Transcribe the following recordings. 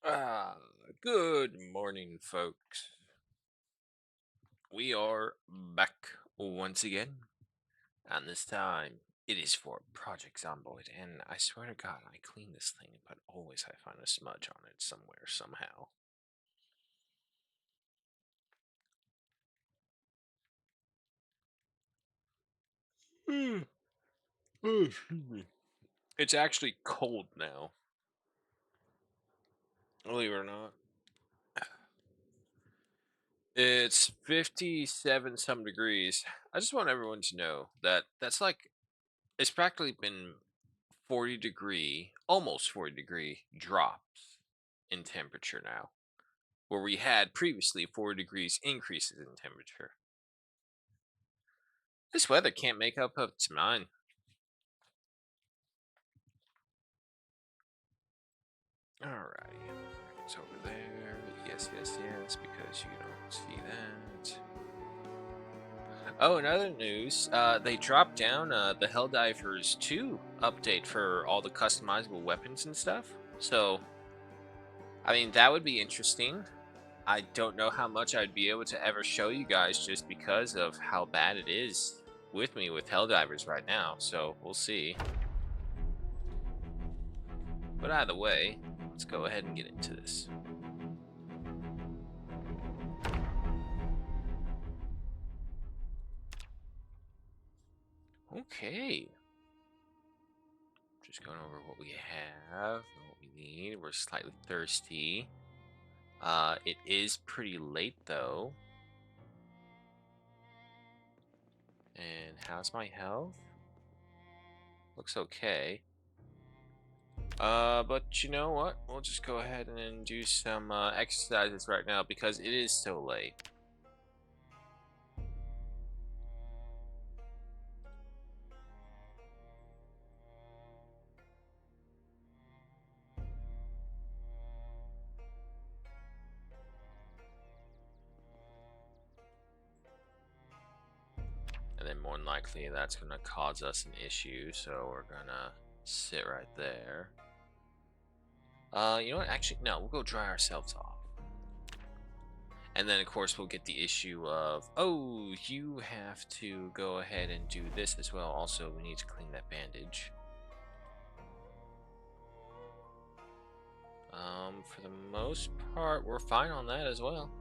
Ah, good morning, folks. We are back once again, and this time it is for Project Zomboid. And I swear to God, I clean this thing, but always I find a smudge on it somewhere, somehow. Oh, excuse me. It's actually cold now, believe it or not. It's 57 some degrees. I just want everyone to know that it's practically been 40-degree, almost 40-degree drops in temperature now, where we had previously 4 degrees increases in temperature. This weather can't make up its mind. Alrighty, it's over there. Yes, yes, yes, because you don't see that. Oh, another news. They dropped down the Helldivers 2 update for all the customizable weapons and stuff. So, I mean, that would be interesting. I don't know how much I'd be able to ever show you guys just because of how bad it is with me with Helldivers right now. So we'll see. But either way, let's go ahead and get into this. Okay. Just going over what we have and what we need. We're slightly thirsty. It is pretty late though. And how's my health? Looks okay. But you know what? We'll just go ahead and then do some exercises right now because it is so late. And then more than likely that's going to cause us an issue, so we're going to sit right there. You know what? Actually, no, we'll go dry ourselves off. And then, of course, we'll get the issue of, oh, you have to go ahead and do this as well. Also, we need to clean that bandage. For the most part, we're fine on that as well.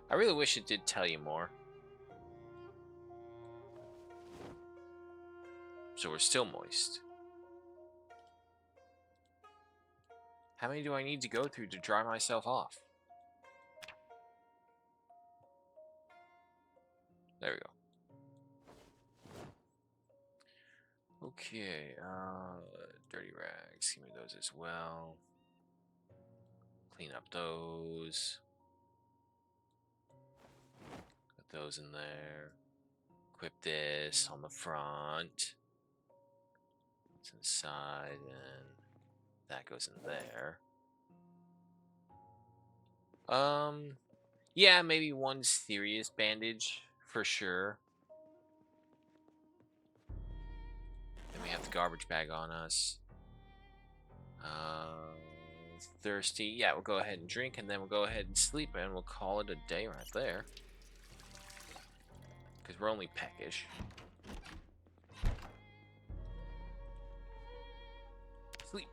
I really wish it did tell you more. So we're still moist. How many do I need to go through to dry myself off? There we go. Okay, dirty rags, give me those as well. Clean up those. Put those in there. Equip this on the front. It's inside, and that goes in there. Yeah, maybe one serious bandage for sure. Then we have the garbage bag on us. Thirsty. Yeah, we'll go ahead and drink, and then we'll go ahead and sleep, and we'll call it a day right there. Because we're only peckish. Sleep.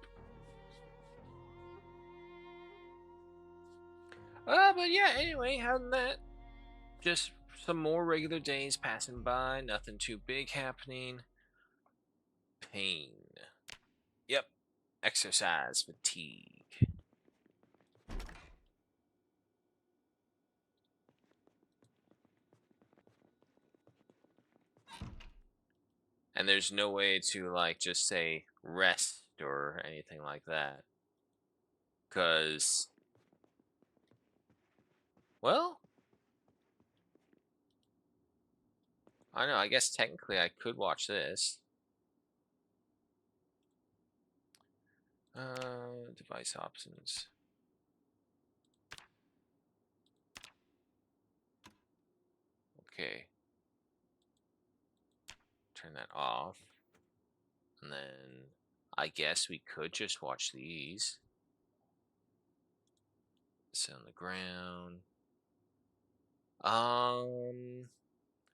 But yeah, anyway, other than that, just some more regular days passing by, nothing too big happening. Pain. Yep. Exercise fatigue. And there's no way to, like, just say rest or anything like that. Because, well, I don't know, I guess technically I could watch this. Device options. turn that off. And then I guess we could just watch these. Sit on the ground.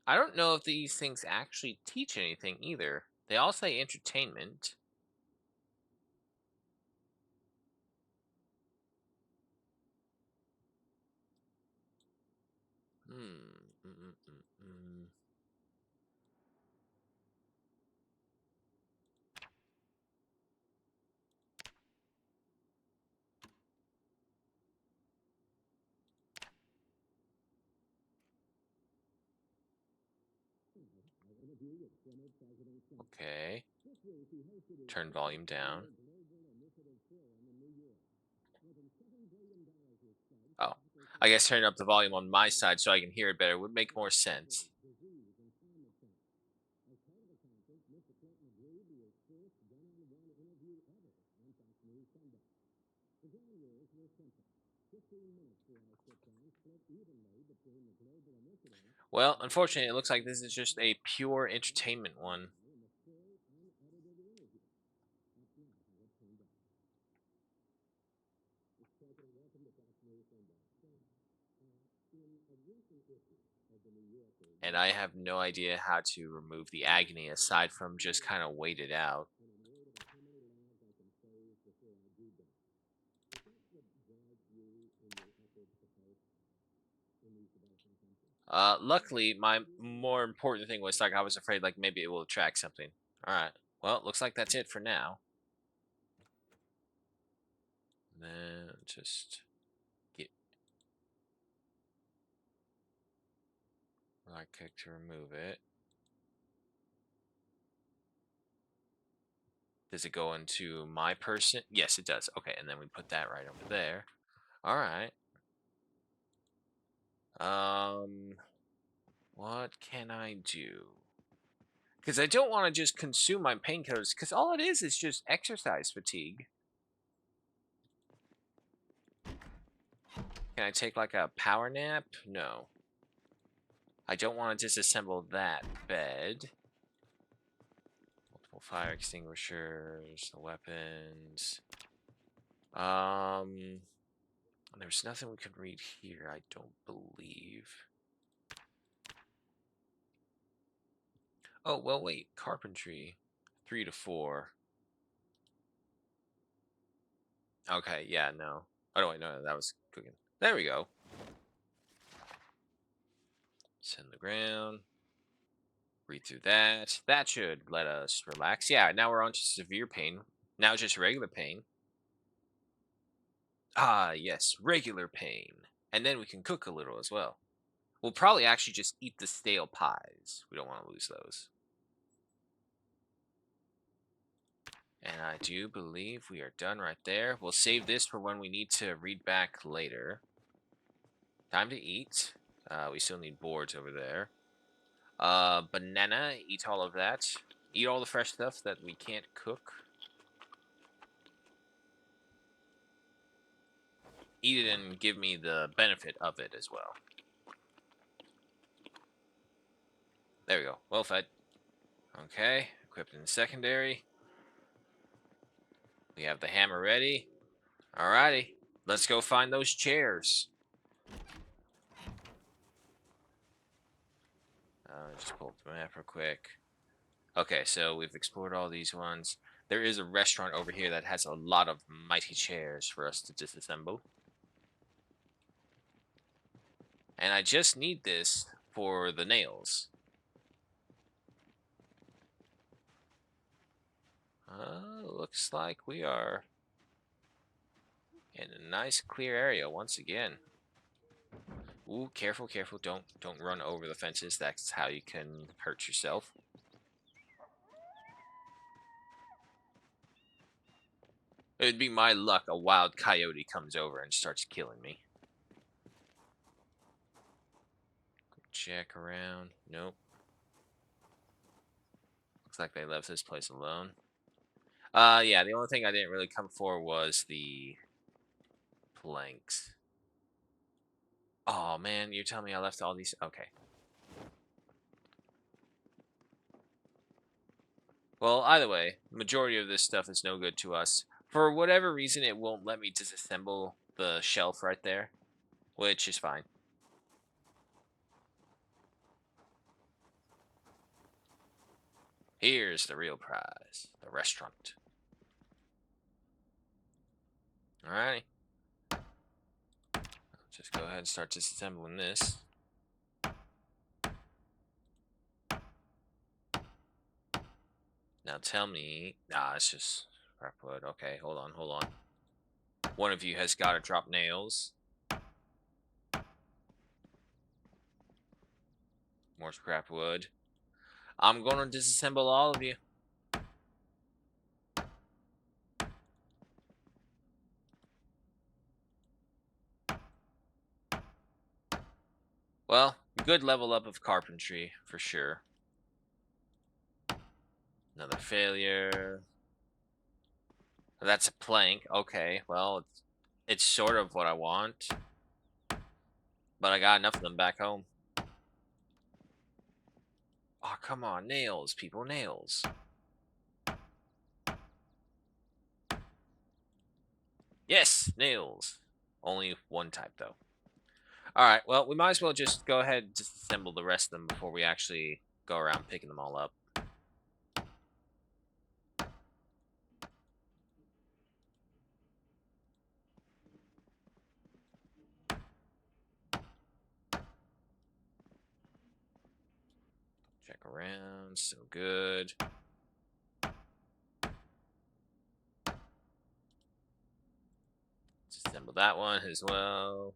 I don't know if these things actually teach anything either. They all say entertainment. Hmm. Mm. Okay. Turn volume down. Oh, I guess turning up the volume on my side so I can hear it better would make more sense. Well, unfortunately, it looks like this is just a pure entertainment one. And I have no idea how to remove the agony aside from just kind of wait it out. Luckily, my more important thing was like I was afraid like maybe it will attract something. All right. Well, looks like that's it for now. Then just get right click to remove it. Does it go into my person? Yes, it does. Okay, and then we put that right over there. All right. Um, what can I do? Because I don't want to just consume my painkillers. Because all it is just exercise fatigue. Can I take like a power nap? No. I don't want to disassemble that bed. Multiple fire extinguishers, the weapons. There's nothing we could read here, I don't believe. Oh, well, wait. Carpentry. 3 to 4. Okay, yeah, no. Oh, wait, no, that was cooking. There we go. Send the ground. Read through that. That should let us relax. Yeah, now we're on to severe pain. Now just regular pain. Ah, yes, regular pain. And then we can cook a little as well. We'll probably actually just eat the stale pies. We don't want to lose those. And I do believe we are done right there. We'll save this for when we need to read back later. Time to eat. We still need boards over there. Banana, eat all of that. Eat all the fresh stuff that we can't cook. Eat it and give me the benefit of it as well. There we go. Well fed. Okay. Equipped in secondary. We have the hammer ready. Alrighty. Let's go find those chairs. Just pull up the map real quick. Okay, so we've explored all these ones. There is a restaurant over here that has a lot of mighty chairs for us to disassemble. And I just need this for the nails. Looks like we are in a nice clear area once again. Ooh, careful, careful. Don't run over the fences. That's how you can hurt yourself. It would be my luck a wild coyote comes over and starts killing me. Check around. Nope. Looks like they left this place alone. Yeah, the only thing I didn't really come for was the planks. Oh, man, you're telling me I left all these... Okay. Well, either way, majority of this stuff is no good to us. For whatever reason, it won't let me disassemble the shelf right there, which is fine. Here's the real prize, the restaurant. Alrighty. Just go ahead and start disassembling this. Now tell me, nah, it's just scrap wood. Okay, hold on, hold on. One of you has got to drop nails. More scrap wood. I'm gonna disassemble all of you. Well, good level up of carpentry, for sure. Another failure. That's a plank. Okay, well, it's sort of what I want. But I got enough of them back home. Oh, come on. Nails, people, nails. Yes, nails. Only one type, though. Alright, well, we might as well just go ahead and disassemble the rest of them before we actually go around picking them all up. Check around. So good. Disassemble that one as well.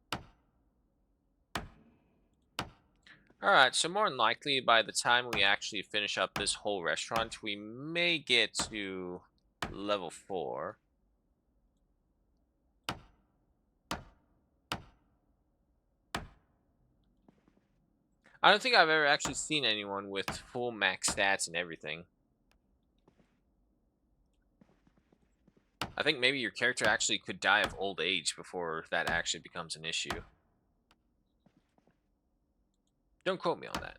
Alright, so more than likely, by the time we actually finish up this whole restaurant, we may get to level 4. I don't think I've ever actually seen anyone with full max stats and everything. I think maybe your character actually could die of old age before that actually becomes an issue. Don't quote me on that.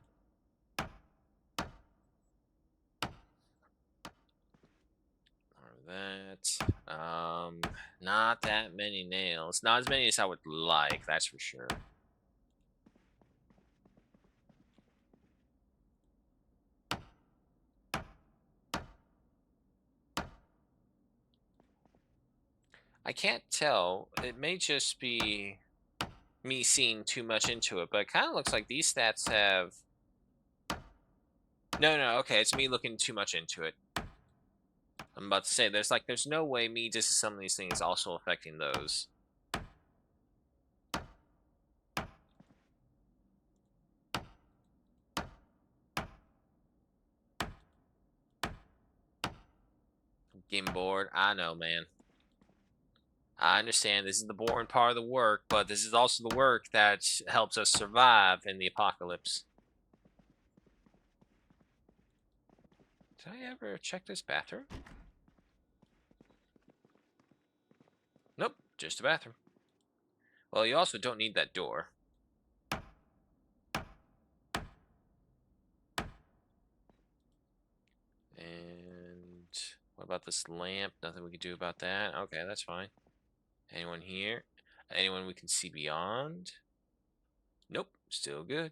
Or that. Not that many nails. Not as many as I would like, that's for sure. I can't tell. It may just be me seeing too much into it, but it kind of looks like these stats have... No, okay, it's me looking too much into it. I'm about to say, there's no way me disassembling these things also affecting those. Game bored. I know, man. I understand this is the boring part of the work, but this is also the work that helps us survive in the apocalypse. Did I ever check this bathroom? Nope, just a bathroom. Well, you also don't need that door. And what about this lamp? Nothing we can do about that. Okay, that's fine. Anyone here? Anyone we can see beyond? Nope, still good.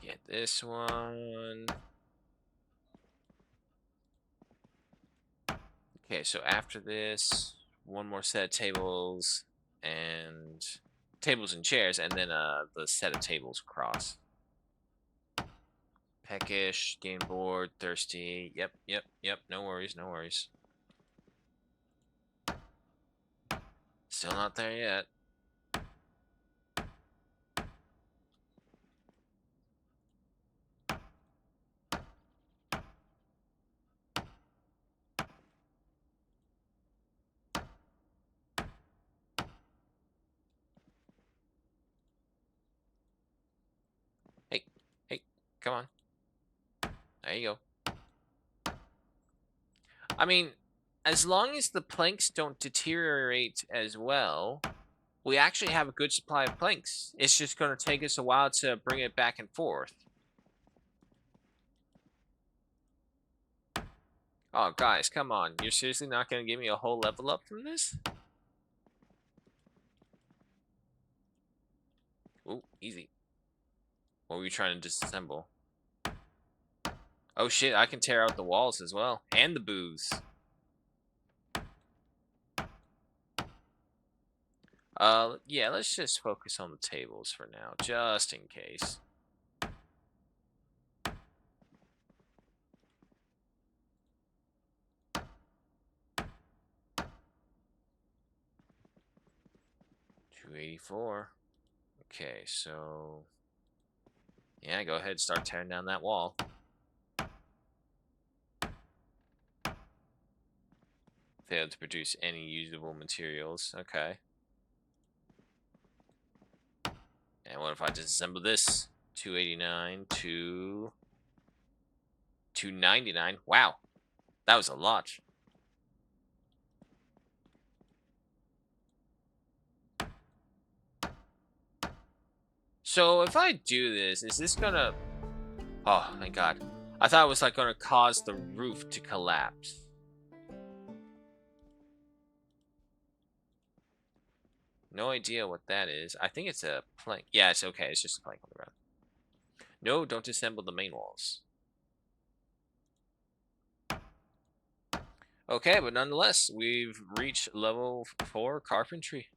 Get this one. Okay, so after this, one more set of tables and chairs, and then the set of tables across. Peckish, game bored, thirsty. Yep. No worries, no worries. Still not there yet. Hey, come on. There you go. I mean, as long as the planks don't deteriorate as well, we actually have a good supply of planks. It's just going to take us a while to bring it back and forth. Oh, guys, come on. You're seriously not going to give me a whole level up from this? Ooh, easy. What were you trying to disassemble? Oh shit, I can tear out the walls as well. And the booths. Yeah, let's just focus on the tables for now, just in case. $284. Okay, so... yeah, go ahead and start tearing down that wall. Failed to produce any usable materials. Okay. And what if I disassemble this? 289 to 299. Wow, that was a lot. So if I do this, is this gonna... oh, thank God. I thought it was like gonna cause the roof to collapse. No idea what that is. I think it's a plank. Yeah, it's okay. It's just a plank on the ground. No, don't disassemble the main walls. Okay, but nonetheless, we've reached level 4 carpentry.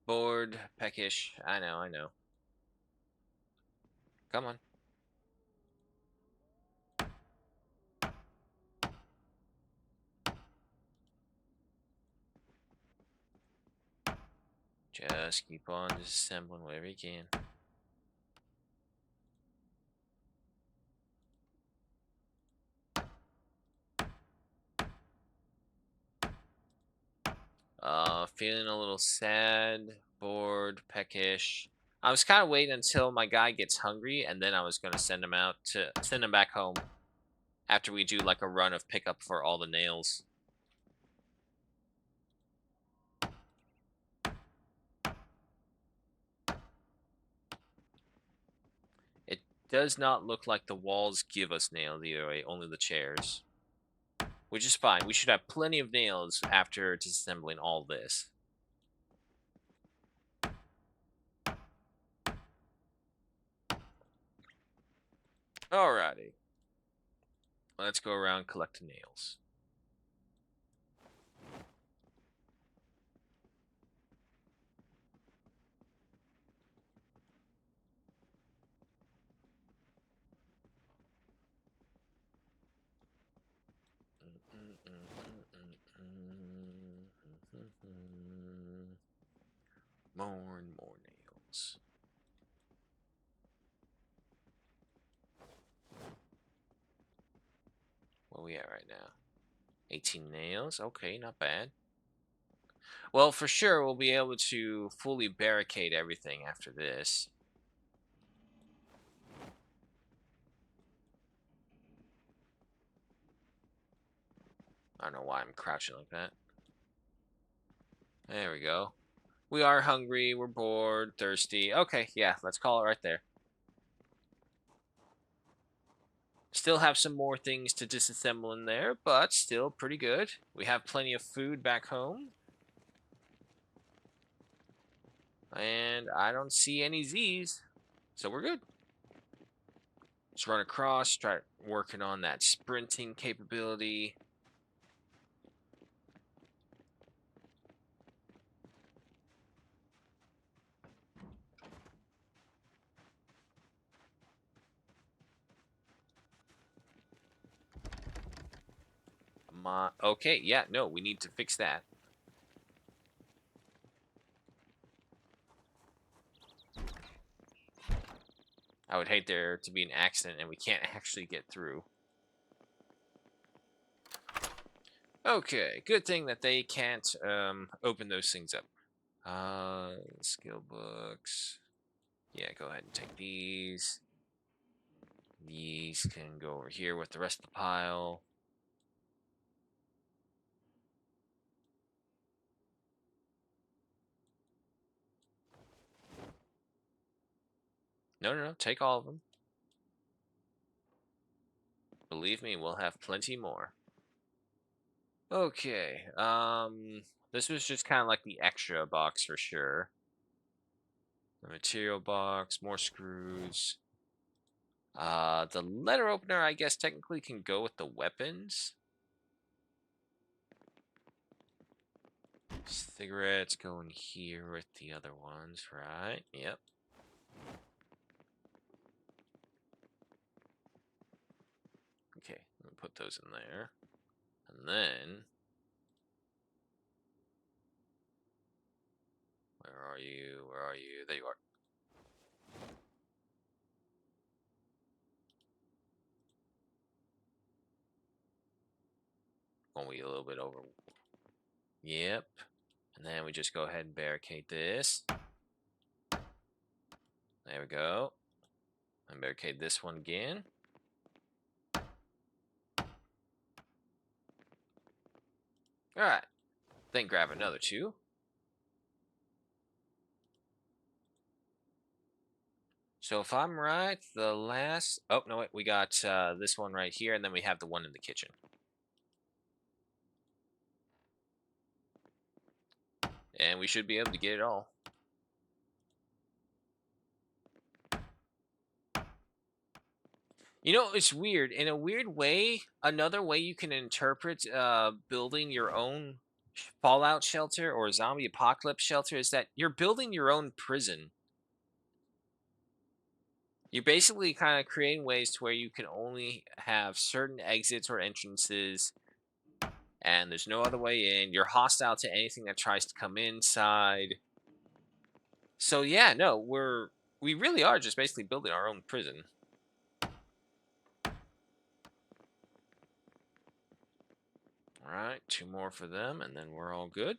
Bored, peckish. I know, I know. Come on. Just keep on disassembling whatever you can. Feeling a little sad, bored, peckish. I was kind of waiting until my guy gets hungry, and then I was gonna send him back home after we do like a run of pickup for all the nails. It does not look like the walls give us nails either way, only the chairs. Which is fine. We should have plenty of nails after disassembling all this. Alrighty. Let's go around collecting nails. More and more nails. Where we at right now? 18 nails. Okay, not bad. Well, for sure, we'll be able to fully barricade everything after this. I don't know why I'm crouching like that. There we go. We are hungry, we're bored, thirsty. Okay, yeah, let's call it right there. Still have some more things to disassemble in there, but still pretty good. We have plenty of food back home. And I don't see any Z's, so we're good. Let's run across, start working on that sprinting capability. Okay, yeah, no, we need to fix that. I would hate there to be an accident and we can't actually get through. Okay, good thing that they can't open those things up. Skill books. Yeah, go ahead and take these. These can go over here with the rest of the pile. No, no, no. Take all of them. Believe me, we'll have plenty more. Okay. This was just kind of like the extra box for sure. The material box, more screws. The letter opener, I guess, technically can go with the weapons. Cigarettes go in here with the other ones, right? Yep. Okay, let me put those in there. And then, where are you? Where are you? There you are. Only a little bit over. Yep. And then we just go ahead and barricade this. There we go. And barricade this one again. Alright. Then grab another two. So if I'm right, the last... Oh, no, wait. We got this one right here, and then we have the one in the kitchen. And we should be able to get it all. You know, it's weird. In a weird way, another way you can interpret building your own fallout shelter or zombie apocalypse shelter is that you're building your own prison. You're basically kind of creating ways to where you can only have certain exits or entrances, and there's no other way in. You're hostile to anything that tries to come inside. So yeah, no, we really are just basically building our own prison. All right, two more for them, and then we're all good.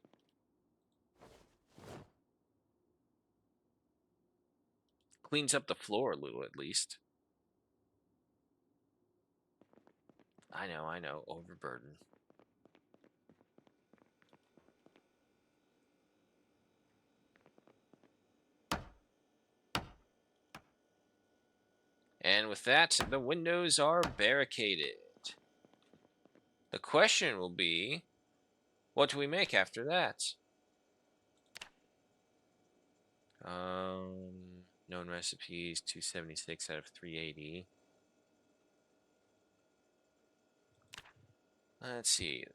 Cleans up the floor a little, at least. I know, overburden. And with that, the windows are barricaded. The question will be, what do we make after that? Known recipes, 276 out of 380. Let's see.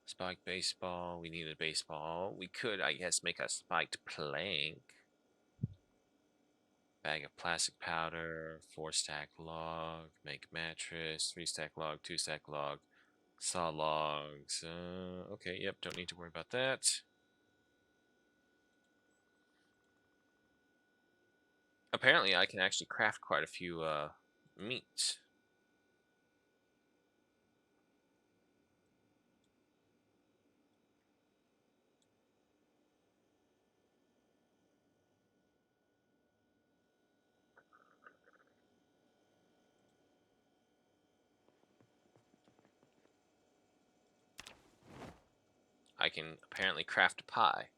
Spiked baseball. We need a baseball. We could, I guess, make a spiked plank. Bag of plastic powder, 4-stack log, make mattress, 3-stack log, 2-stack log, saw logs. Okay, yep, don't need to worry about that. Apparently, I can actually craft quite a few meats. I can apparently craft a pie.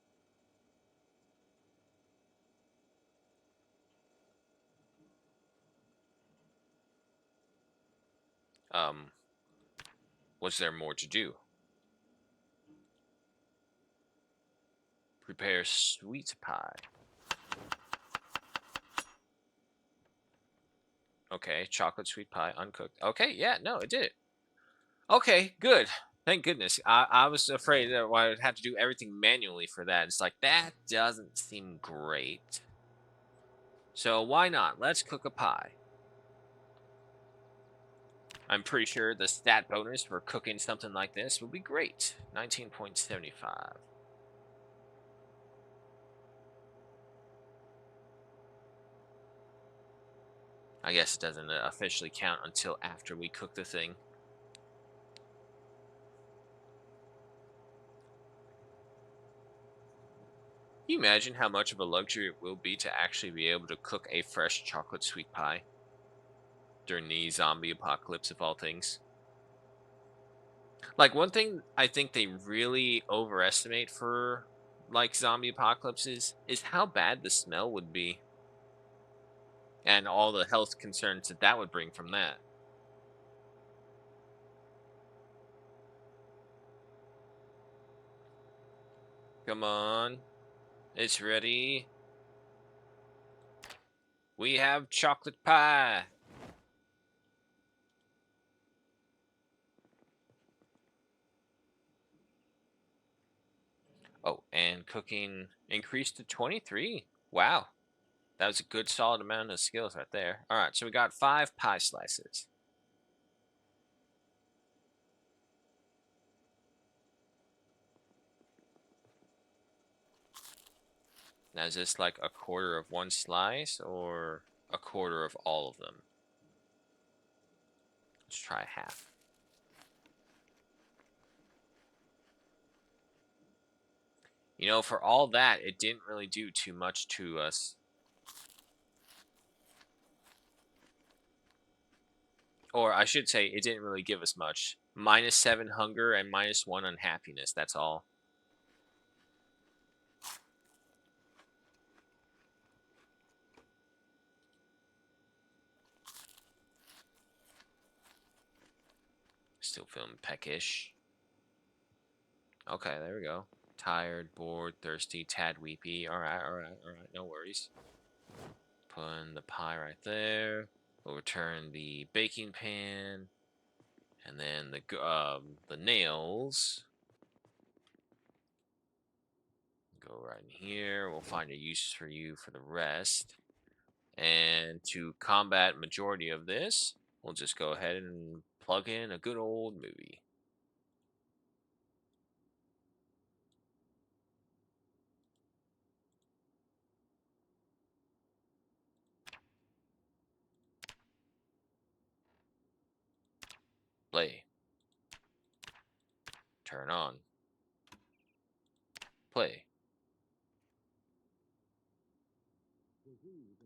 Was there more to do? Prepare sweet pie. Okay, chocolate sweet pie, uncooked. Okay, yeah, no, it did it. Okay, good. Thank goodness. I was afraid that I would have to do everything manually for that. It's like, that doesn't seem great. So why not? Let's cook a pie. I'm pretty sure the stat bonus for cooking something like this will be great. 19.75. I guess it doesn't officially count until after we cook the thing. Can you imagine how much of a luxury it will be to actually be able to cook a fresh chocolate sweet pie during the zombie apocalypse of all things? Like, one thing I think they really overestimate for like zombie apocalypses is how bad the smell would be and all the health concerns that that would bring from that. Come on. It's ready. We have chocolate pie. Oh, and cooking increased to 23. Wow. That was a good solid amount of skills right there. All right, so we got 5 pie slices. Now, is this like a quarter of one slice or a quarter of all of them? Let's try half. You know, for all that, it didn't really do too much to us. Or I should say, it didn't really give us much. -7 hunger and -1 unhappiness, that's all. Still feeling peckish. Okay, there we go. Tired, bored, thirsty, tad weepy. Alright, alright, alright, no worries. Putting the pie right there. We'll return the baking pan. And then the nails. Go right in here. We'll find a use for you for the rest. And to combat majority of this, we'll just go ahead and plug in a good old movie. Play. Turn on. Play.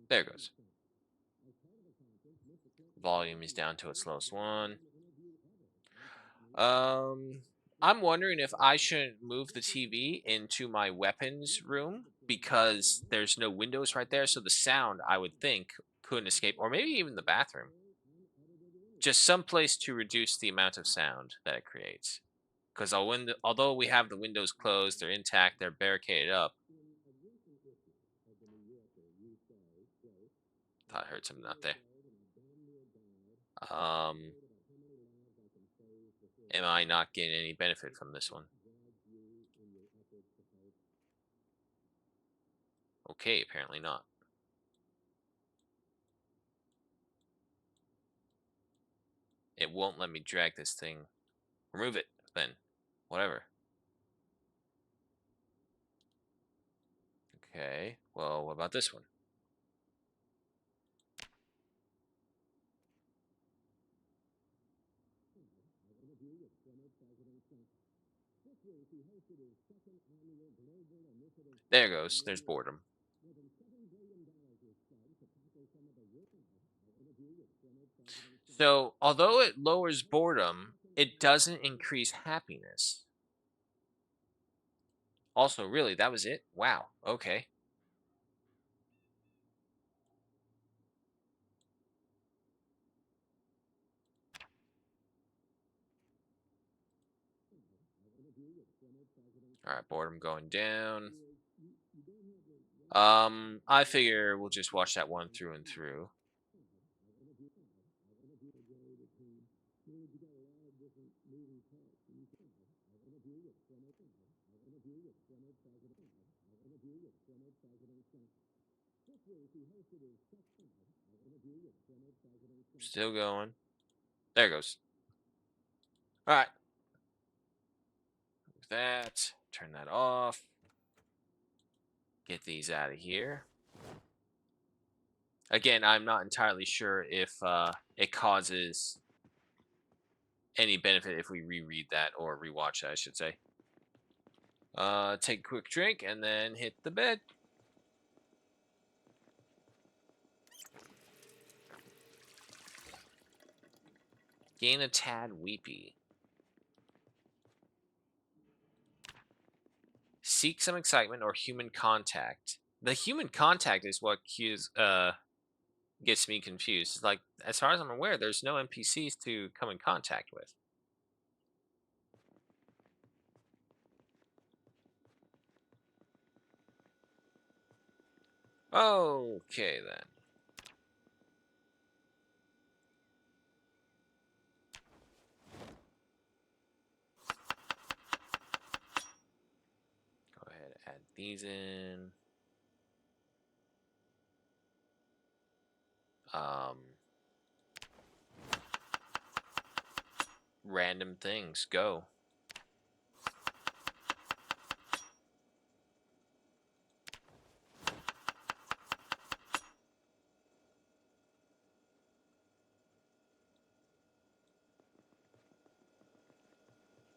There it goes. Volume is down to its lowest one. Um, I'm wondering if I shouldn't move the TV into my weapons room because there's no windows right there, so the sound, I would think, couldn't escape, or maybe even the bathroom. Just some place to reduce the amount of sound that it creates. Because although we have the windows closed, they're intact, they're barricaded up. Thought I heard something out there. Um, am I not getting any benefit from this one? Okay, apparently not. It won't let me drag this thing. Remove it, then. Whatever. Okay, well, what about this one? There goes. There's boredom. So, although it lowers boredom, it doesn't increase happiness. Also, really, that was it? Wow. Okay. All right, boredom going down. I figure we'll just watch that one through and through. Still going. There it goes. All right. That. Turn that off. Get these out of here. Again, I'm not entirely sure if it causes any benefit if we reread that or rewatch that, I should say. Take a quick drink and then hit the bed. Gain a tad weepy. seek some excitement or human contact. The human contact is what gets me confused. It's like, as far as I'm aware, there's no NPCs to come in contact with. Okay, then. Go ahead, add these in. Random things, go.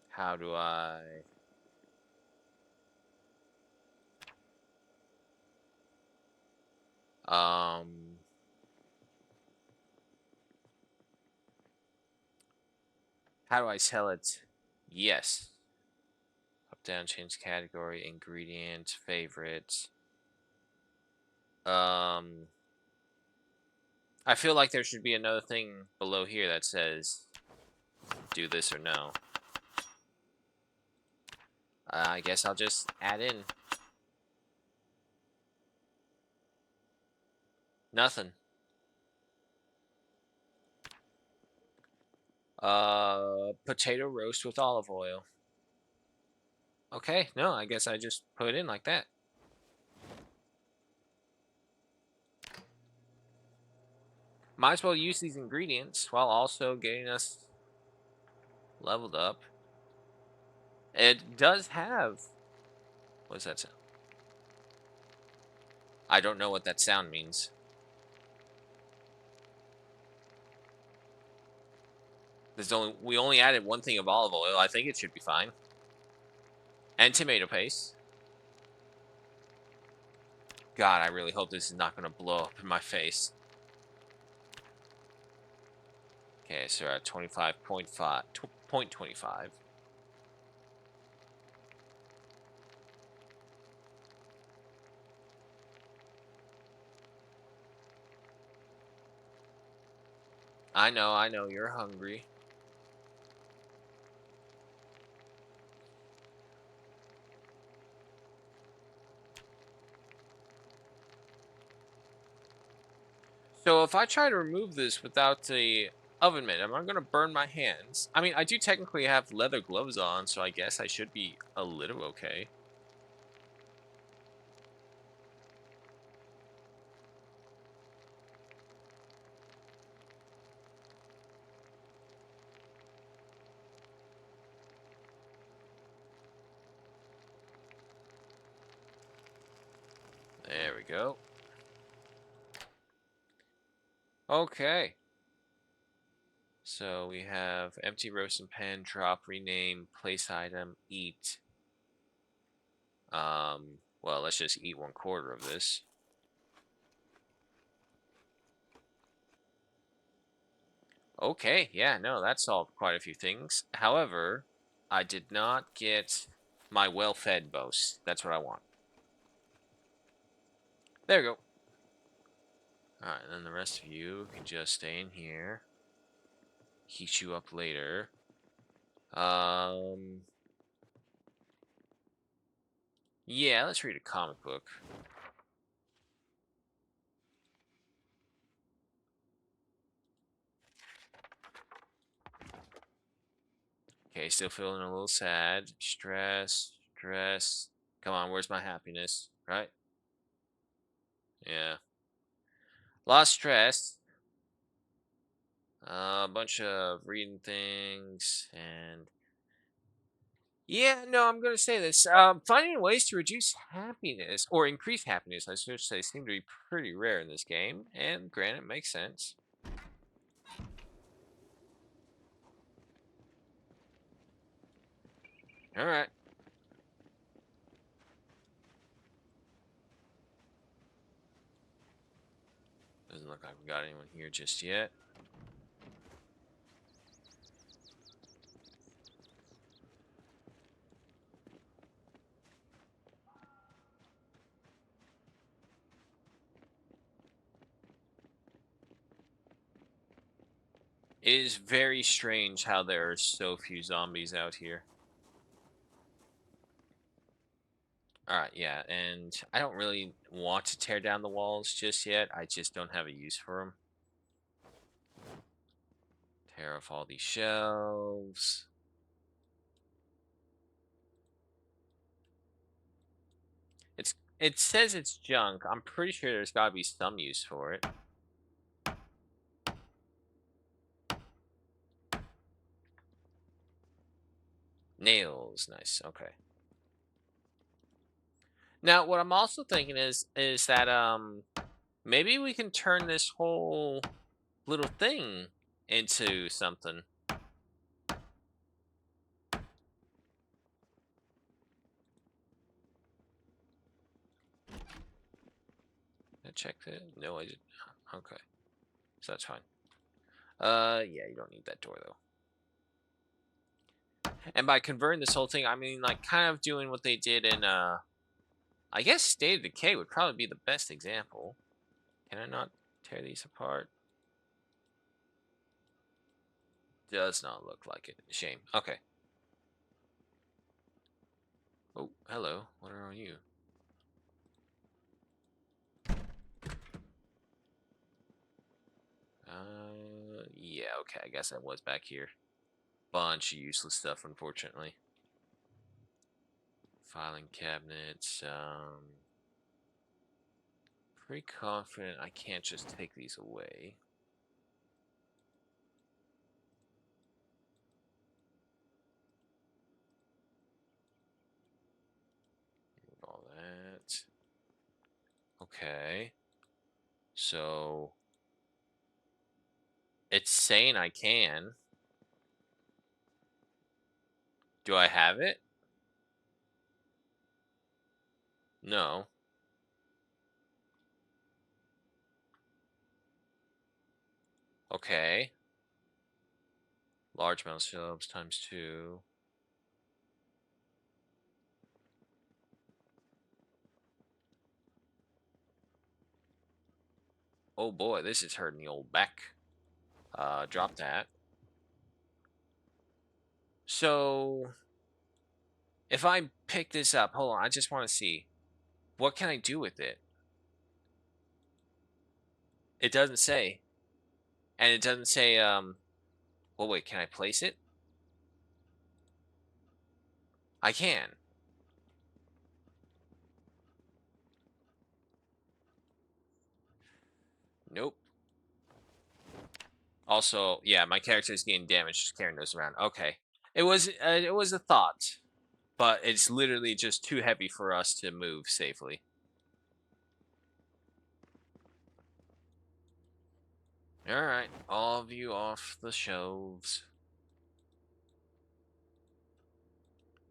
How do I... How do I tell it? Yes. Up, down, change category, ingredient, favorites. I feel like there should be another thing below here that says do this or no. I guess I'll just add in. Nothing. Potato roast with olive oil. Okay, no, I guess I just put it in like that. Might as well use these ingredients while also getting us leveled up. It does have... What does that sound? I don't know what that sound means. We only added one thing of olive oil. I think it should be fine. And tomato paste. God, I really hope this is not going to blow up in my face. Okay, so we're at 25.5, 0.25. I know, you're hungry. So if I try to remove this without the oven mitt, am I going to burn my hands? I mean, I do technically have leather gloves on, so I guess I should be a little okay. There we go. Okay. So we have empty roasting pan, drop, rename, place item, eat. Well, let's just eat 1/4 of this. Okay, yeah, no, that solved quite a few things. However, I did not get my well-fed boast. That's what I want. There we go. Alright, and then the rest of you can just stay in here. Heat you up later. Yeah, let's read a comic book. Okay, still feeling a little sad. Stress. Come on, where's my happiness? Right? Yeah. Lost stress. A bunch of reading things and yeah, no, I'm gonna say this. Finding ways to reduce happiness or increase happiness, I should say, seem to be pretty rare in this game. And granted, it makes sense. All right. Doesn't look like we got anyone here just yet. It is very strange how there are so few zombies out here. Alright, yeah, and I don't really want to tear down the walls just yet. I just don't have a use for them. Tear off all these shelves. It says it's junk. I'm pretty sure there's got to be some use for it. Nails, nice. Okay. Now, what I'm also thinking is that maybe we can turn this whole little thing into something. Did I check that? No, I did not. Okay. So that's fine. Yeah, you don't need that door though. And by converting this whole thing, I mean like kind of doing what they did in I guess State of Decay would probably be the best example. Can I not tear these apart? Does not look like it. Shame. Okay. Oh, hello. What are you? Yeah, okay. I guess I was back here. Bunch of useless stuff, unfortunately. Filing cabinets. Pretty confident I can't just take these away. Remove all that. Okay. So it's saying I can. Do I have it? No. Okay. Large mouse shelves ×2. Oh boy, this is hurting the old back. Drop that. So if I pick this up, hold on, I just want to see. What can I do with it? It doesn't say. And it doesn't say, well, wait, can I place it? I can. Nope. Also, yeah, my character is getting damaged just carrying those around. Okay. It was a thought, but it's literally just too heavy for us to move safely. All right, all of you off the shelves.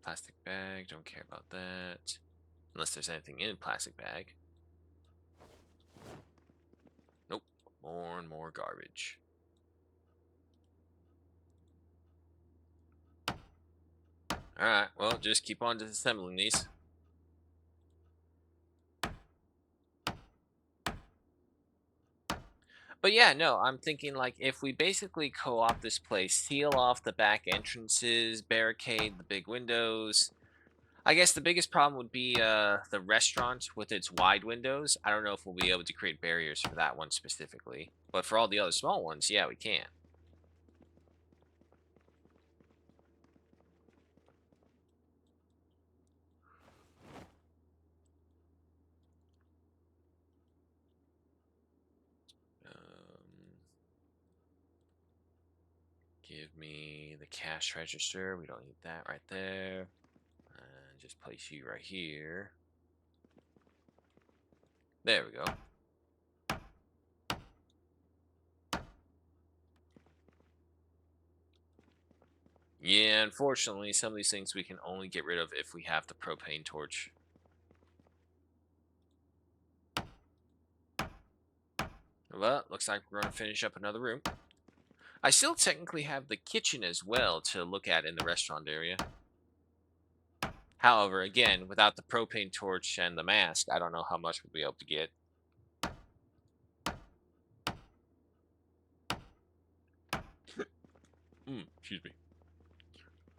Plastic bag, don't care about that. Unless there's anything in plastic bag. Nope, more and more garbage. Alright, well, just keep on disassembling these. But yeah, no, I'm thinking like if we basically co-op this place, seal off the back entrances, barricade the big windows. I guess the biggest problem would be the restaurant with its wide windows. I don't know if we'll be able to create barriers for that one specifically. But for all the other small ones, yeah, we can. Um, Give me the cash register. We don't need that right there. And just place you right here. There we go. Yeah, unfortunately, some of these things we can only get rid of if we have the propane torch. Well, looks like we're going to finish up another room. I still technically have the kitchen as well to look at in the restaurant area. However, again, without the propane torch and the mask, I don't know how much we'll be able to get. Excuse me.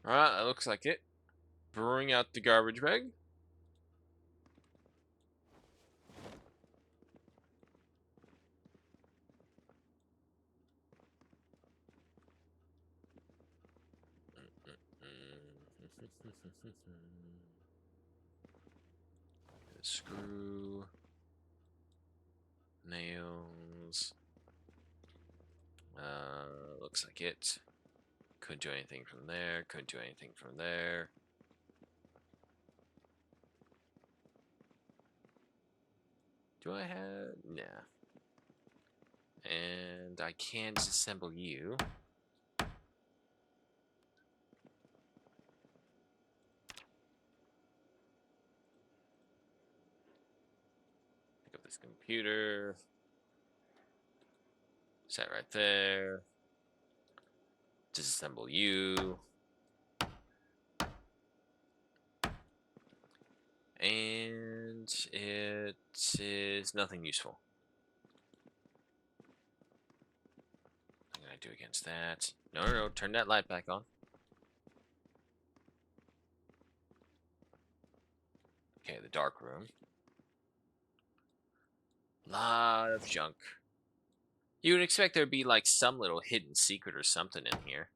Alright, that looks like it. Bring out the garbage bag. Screw. Nails. Looks like it. Couldn't do anything from there. Couldn't do anything from there. Do I have... Nah. And I can disassemble you. Pick up this computer. Set right there. Disassemble you. And it is nothing useful. What can I do against that? No, no, no. Turn that light back on. Okay, the dark room. Lot of junk. You would expect there'd be like some little hidden secret or something in here.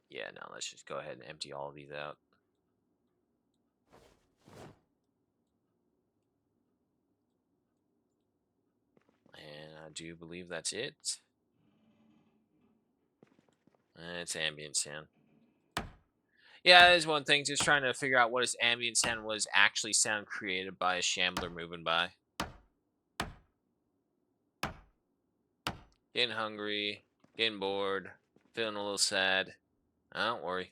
Yeah, no, let's just go ahead and empty all of these out. And I do believe that's it. It's ambient sound. Yeah, that is one thing. Just trying to figure out what is ambient sound was actually sound created by a shambler moving by. Getting hungry, getting bored, feeling a little sad. Don't worry.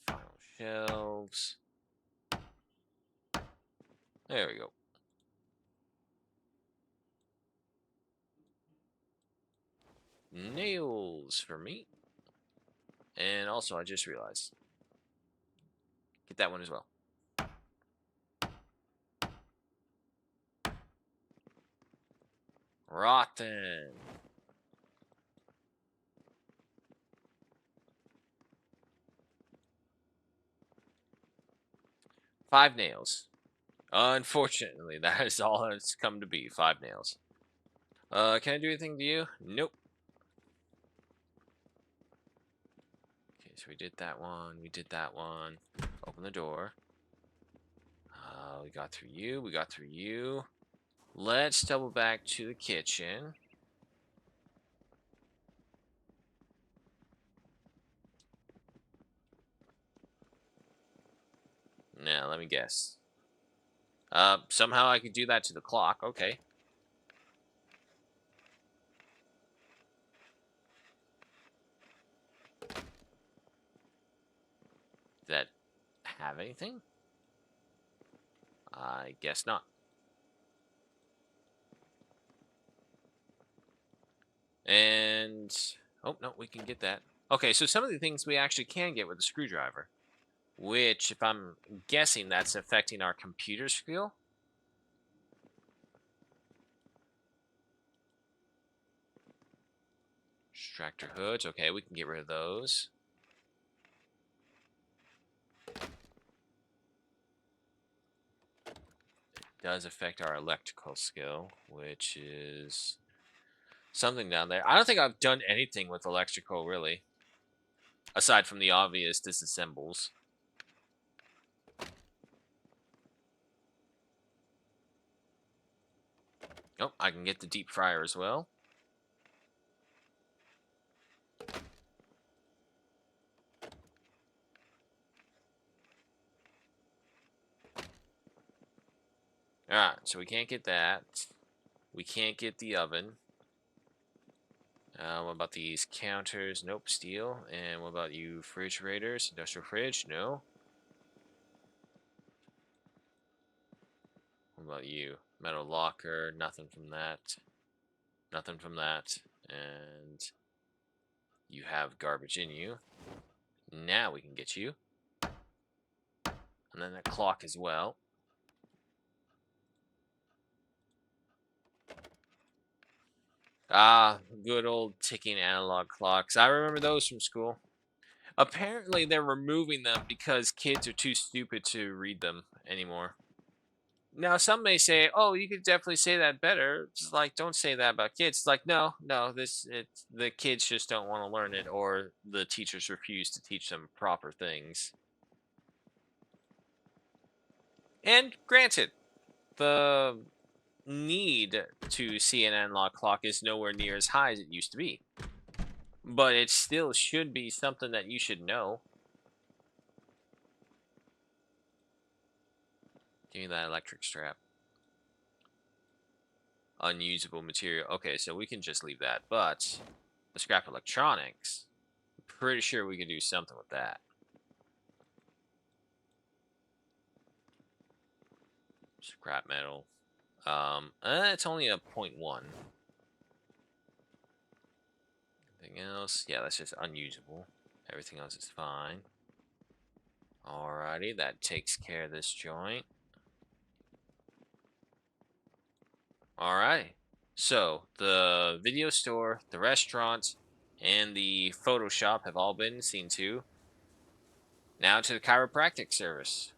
Final shelves. There we go. Nails for me. And also, I just realized. Get that one as well. Rotten. Five nails. Unfortunately, that is all it's come to be. 5 nails. Can I do anything to you? Nope. Okay, so we did that one. We did that one. Open the door. We got through you. We got through you. Let's double back to the kitchen. Now, let me guess. Somehow I could do that to the clock. Okay. Did that have anything? I guess not. And... oh, no, we can get that. Okay, so some of the things we actually can get with the screwdriver. Which, if I'm guessing, that's affecting our computer skill. Extractor hoods. Okay, we can get rid of those. It does affect our electrical skill, which is something down there. I don't think I've done anything with electrical, really. Aside from the obvious disassembles. Oh, I can get the deep fryer as well. Alright, so we can't get that. We can't get the oven. What about these counters? Nope, steel. And what about you refrigerators? Industrial fridge? No. What about you? Metal locker? Nothing from that. Nothing from that. And you have garbage in you. Now we can get you. And then that clock as well. Ah, good old ticking analog clocks. I remember those from school. Apparently, they're removing them because kids are too stupid to read them anymore. Now, some may say, "Oh, you could definitely say that better." It's like, don't say that about kids. It's like, no, no, the kids just don't want to learn it, or the teachers refuse to teach them proper things. And granted, the need to see an analog clock is nowhere near as high as it used to be, but it still should be something that you should know. Give me that electric strap. Unusable material. Okay, so we can just leave that, but the scrap electronics, pretty sure we can do something with that. Scrap metal. It's only a 0.1. Anything else? Yeah, that's just unusable. Everything else is fine. Alrighty, that takes care of this joint. Alright. So, the video store, the restaurant, and the photo shop have all been seen to. Now to the chiropractic service.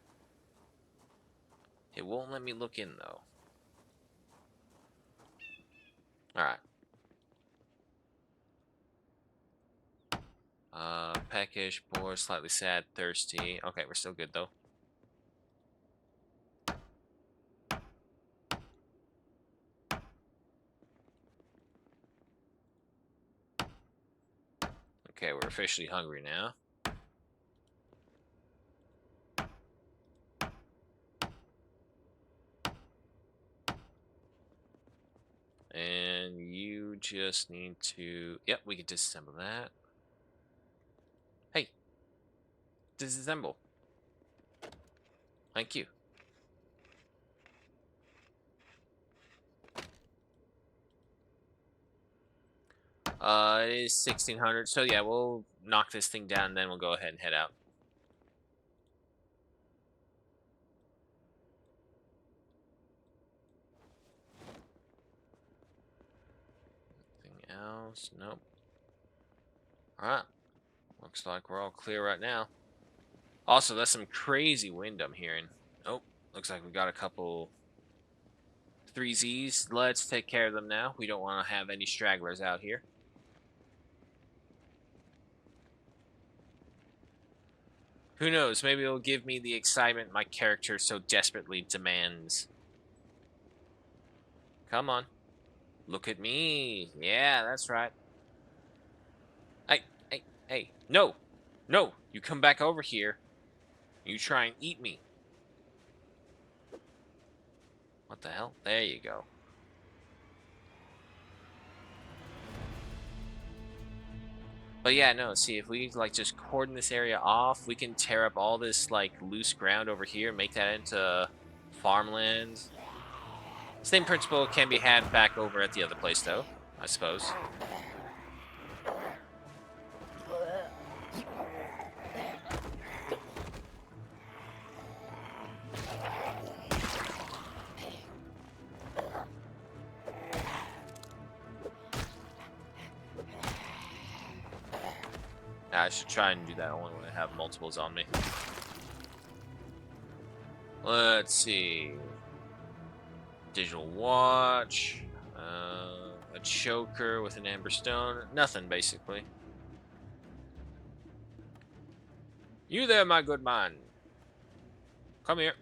It won't let me look in, though. Alright. Peckish, bored, slightly sad, thirsty. Okay, we're still good, though. Okay, we're officially hungry now. And you just need to... Yep, we can disassemble that. Hey! Disassemble. Thank you. It is 1600, so yeah, we'll knock this thing down and then we'll go ahead and head out. Anything else? Nope. Alright. Looks like we're all clear right now. Also, that's some crazy wind I'm hearing. Oh, looks like we got a couple 3Zs. Let's take care of them now. We don't want to have any stragglers out here. Who knows? Maybe it'll give me the excitement my character so desperately demands. Come on. Look at me. Yeah, that's right. Hey. No. No. You come back over here. You try and eat me. What the hell? There you go. But yeah, no, see, if we, like, just cordon this area off, we can tear up all this, like, loose ground over here, make that into farmland. Same principle can be had back over at the other place, though, I suppose. I should try and do that only when I have multiples on me. Let's see. Digital watch. A choker with an amber stone. Nothing, basically. You there, my good man. Come here.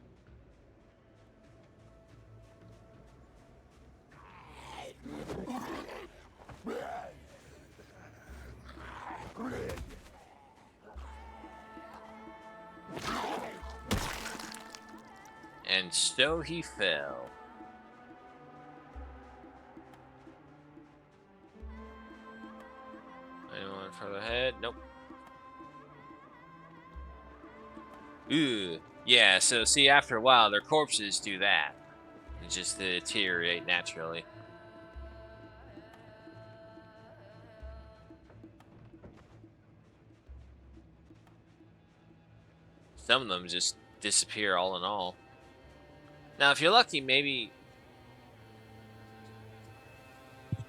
And so he fell. further ahead. Nope. Ooh. Yeah, so see, after a while, their corpses do that. It just deteriorate naturally. Some of them just disappear all in all. Now, if you're lucky, maybe...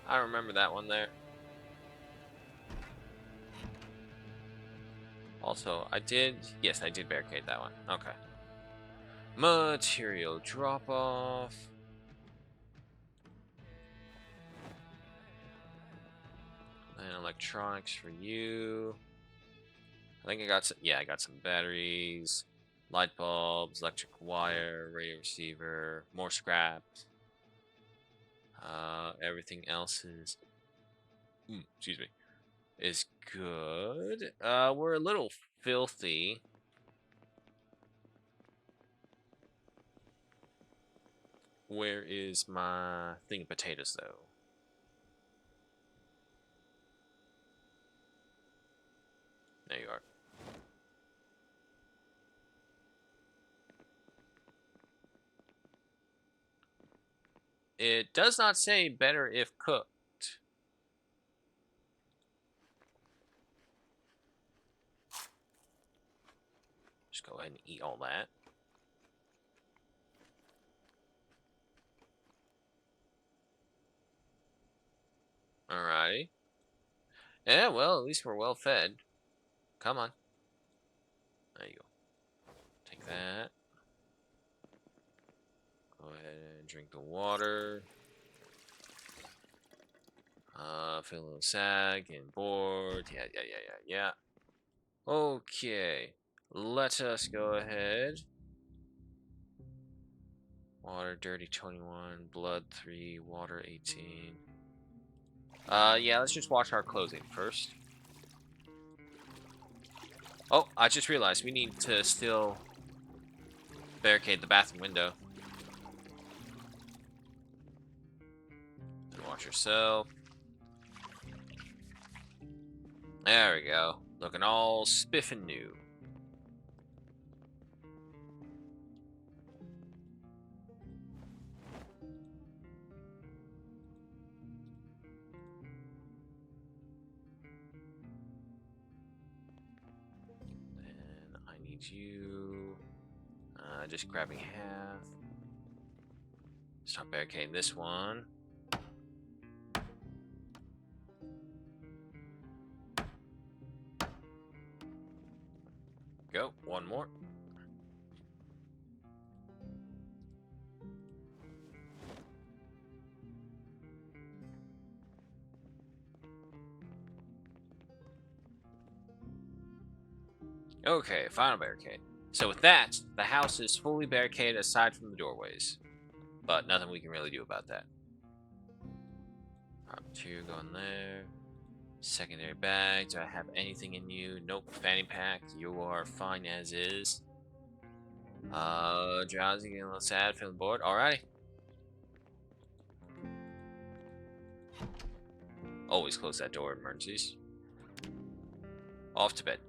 I don't remember that one there. Also, I did... Yes, I did barricade that one. Okay. Material drop-off. And electronics for you. I think I got some... Yeah, I got some batteries. Light bulbs, electric wire, radio receiver, more scrap. Everything else is... excuse me. Is good. We're a little filthy. Where is my thing of potatoes, though? There you are. It does not say better if cooked. Just go ahead and eat all that. Alrighty. Yeah, well, at least we're well fed. Come on. There you go. Take that. Go ahead and drink the water. Feel a little sad, getting bored. Yeah. Okay. Let us go ahead. Water, dirty 21, blood 3, water 18. Yeah, let's just wash our clothing first. Oh, I just realized we need to still barricade the bathroom window. And wash yourself. There we go. Looking all spiffin' new. Then I need you. Just grabbing half. Start barricading this one. Go. One more. Okay, final barricade. So with that, the house is fully barricaded aside from the doorways. But nothing we can really do about that. Prop 2 going there. Secondary bag. Do I have anything in you? Nope. Fanny pack. You are fine as is. Drowsy, getting a little sad, feeling bored. Alrighty. Always close that door, emergencies. Off to bed.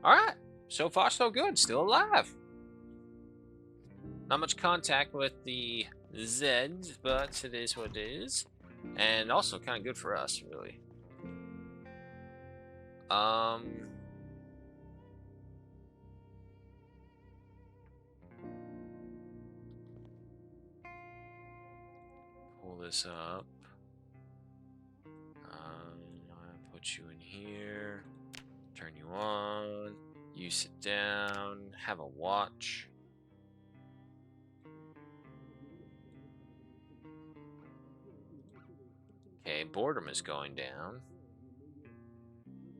Alright. So far, so good. Still alive. Not much contact with the Zeds, but it is what it is. And also kind of good for us, really. Pull this up. I'll put you in here. Turn you on. You sit down. Have a watch. Okay, boredom is going down.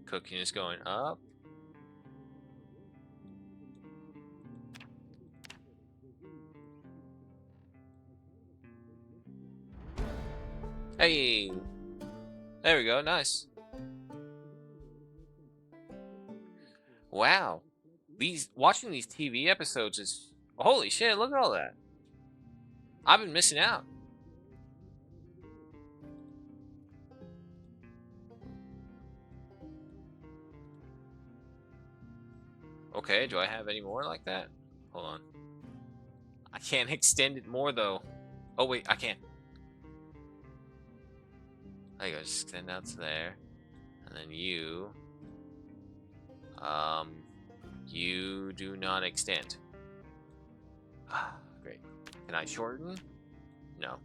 Cooking is going up. Hey! There we go, nice. Wow. Watching these TV episodes is... Holy shit, look at all that. I've been missing out. Okay, do I have any more like that? Hold on. I can't extend it more, though. Oh, wait, I can't. There you go, just extend out to there. And then you... You do not extend. Ah, great. Can I shorten? No.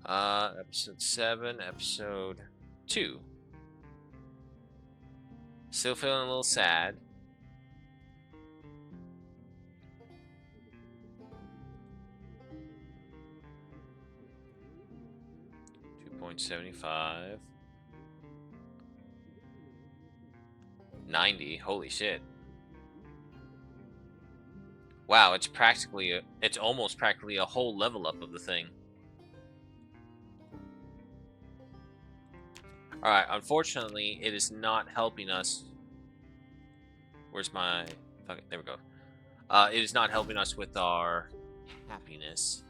Episode 7, episode 2. Still feeling a little sad. 2.75. 90. Holy shit. Wow, it's almost practically a whole level up of the thing. Alright, unfortunately, it is not helping us. Where's my... Okay, there we go. It is not helping us with our happiness.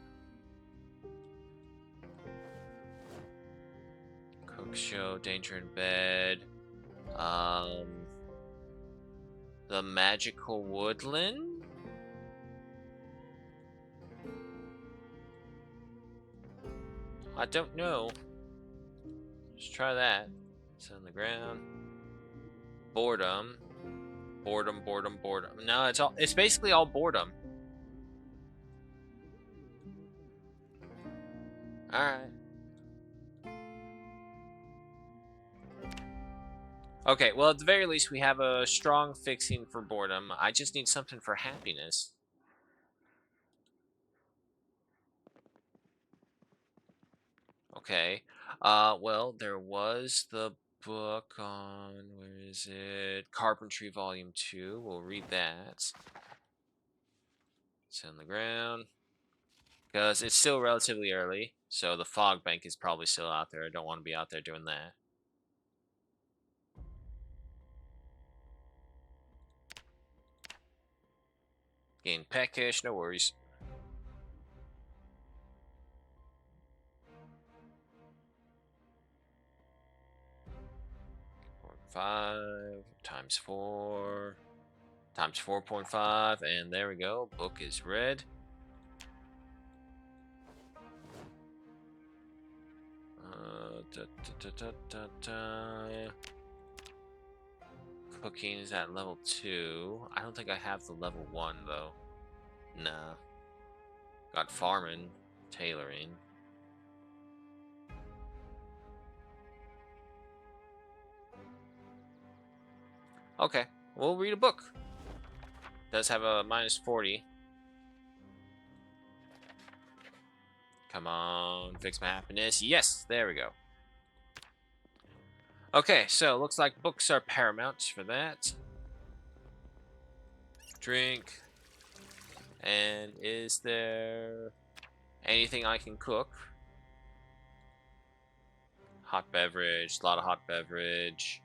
Cook show, danger in bed. The magical woodland? I don't know. Just try that. It's on the ground. Boredom. Boredom, boredom, boredom. No, it's basically all boredom. Alright. Okay, well, at the very least, we have a strong fixing for boredom. I just need something for happiness. Okay. Well, there was the book on, where is it? Carpentry Volume 2. We'll read that. It's on the ground. Because it's still relatively early, so the fog bank is probably still out there. I don't want to be out there doing that. Gain peckish, no worries. 5 times 4 times 4.5, and there we go. Book is read. Cooking is at level 2. I don't think I have the level 1 though. Nah. Got farming, tailoring. Okay, we'll read a book. Does have a minus 40. Come on, fix my happiness. Yes, there we go. Okay, so looks like books are paramount for that. Drink. And is there anything I can cook? Hot beverage, a lot of hot beverage.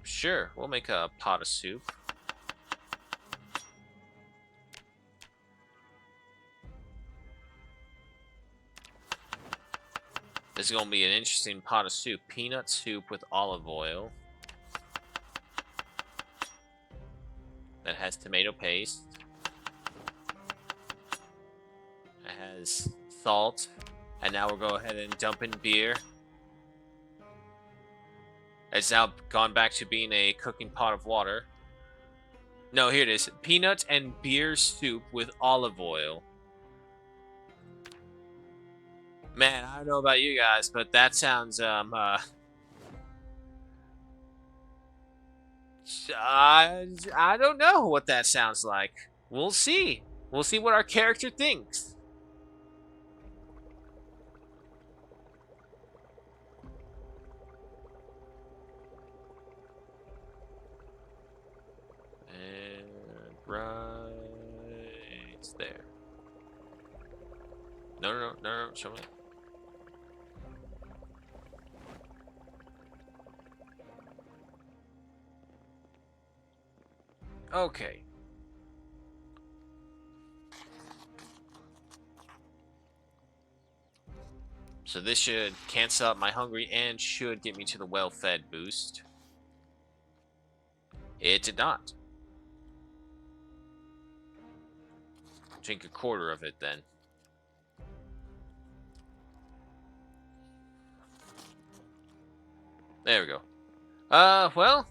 Sure, we'll make a pot of soup. This is gonna be an interesting pot of soup. Peanut soup with olive oil. That has tomato paste. It has salt. And now we'll go ahead and dump in beer. It's now gone back to being a cooking pot of water. No, here it is. Peanut and beer soup with olive oil. Man, I don't know about you guys, but that sounds, I don't know what that sounds like. We'll see. We'll see what our character thinks. And right there. No, show me. Okay. So this should cancel out my hungry and should get me to the well-fed boost. It did not. Drink a quarter of it then. There we go. Well,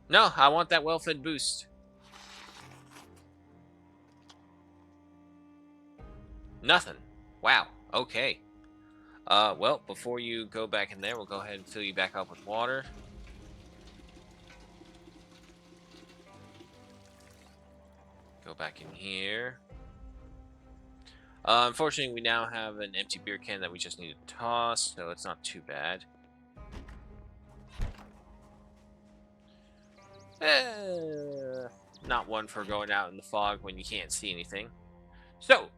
no, I want that well-fed boost. Nothing. Wow. Okay. Well, before you go back in there, we'll go ahead and fill you back up with water. Go back in here. Unfortunately, we now have an empty beer can that we just need to toss, so it's not too bad. Not one for going out in the fog when you can't see anything. So,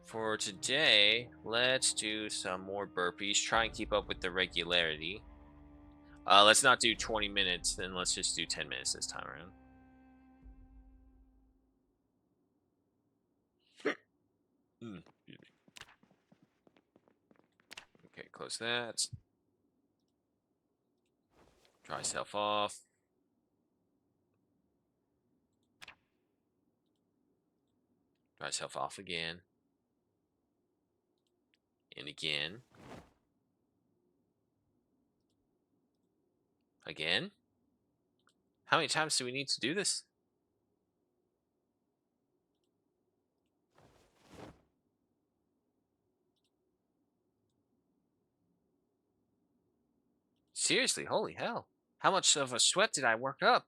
for today, let's do some more burpees. Try and keep up with the regularity. Let's not do 20 minutes, then let's just do 10 minutes this time around. Okay, close that. Dry self off. Dry self off again. And again. Again? How many times do we need to do this? Seriously, holy hell. How much of a sweat did I work up?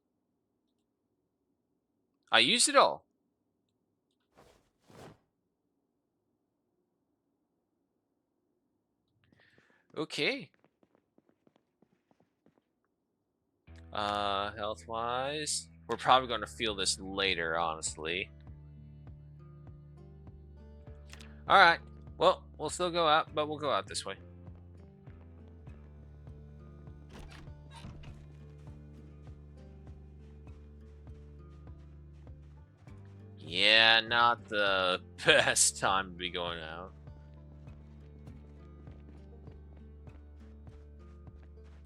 I used it all. Okay. Health-wise, we're probably going to feel this later, honestly. Alright. Well, we'll still go out, but we'll go out this way. Yeah, not the best time to be going out.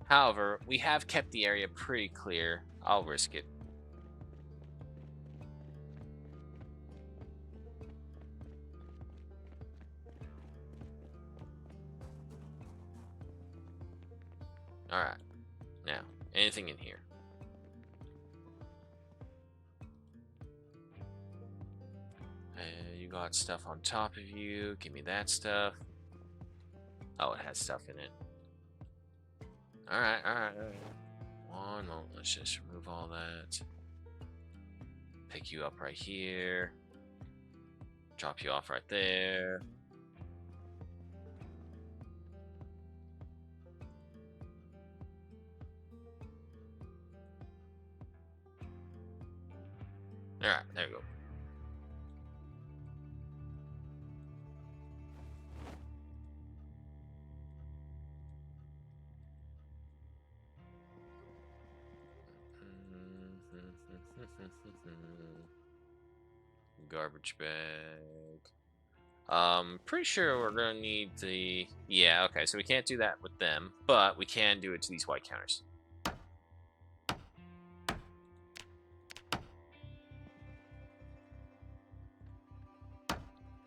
However, we have kept the area pretty clear. I'll risk it. Alright. Now, anything in here? You got stuff on top of you. Give me that stuff. Oh, it has stuff in it. Alright. One moment. Let's just remove all that. Pick you up right here. Drop you off right there. Alright, there we go. Garbage bag. Pretty sure we're gonna need the... Yeah, okay, so we can't do that with them, but we can do it to these white counters.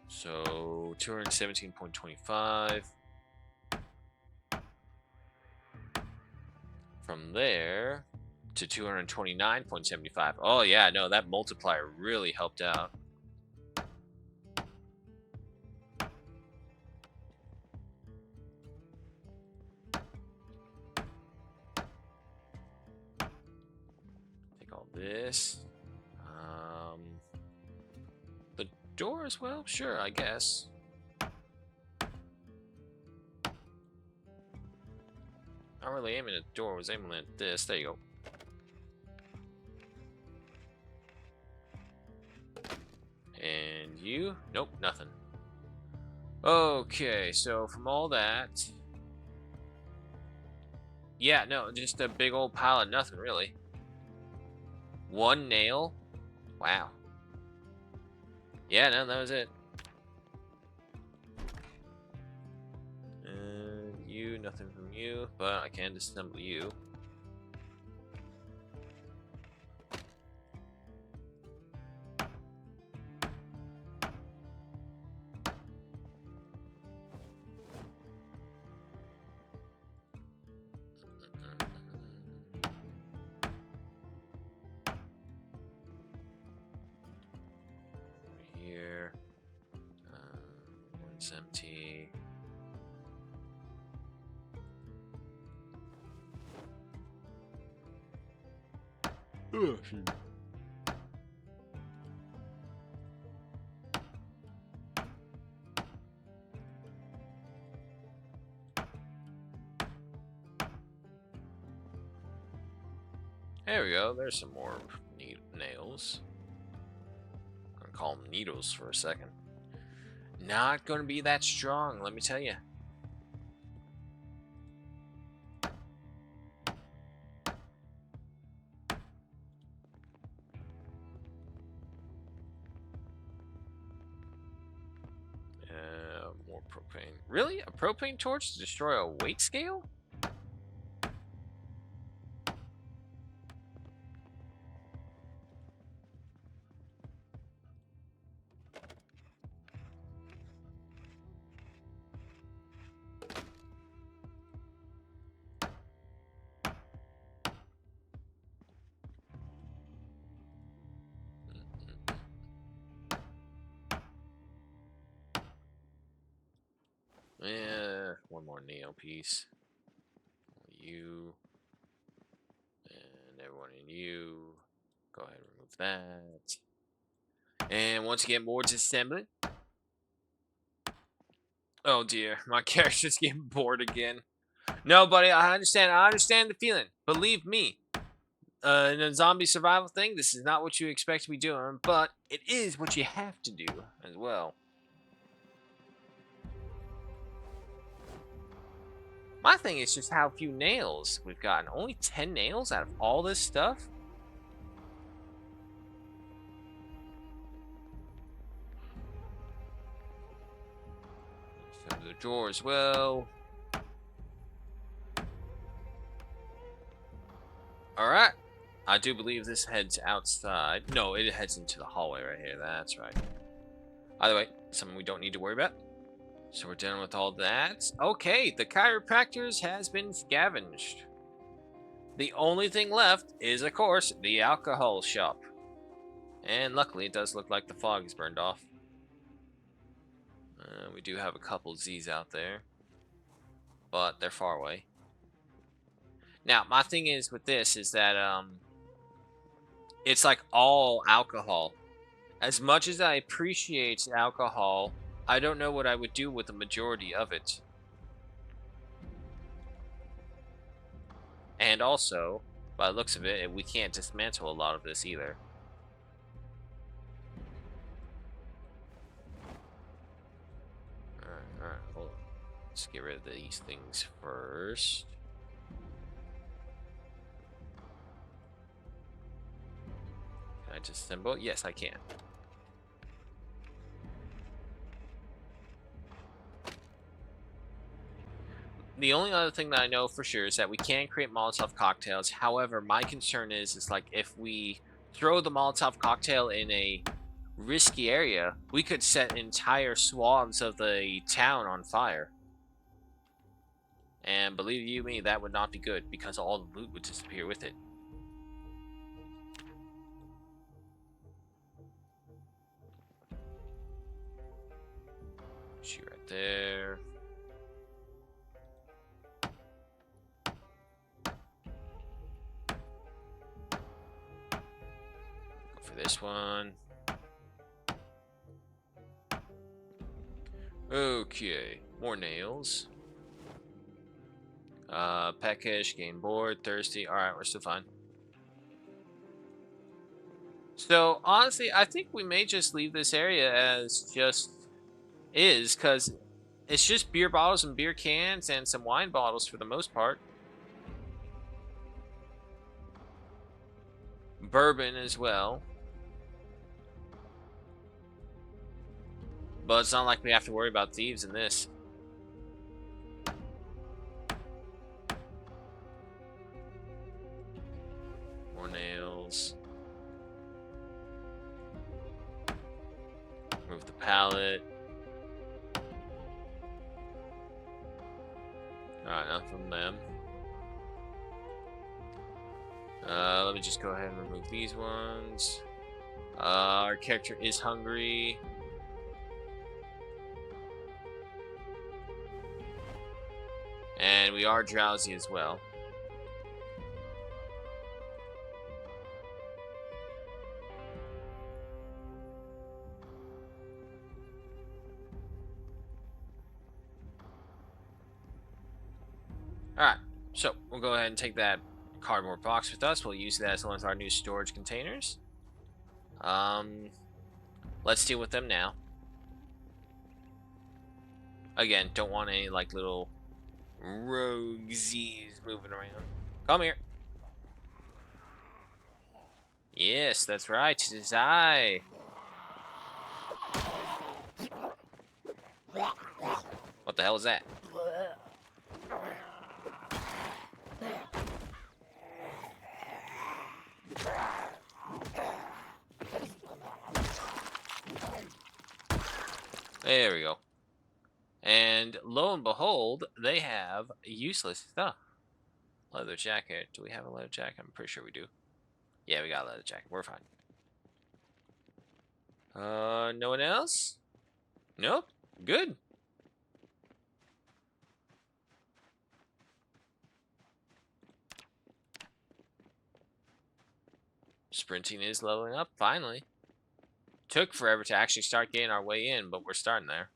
So, 217.25. From there to 229.75. Oh, yeah, no, that multiplier really helped out. Take all this. The door as well? Sure, I guess. Not really aiming at the door, I was aiming at this. There you go. And you? Nope, nothing. Okay, so from all that... Yeah, no, just a big old pile of nothing, really. One nail? Wow. Yeah, no, that was it. you. Nothing from you, but I can disassemble you. Here. One's empty. There we go. There's some more nails. I'm gonna call them needles for a second. Not gonna be that strong, let me tell you. More propane. Really? A propane torch to destroy a weight scale? Yeah, one more nail piece. You. And everyone in you. Go ahead and remove that. And once again, more disassembly. Oh dear, my character's getting bored again. No, buddy, I understand. I understand the feeling. Believe me. In a zombie survival thing, this is not what you expect to be doing, but it is what you have to do as well. My thing is just how few nails we've gotten. Only 10 nails out of all this stuff? Some of the drawer as well. Alright. I do believe this heads outside. No, it heads into the hallway right here. That's right. Either way, something we don't need to worry about. So we're done with all that. Okay, the chiropractors has been scavenged. The only thing left is, of course, the alcohol shop. And luckily, it does look like the fog is burned off. We do have a couple Z's out there, but they're far away. Now, my thing is with this is that it's like all alcohol. As much as I appreciate alcohol, I don't know what I would do with the majority of it. And also, by the looks of it, we can't dismantle a lot of this either. Alright, hold on. Let's get rid of these things first. Can I just assemble? Yes, I can. The only other thing that I know for sure is that we can create Molotov cocktails. However, my concern is like if we throw the Molotov cocktail in a risky area, we could set entire swaths of the town on fire. And believe you me, that would not be good because all the loot would disappear with it. Shoot right there. Go for this one. Okay, more nails. Peckish, getting bored, thirsty. Alright, we're still fine. So, honestly, I think we may just leave this area as just is, because it's just beer bottles and beer cans and some wine bottles for the most part. Bourbon as well. But it's not like we have to worry about thieves in this. nails. Move the pallet. Alright, enough from them. Let me just go ahead and remove these ones. Our character is hungry. And we are drowsy as well. Alright, so we'll go ahead and take that cardboard box with us. We'll use that as one of our new storage containers. Let's deal with them now. Again, don't want any like little roguesies moving around. Come here. Yes, that's right. It is I. What the hell is that? There we go. And lo and behold, they have useless stuff. Leather jacket. Do we have a leather jacket? I'm pretty sure we do. Yeah, we got a leather jacket. We're fine. No one else? Nope. Good. Sprinting is leveling up, finally. Took forever to actually start getting our way in, but we're starting there.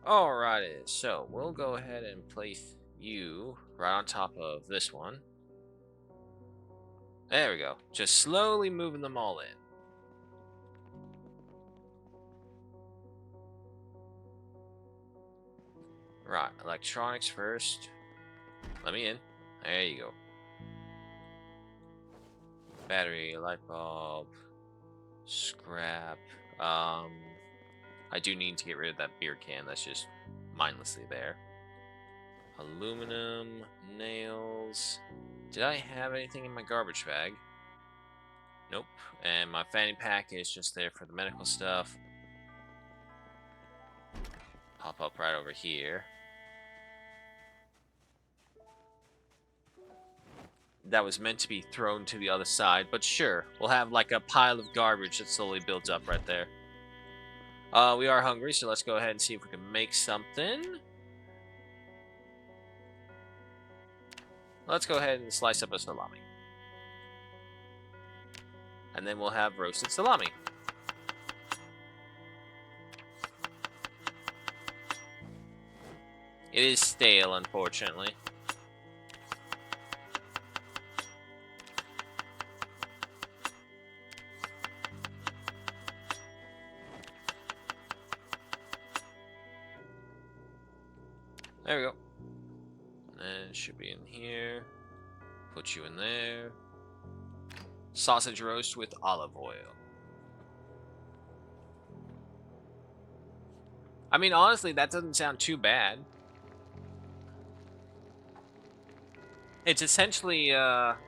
Alrighty, so we'll go ahead and place you right on top of this one. There we go. Just slowly moving them all in. Right, electronics first. Let me in. There you go. Battery, light bulb, scrap. I do need to get rid of that beer can that's just mindlessly there. Aluminum, nails. Did I have anything in my garbage bag? Nope. And my fanny pack is just there for the medical stuff. Pop up right over here. That was meant to be thrown to the other side, but sure. We'll have like a pile of garbage that slowly builds up right there. We are hungry, so let's go ahead and see if we can make something. Let's go ahead and slice up a salami. And then we'll have roasted salami. It is stale, unfortunately. There we go. And it should be in here. Put you in there. Sausage roast with olive oil. I mean, honestly, that doesn't sound too bad. It's essentially, what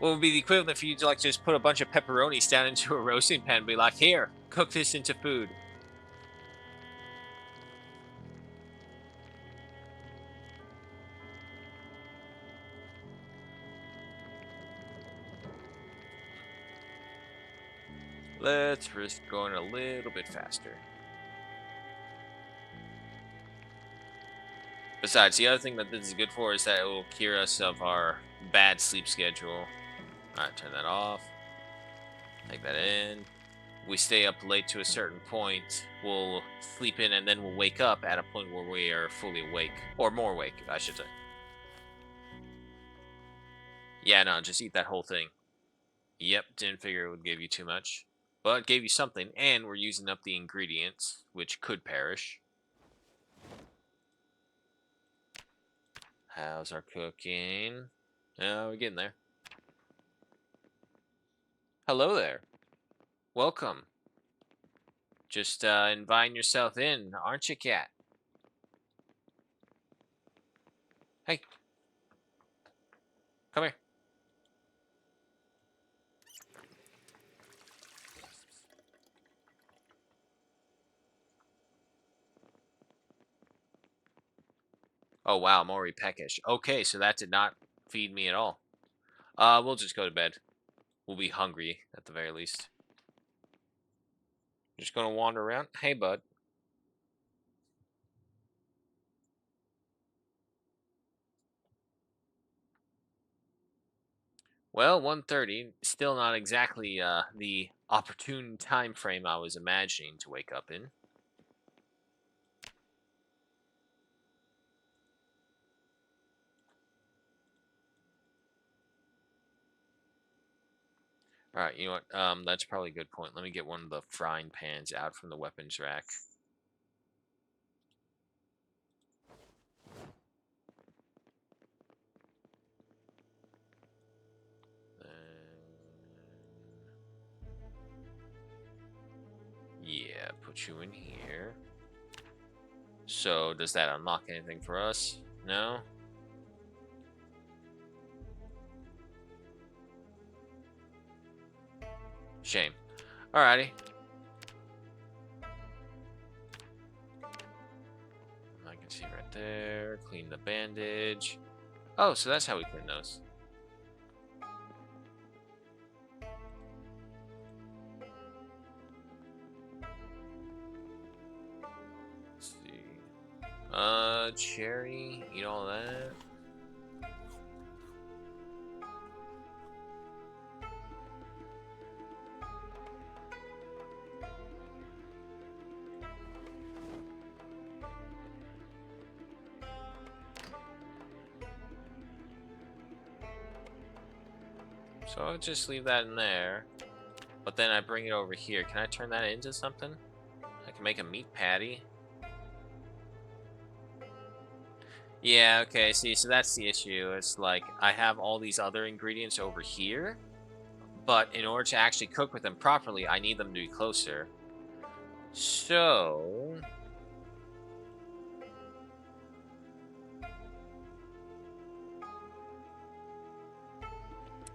would be the equivalent if you like just put a bunch of pepperonis down into a roasting pan and be like, here, cook this into food. Let's risk going a little bit faster. Besides, the other thing that this is good for is that it will cure us of our bad sleep schedule. Alright, turn that off. Take that in. We stay up late to a certain point, we'll sleep in and then we'll wake up at a point where we are fully awake. Or more awake, I should say. Yeah, no, just eat that whole thing. Yep, didn't figure it would give you too much. But it gave you something, and we're using up the ingredients, which could perish. How's our cooking? Oh, we're getting there. Hello there. Welcome. Just inviting yourself in, aren't you, cat? Hey, come here. Oh wow, I'm already peckish. Okay, so that did not feed me at all. We'll just go to bed. We'll be hungry at the very least. Just gonna wander around. Hey, bud. Well, 1:30. Still not exactly the opportune time frame I was imagining to wake up in. All right, you know what? That's probably a good point. Let me get one of the frying pans out from the weapons rack. Yeah, put you in here. So, does that unlock anything for us? No? Shame. Alrighty. I can see right there. Clean the bandage. Oh, so that's how we clean those. Let's see. Cherry. Eat all that. So I'll just leave that in there. But then I bring it over here. Can I turn that into something? I can make a meat patty. Yeah, okay, see, so that's the issue. It's like I have all these other ingredients over here, but in order to actually cook with them properly, I need them to be closer. So,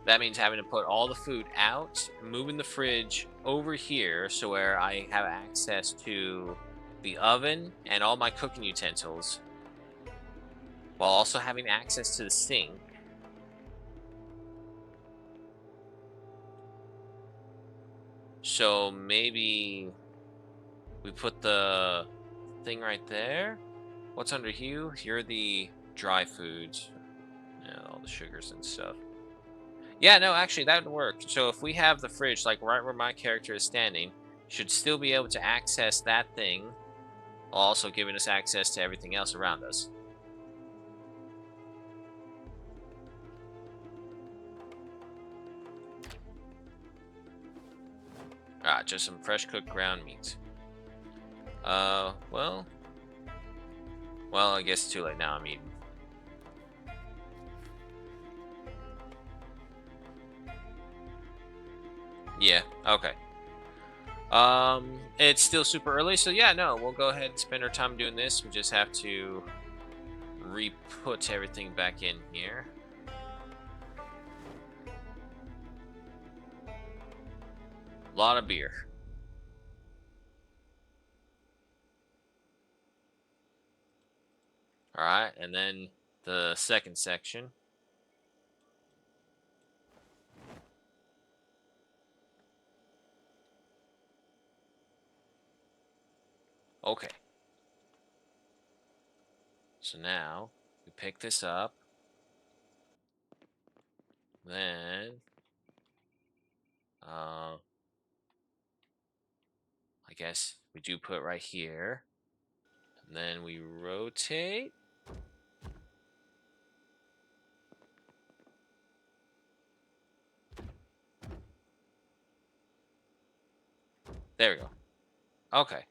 that means having to put all the food out, moving the fridge over here so where I have access to the oven and all my cooking utensils, while also having access to the sink. So maybe we put the thing right there. What's under you? Here are the dry foods. Yeah, all the sugars and stuff. Yeah, no, actually, that would work. So if we have the fridge, like right where my character is standing, should still be able to access that thing, while also giving us access to everything else around us. Ah, just some fresh cooked ground meat. Well, I guess it's too late now. I'm eating. Yeah, okay. It's still super early, so yeah, no, we'll go ahead and spend our time doing this. We just have to re-put everything back in here. A lot of beer. All right, and then the second section. Okay. So now we pick this up. Then, I guess we do put it right here. And then we rotate. There we go. Okay.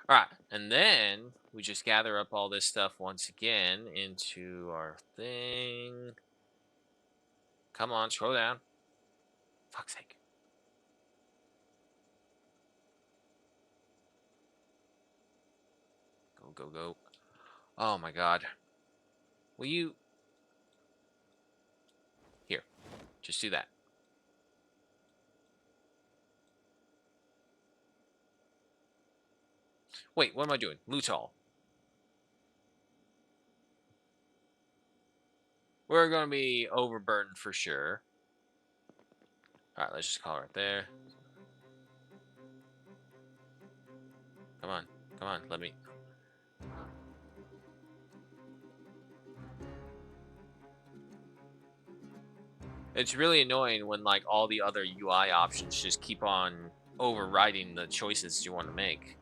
All right. And then we just gather up all this stuff once again into our thing. Come on, scroll down. Fuck's sake. go, go. Oh my god. Will you... Here. Just do that. Wait, what am I doing? Lutal. We're going to be overburdened for sure. Alright, let's just call it right there. Come on. Come on, let me... It's really annoying when, like, all the other UI options just keep on overriding the choices you want to make.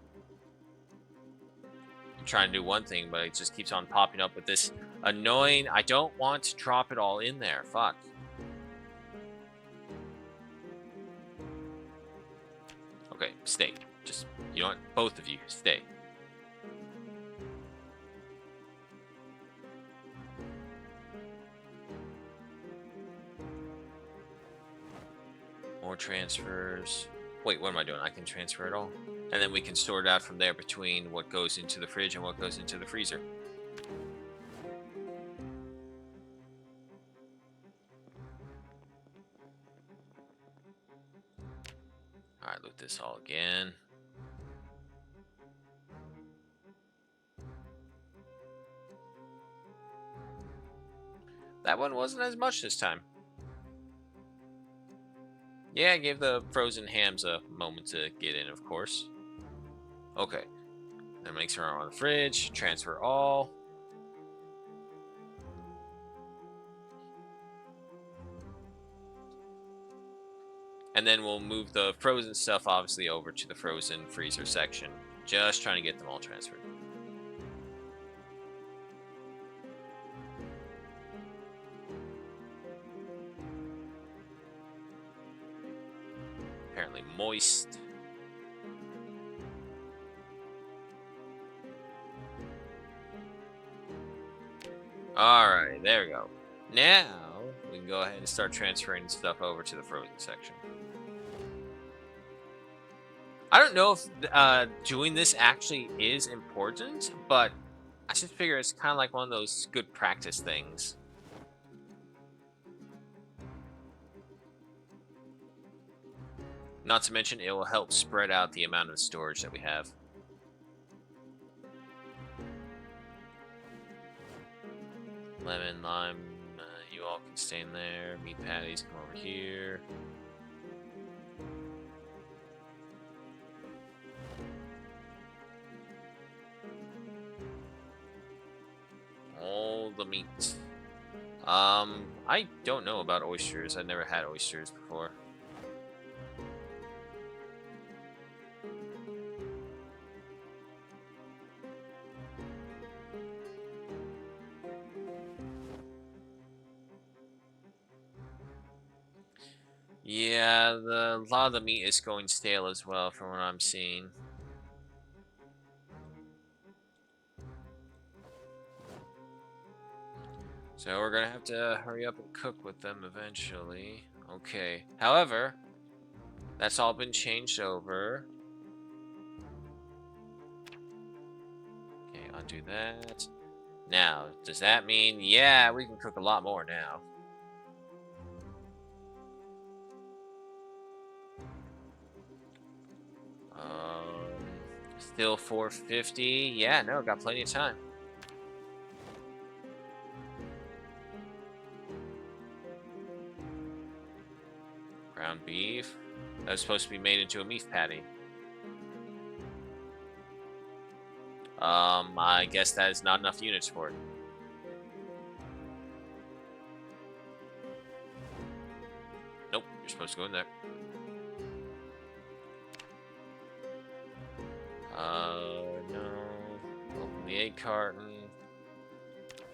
I'm trying to do one thing, but it just keeps on popping up with this annoying... I don't want to drop it all in there. Fuck. Okay, stay. Just, you know what? Both of you, stay. More transfers. Wait, what am I doing? I can transfer it all. And then we can sort it out from there between what goes into the fridge and what goes into the freezer. Alright, loot this all again. That one wasn't as much this time. Yeah, I gave the frozen hams a moment to get in, of course. Okay. Then make sure I'm on the fridge. Transfer all. And then we'll move the frozen stuff, obviously, over to the frozen freezer section. Just trying to get them all transferred. Apparently moist. Alright, there we go. Now, we can go ahead and start transferring stuff over to the frozen section. I don't know if doing this actually is important, but I just figure it's kind of like one of those good practice things. Not to mention, it will help spread out the amount of storage that we have. Lemon, lime, you all can stay in there. Meat patties, come over here. All the meat. I don't know about oysters. I've never had oysters before. Yeah, a lot of the meat is going stale as well from what I'm seeing. So we're gonna have to hurry up and cook with them eventually. Okay. However, that's all been changed over. Okay, undo that. Now, does that mean, yeah, we can cook a lot more now? Still 450. Yeah, no, got plenty of time. Ground beef. That was supposed to be made into a beef patty. I guess that is not enough units for it. Nope, you're supposed to go in there. No. Open the egg carton.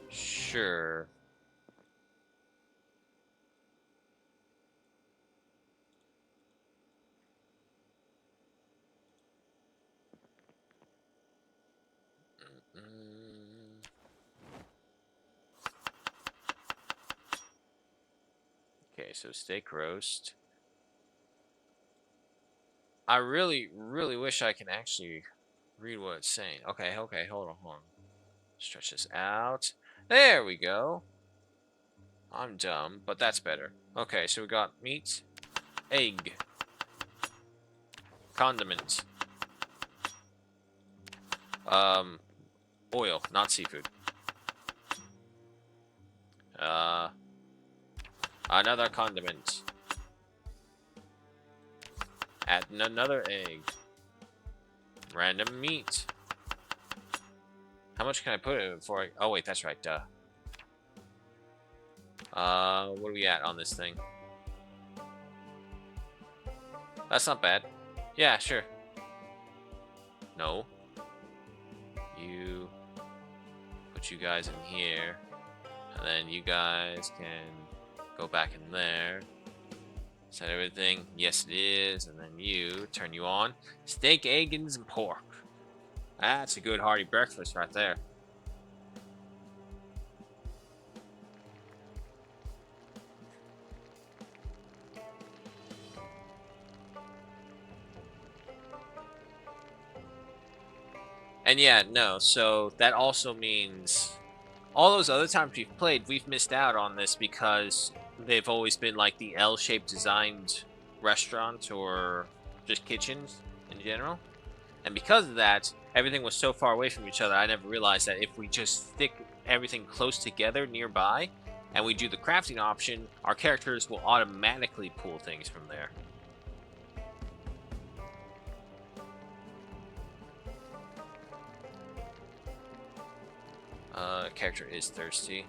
Sure. Okay, so steak roast. I really, really wish I can actually Read what it's saying. Okay, okay, hold on. Stretch this out. There we go. I'm dumb, but that's better. Okay, so we got meat, egg, condiments, oil, not seafood. Another condiment. Add another egg. Random meat. How much can I put in before I... Oh, wait, that's right, duh. What are we at on this thing? That's not bad. Yeah, sure. No. You... Put you guys in here. And then you guys can go back in there. Set everything. Yes, it is. And then you, turn you on. Steak, eggs, and pork. That's a good hearty breakfast right there. And yeah, no, so that also means all those other times we've played, we've missed out on this because they've always been like the L-shaped designed restaurants or just kitchens in general. And because of that, everything was so far away from each other, I never realized that if we just stick everything close together nearby and we do the crafting option, our characters will automatically pull things from there. Character is thirsty.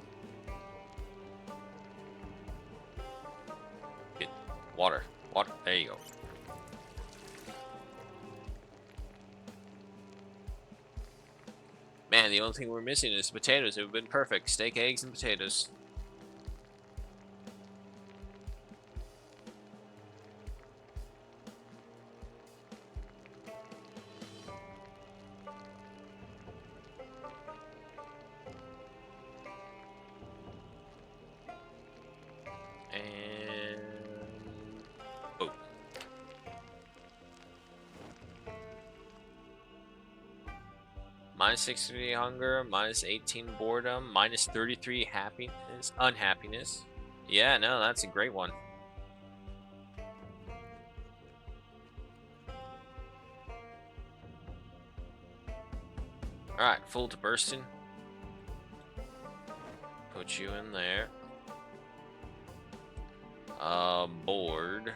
Get water. Water. There you go. Man, the only thing we're missing is potatoes. It would have been perfect. Steak, eggs, and potatoes. And... oh. Minus 63 hunger, minus 18 boredom, minus 33 happiness, unhappiness. Yeah, no, that's a great one. Alright, full to bursting. Put you in there. Bored.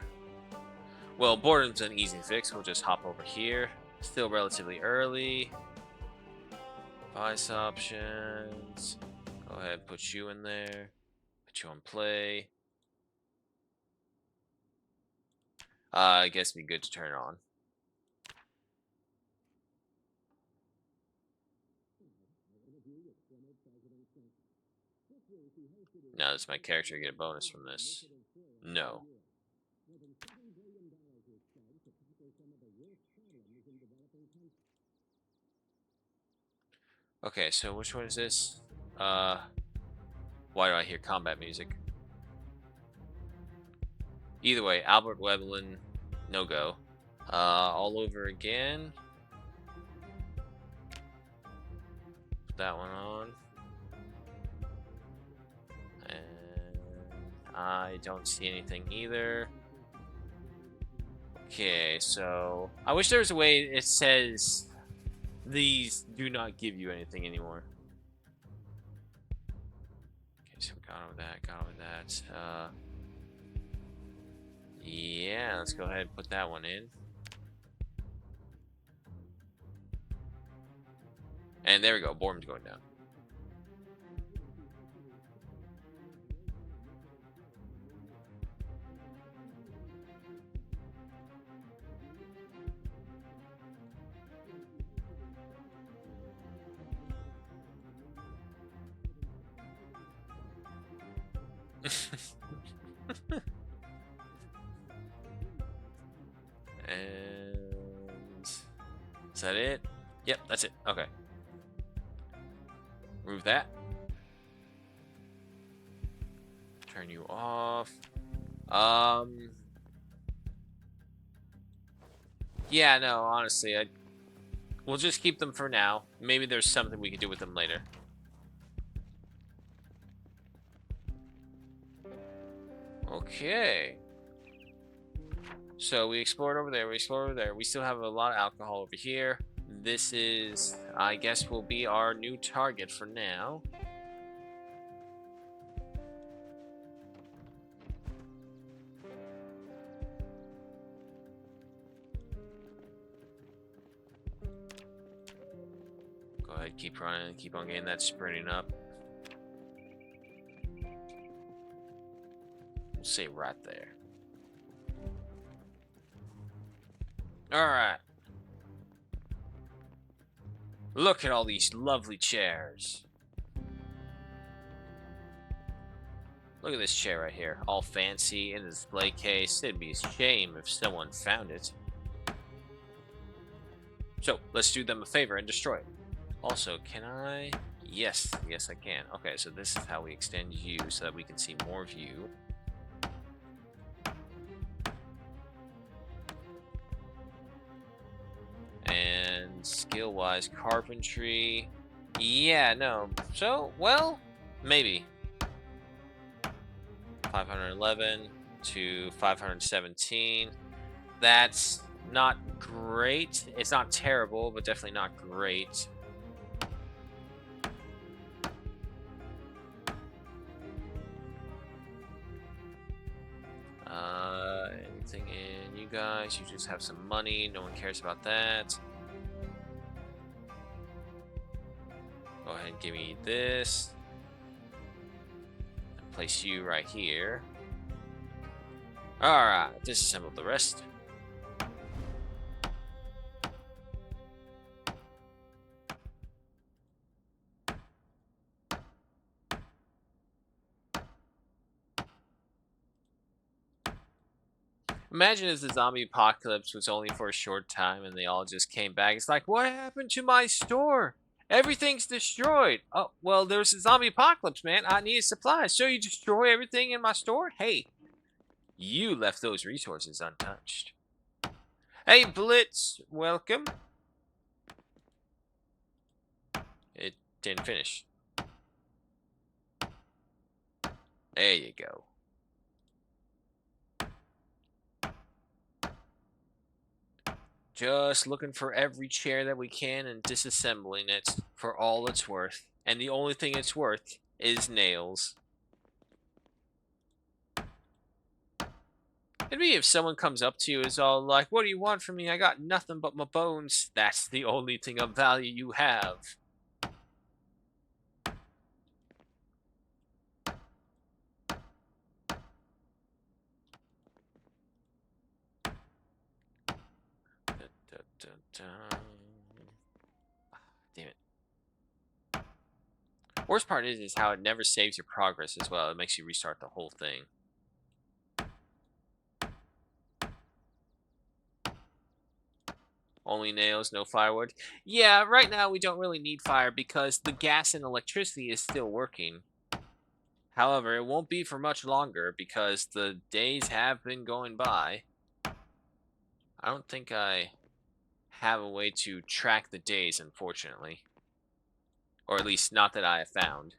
Well, boredom's an easy fix. We'll just hop over here. Still relatively early. Device options. Go ahead, put you in there. Put you on play. I guess it'd be good to turn it on. Now does my character get a bonus from this? No. Okay, so which one is this? Why do I hear combat music? Either way, Albert Weblin, no go. All over again. Put that one on. And I don't see anything either. Okay, so I wish there was a way it says these do not give you anything anymore. Okay, so we got over that, yeah, let's go ahead and put that one in. And there we go, boredom's going down. And is that it? Yep, that's it. Okay. Remove that. Turn you off. Yeah, no, honestly, We'll just keep them for now. Maybe there's something we can do with them later. Okay. So we explored over there, we explored over there. We still have a lot of alcohol over here. This is, I guess, will be our new target for now. Go ahead, keep running, keep on getting that sprinting up. We'll say right there. Alright. Look at all these lovely chairs. Look at this chair right here. All fancy in a display case. It'd be a shame if someone found it. So, let's do them a favor and destroy it. Also, can I? Yes, yes I can. Okay, so this is how we extend you so that we can see more of you. And skill-wise, carpentry. Yeah, no. So, well, maybe. 511 to 517. That's not great. It's not terrible, but definitely not great. Anything in you guys? You just have some money. No one cares about that. Go ahead and give me this. And place you right here. Alright, disassemble the rest. Imagine if the zombie apocalypse was only for a short time and they all just came back. It's like, what happened to my store? Everything's destroyed. Oh, well, there's a zombie apocalypse, man. I needed supplies. So you destroy everything in my store? Hey, you left those resources untouched. Hey, Blitz, welcome. It didn't finish. There you go. Just looking for every chair that we can and disassembling it for all it's worth. And the only thing it's worth is nails. It'd be if someone comes up to you is all like, what do you want from me? I got nothing but my bones. That's the only thing of value you have. Damn it. Worst part is how it never saves your progress as well. It makes you restart the whole thing. Only nails, no firewood. Yeah, right now we don't really need fire because the gas and electricity is still working. However, it won't be for much longer because the days have been going by. I don't think I have a way to track the days, unfortunately. Or at least not that I have found.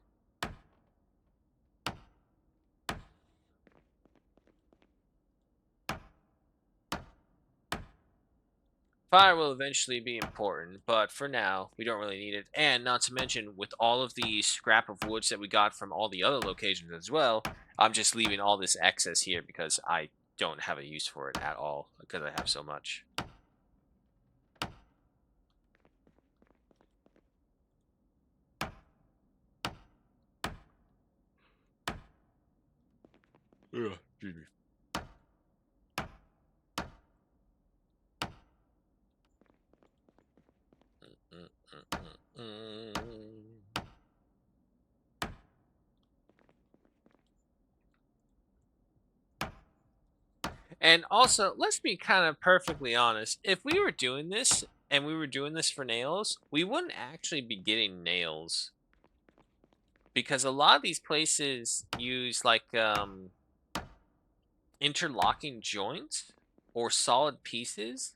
Fire will eventually be important, but for now, we don't really need it. And not to mention, with all of the scrap of woods that we got from all the other locations as well, I'm just leaving all this excess here because I don't have a use for it at all, because I have so much. Ugh, excuse me. And also, let's be kind of perfectly honest. If we were doing this and we were doing this for nails, we wouldn't actually be getting nails. Because a lot of these places use like interlocking joints or solid pieces.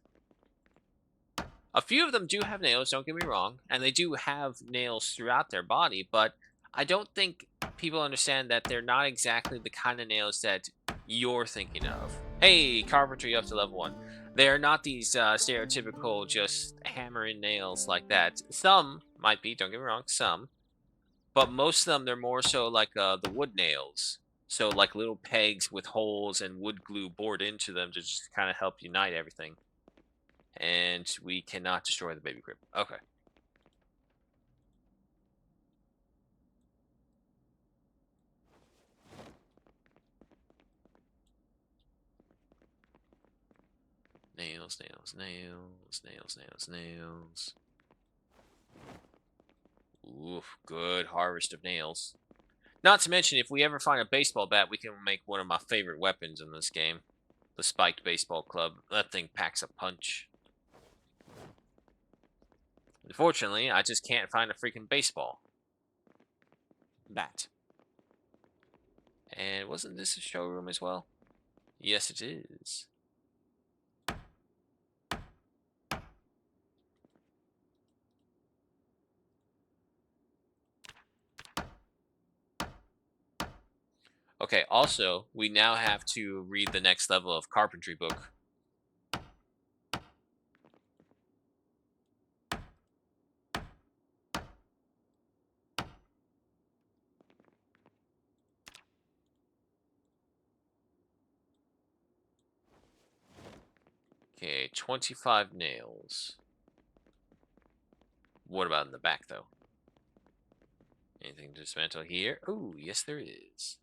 A few of them do have nails, don't get me wrong, and they do have nails throughout their body, but I don't think people understand that they're not exactly the kind of nails that you're thinking of. Hey, carpentry up to level 1. They're not these stereotypical just hammering nails like that. Some might be, don't get me wrong, some. But most of them, they're more so like the wood nails. So like little pegs with holes and wood glue bored into them to just kind of help unite everything. And we cannot destroy the baby crib. Okay. Nails, nails, nails, nails, nails, nails. Oof, good harvest of nails. Not to mention, if we ever find a baseball bat, we can make one of my favorite weapons in this game. The spiked baseball club. That thing packs a punch. Unfortunately, I just can't find a freaking baseball bat. And wasn't this a showroom as well? Yes, it is. Okay, also, we now have to read the next level of carpentry book. Okay, 25 nails. What about in the back, though? Anything to dismantle here? Ooh, yes there is.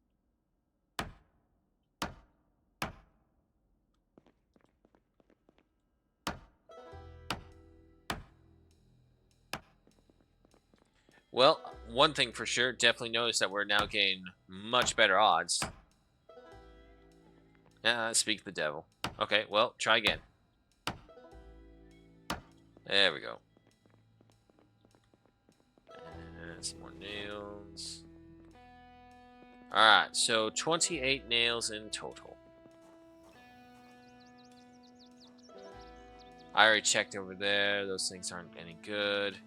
Well, one thing for sure, definitely notice that we're now getting much better odds. Speak the devil. Okay, well, try again. There we go. And some more nails. Alright, so 28 nails in total. I already checked over there. Those things aren't any good.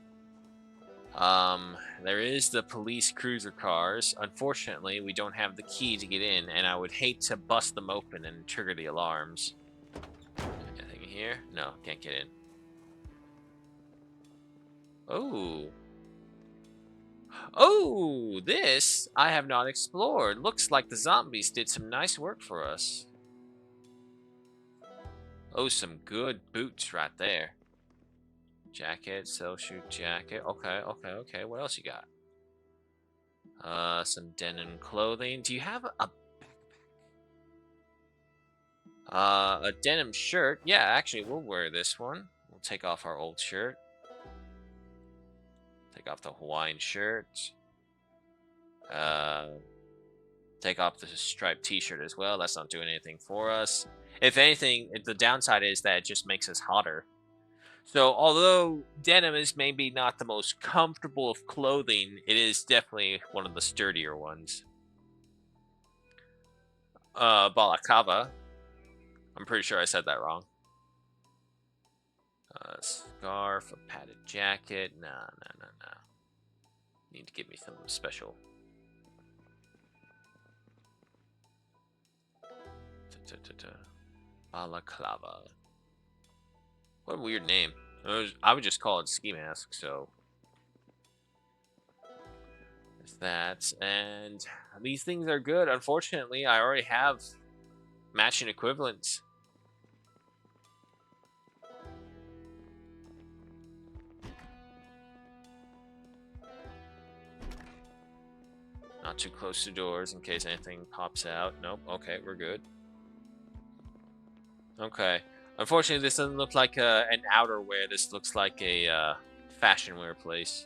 There is the police cruiser cars. Unfortunately, we don't have the key to get in, and I would hate to bust them open and trigger the alarms. Anything in here? No, can't get in. Oh. Oh, this I have not explored. Looks like the zombies did some nice work for us. Oh, some good boots right there. Jacket, cell shoot jacket. Okay, okay, okay. What else you got? Some denim clothing. Do you have a denim shirt? Yeah, actually, we'll wear this one. We'll take off our old shirt. Take off the Hawaiian shirt. Take off the striped t-shirt as well. That's not doing anything for us. If anything, the downside is that it just makes us hotter. So, although denim is maybe not the most comfortable of clothing, it is definitely one of the sturdier ones. Balaclava. I'm pretty sure I said that wrong. Scarf, a padded jacket. Nah, nah, nah, nah. Need to give me something special. Balaclava. What a weird name. I would just call it ski mask, so. There's that. And these things are good. Unfortunately, I already have matching equivalents. Not too close to doors in case anything pops out. Nope. Okay, we're good. Okay. Unfortunately, this doesn't look like an outerwear. This looks like a fashion wear place.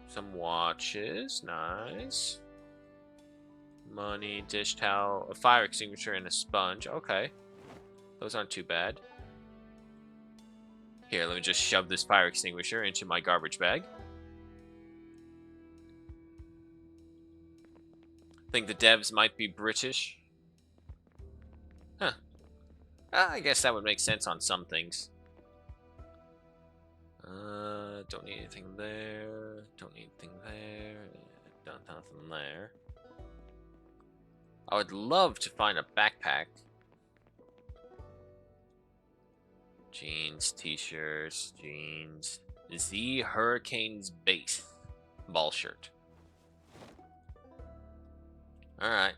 Some watches. Nice. Money, dish towel, a fire extinguisher, and a sponge. Okay. Those aren't too bad. Here, let me just shove this fire extinguisher into my garbage bag. I think the devs might be British. Huh. I guess that would make sense on some things. Don't need anything there. Don't need anything there. Nothing there. I would love to find a backpack. Jeans, t-shirts, jeans. Z Hurricanes base. Ball shirt. Alright.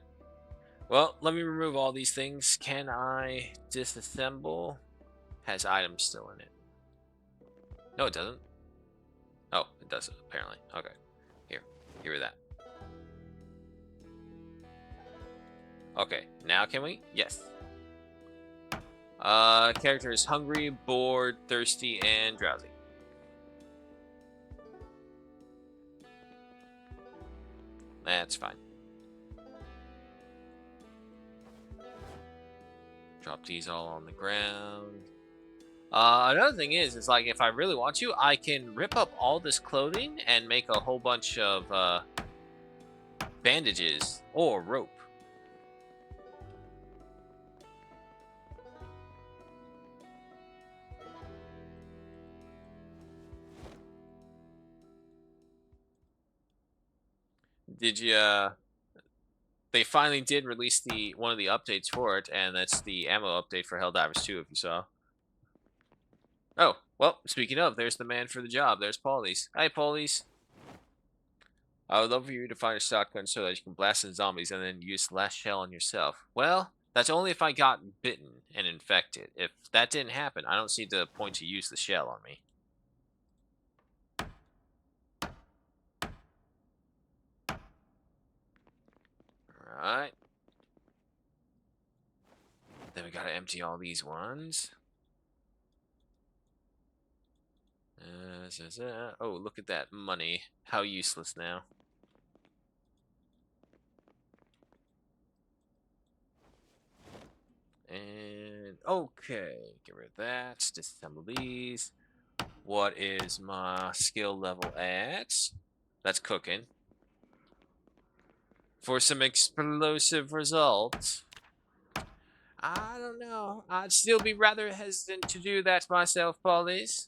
Well, let me remove all these things. Can I disassemble? Has items still in it. No, it doesn't. Oh, it does, apparently. Okay. Here with that. Okay, now can we? Yes. Character is hungry, bored, thirsty, and drowsy. That's fine. Drop these all on the ground. Another thing is like if I really want to, I can rip up all this clothing and make a whole bunch of bandages or rope. Did you? They finally did release one of the updates for it, and that's the ammo update for Helldivers 2. If you saw. Oh, well, speaking of, there's the man for the job. There's Paulies. Hi, Paulies. I would love for you to find a shotgun so that you can blast some zombies and then use the last shell on yourself. Well, that's only if I got bitten and infected. If that didn't happen, I don't see the point to use the shell on me. Alright. Then we gotta empty all these ones. Oh, look at that money. How useless now. And, okay. Get rid of that. Disassemble these. What is my skill level at? That's cooking. For some explosive results. I don't know. I'd still be rather hesitant to do that myself, Paulies.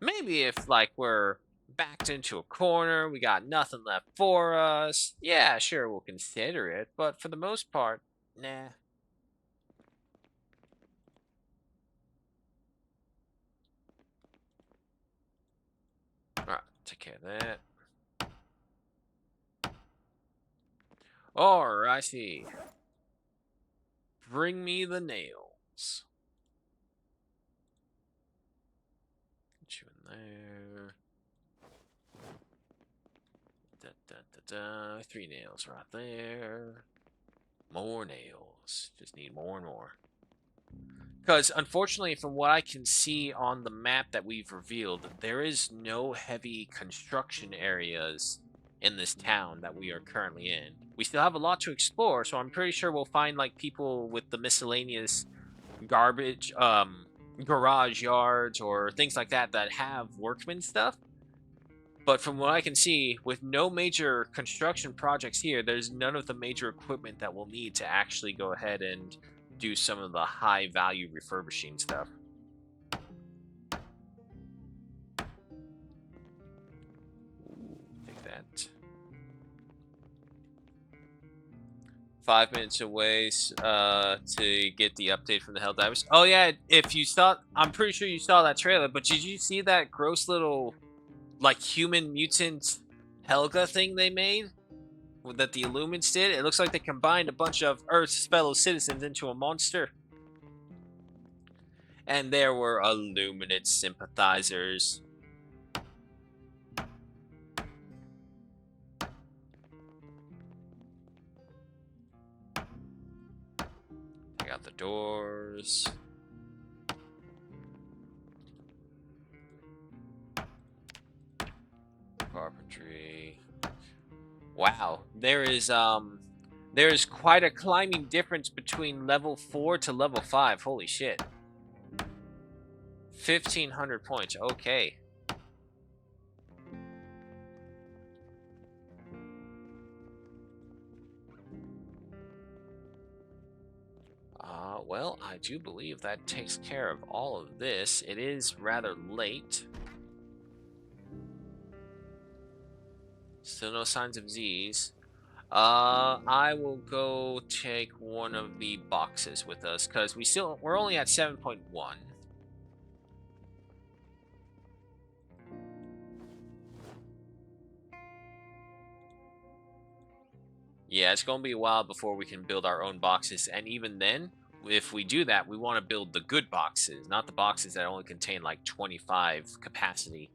Maybe if, like, we're backed into a corner, we got nothing left for us. Yeah, sure, we'll consider it. But for the most part, nah. Alright, take care of that. Alrighty. Bring me the nails. Get you in there. Da. 3 nails right there. More nails. Just need more and more. Because, unfortunately, from what I can see on the map that we've revealed, there is no heavy construction areas in this town that we are currently in. We still have a lot to explore, so I'm pretty sure we'll find, like, people with the miscellaneous garbage, garage yards or things like that that have workman stuff. But from what I can see, with no major construction projects here, there's none of the major equipment that we'll need to actually go ahead and do some of the high-value refurbishing stuff. Ooh, take that. 5 minutes away to get the update from the Helldivers. Oh yeah, if you saw, I'm pretty sure you saw that trailer, but did you see that gross little, like, human mutant Helga thing they made? That the Illumins did? It looks like they combined a bunch of Earth's fellow citizens into a monster. And there were Illuminate sympathizers. Take out the doors. Carpentry. Wow, there is quite a climbing difference between level 4 to level 5. Holy shit. 1,500 points. Okay. Well, I do believe that takes care of all of this. It is rather late. Still no signs of Z's. I will go take one of the boxes with us because we're only at 7.1. Yeah, it's gonna be a while before we can build our own boxes, and even then, if we do that, we want to build the good boxes, not the boxes that only contain like 25 capacity.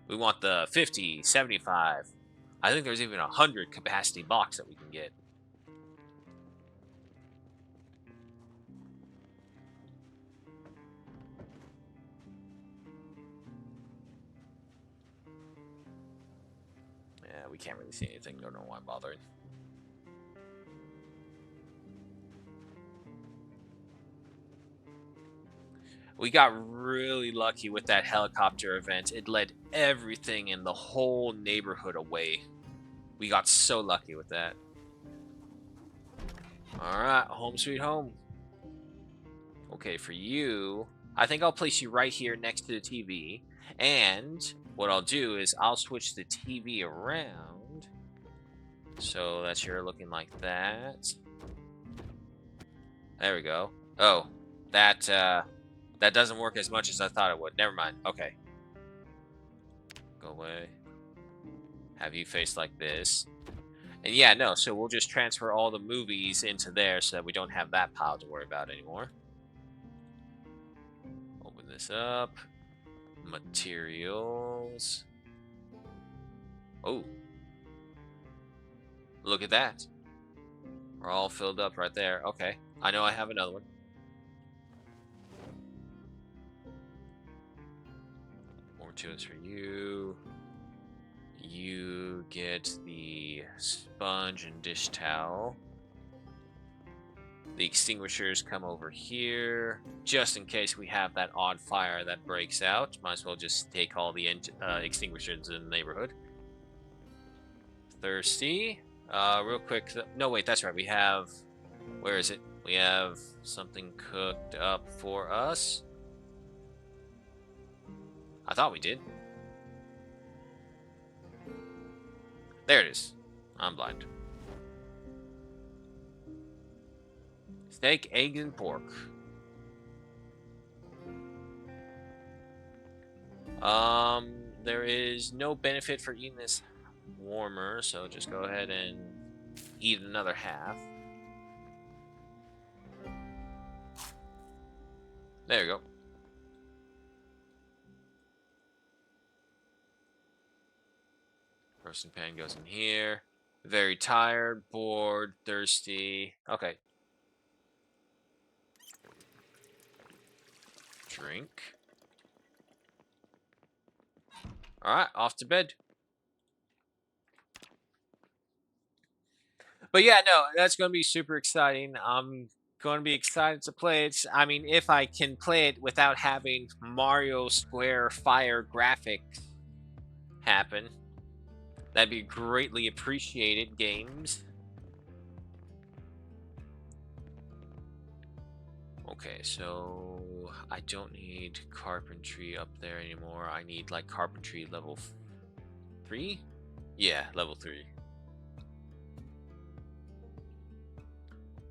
We want the 50, 75. I think there's even a 100 capacity box that we can get. Yeah, we can't really see anything. Don't know why I'm bothering. We got really lucky with that helicopter event. It led everything in the whole neighborhood away. We got so lucky with that. Alright, home sweet home. Okay, for you, I think I'll place you right here next to the TV. And what I'll do is I'll switch the TV around so that you're looking like that. There we go. Oh, that doesn't work as much as I thought it would. Never mind. Okay. Go away. Have you face like this. And yeah, no, so we'll just transfer all the movies into there so that we don't have that pile to worry about anymore. Open this up. Materials. Oh. Look at that. We're all filled up right there. Okay. I know I have another one. More tools for you. You get the sponge and dish towel. The extinguishers come over here, just in case we have that odd fire that breaks out. Might as well just take all the extinguishers in the neighborhood. Thirsty. Real quick. No, wait, that's right. We have... Where is it? We have something cooked up for us. I thought we did. There it is. I'm blind. Steak, eggs, and pork. There is no benefit for eating this warmer, so just go ahead and eat another half. There you go. Roasting pan goes in here. Very tired, bored, thirsty. Okay. Drink. Alright, off to bed. But yeah, no, that's going to be super exciting. I'm going to be excited to play it. I mean, if I can play it without having Mario Square Fire graphics happen, that'd be greatly appreciated, games. Okay, so I don't need carpentry up there anymore. I need like carpentry level 3? Yeah, level 3.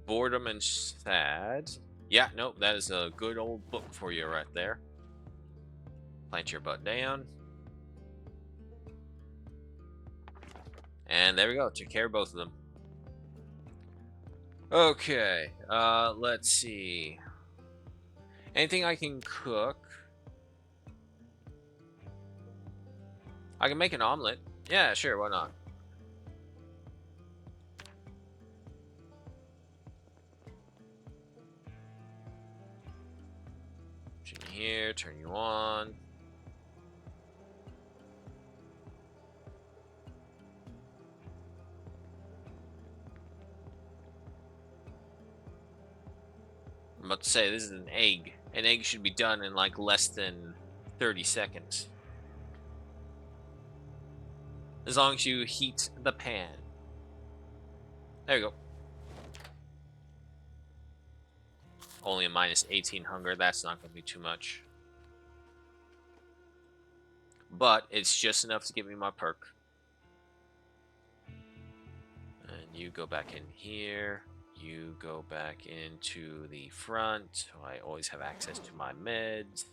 Boredom and sad. Yeah, nope, that is a good old book for you right there. Plant your butt down. And there we go. Took care of both of them. Okay, let's see. Anything I can cook? I can make an omelet. Yeah, sure, why not? Put you in here, turn you on. I'm about to say, this is an egg. An egg should be done in like less than 30 seconds. As long as you heat the pan. There you go. only a minus 18 hunger. That's not going to be too much. But it's just enough to give me my perk. And you go back in here. You go back into the front. I always have access to my meds.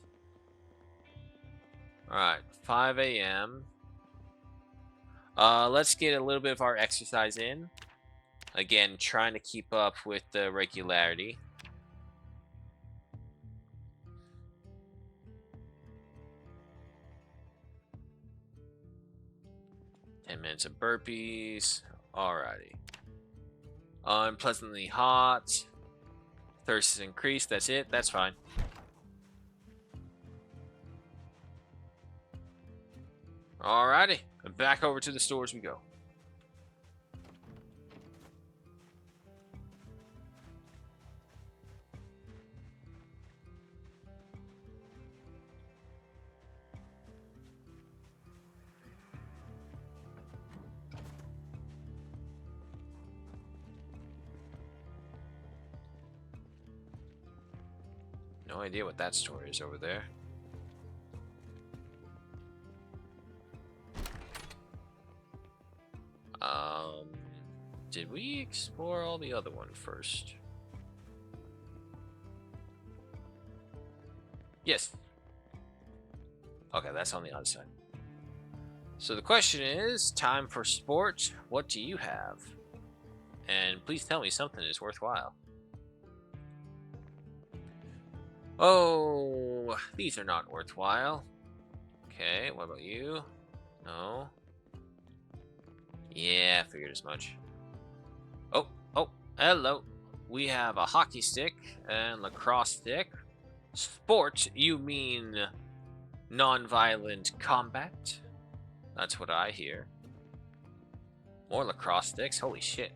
Alright, 5 a.m. Let's get a little bit of our exercise in. Again, trying to keep up with the regularity. Minutes of burpees. Alrighty. Unpleasantly hot. Thirst is increased. That's it. That's fine. Alrighty. Back over to the stores we go. No idea what that store is over there. Did we explore all the other one first? Yes. Okay, that's on the other side. So the question is, time for sport. What do you have? And please tell me something is worthwhile. Oh, these are not worthwhile. Okay, what about you? No. Yeah, I figured as much. Oh, hello. We have a hockey stick and lacrosse stick. Sport, you mean non-violent combat? That's what I hear. More lacrosse sticks? Holy shit.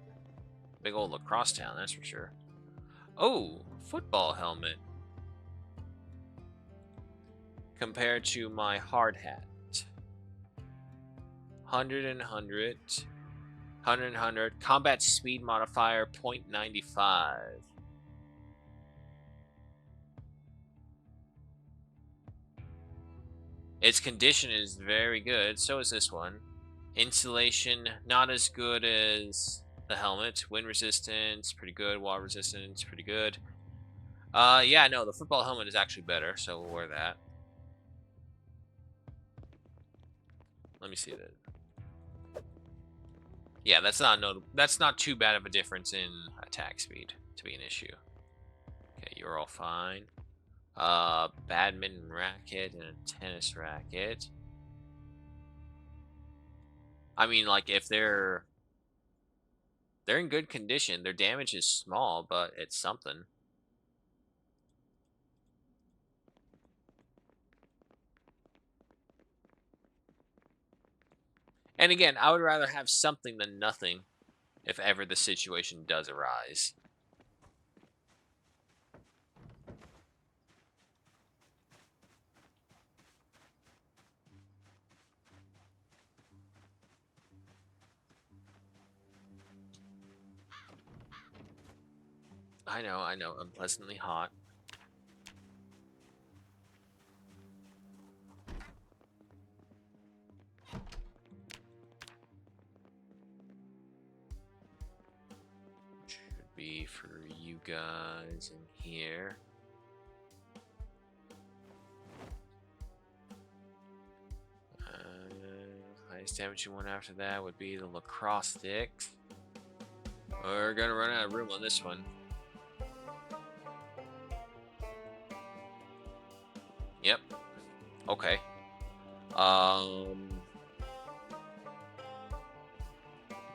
Big old lacrosse town, that's for sure. Oh, football helmet. Compared to my hard hat. 100 and 100. 100 and 100. Combat speed modifier 0.95. Its condition is very good. So is this one. Insulation, not as good as the helmet. Wind resistance, pretty good. Water resistance, pretty good. Yeah, no, the football helmet is actually better, so we'll wear that. Let me see that. Yeah, that's not too bad of a difference in attack speed to be an issue. Okay, you're all fine. Badminton racket and a tennis racket. I mean, like, if they're in good condition, their damage is small, but it's something. And again, I would rather have something than nothing if ever the situation does arise. I know, unpleasantly hot. Should be for you guys in here. Highest damaging one after that would be the lacrosse sticks. We're gonna run out of room on this one. Yep. Okay.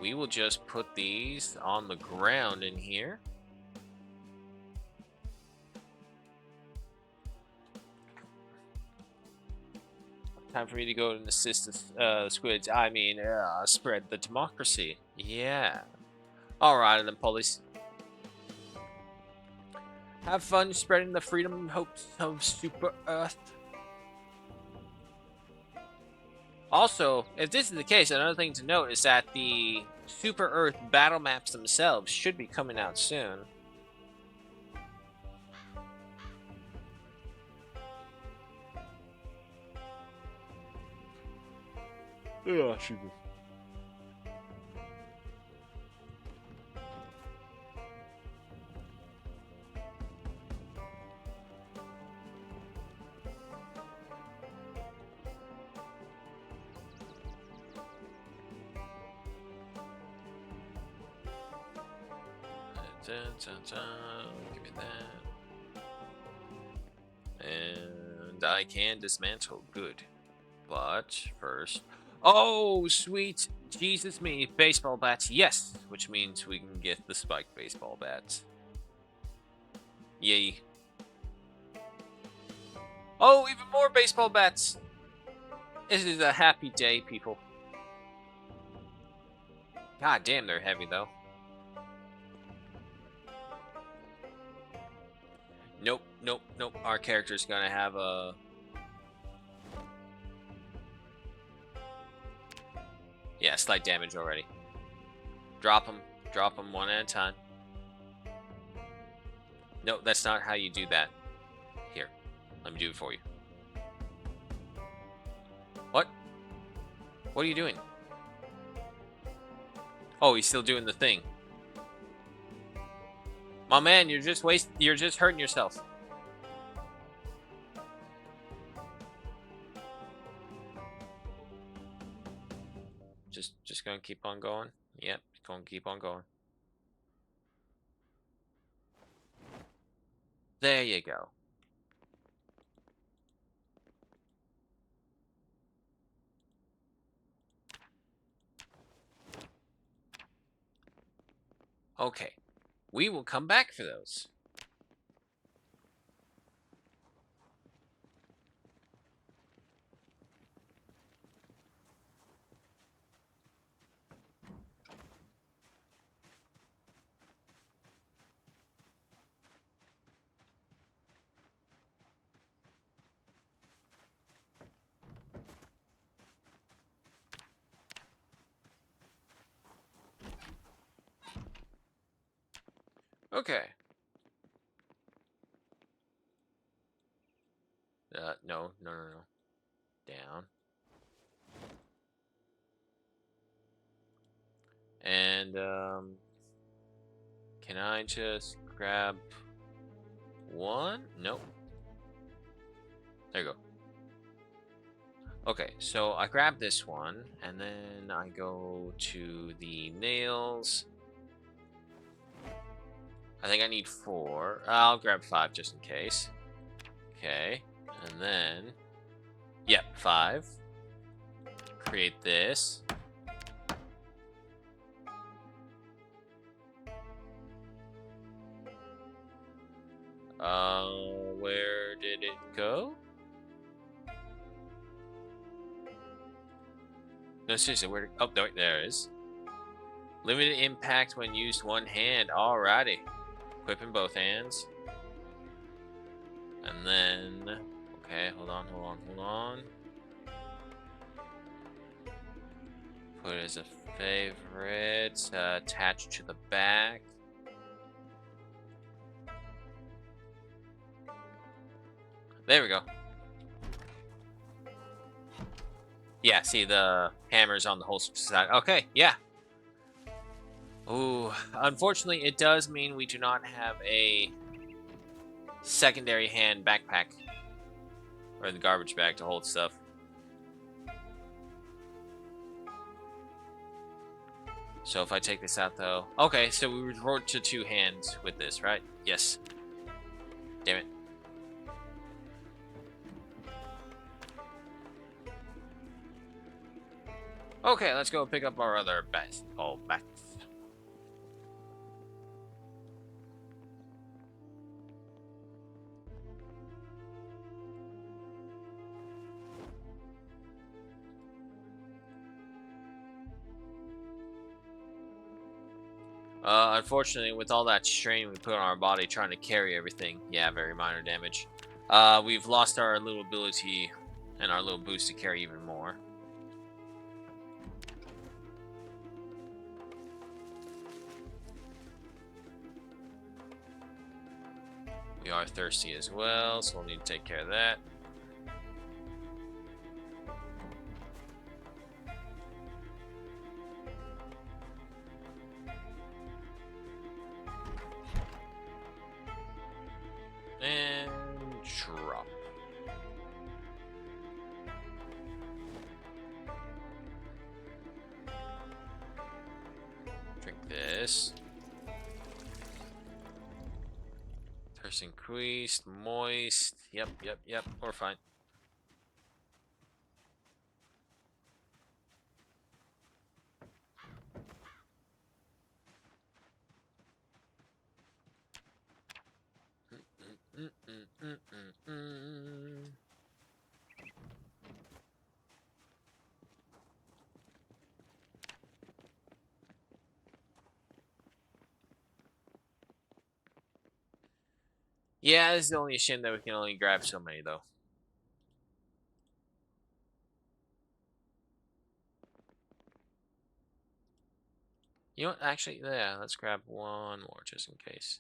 We will just put these on the ground in here. Time for me to go and assist the squids. I mean, spread the democracy. Yeah. Alright then, police. Have fun spreading the freedom and hopes of Super Earth. Also, if this is the case, another thing to note is that the Super Earth battle maps themselves should be coming out soon. Oh, Jesus. Dun, dun, dun. Give me that. And I can dismantle. Good. But first. Oh, sweet Jesus me. Baseball bats. Yes. Which means we can get the spiked baseball bats. Yay. Oh, even more baseball bats. This is a happy day, people. God damn, they're heavy, though. Nope, nope, nope. Our character's gonna have a... Yeah, slight damage already. Drop them one at a time. No, that's not how you do that. Here, let me do it for you. What? What are you doing? Oh, he's still doing the thing. My man, you're just hurting yourself. Just gonna keep on going. Yep, gonna keep on going. There you go. Okay. We will come back for those. Okay. No. Down. And, can I just grab one? Nope. There you go. Okay, so I grab this one, and then I go to the nails. I think I need 4. I'll grab 5 just in case. Okay, and then... Yep, 5. Create this. Where did it go? No, seriously, where? Oh, there it is. Limited impact when used one hand. Alrighty. Equipping both hands. And then... Okay, hold on. Put it as a favorite. Attached to the back. There we go. Yeah, see the hammers on the holster side. Okay, yeah. Ooh, unfortunately, it does mean we do not have a secondary hand backpack or the garbage bag to hold stuff. So if I take this out, though... Okay, so we resort to 2 hands with this, right? Yes. Damn it. Okay, let's go pick up our other baseball bats. Unfortunately, with all that strain we put on our body trying to carry everything, yeah, very minor damage. We've lost our little ability and our little boost to carry even more. We are thirsty as well, so we'll need to take care of that. this. Thirst increased. Moist. Yep, yep, yep. We're fine. Yeah, this is only a shame that we can only grab so many, though. You know what? Actually, yeah, let's grab one more just in case.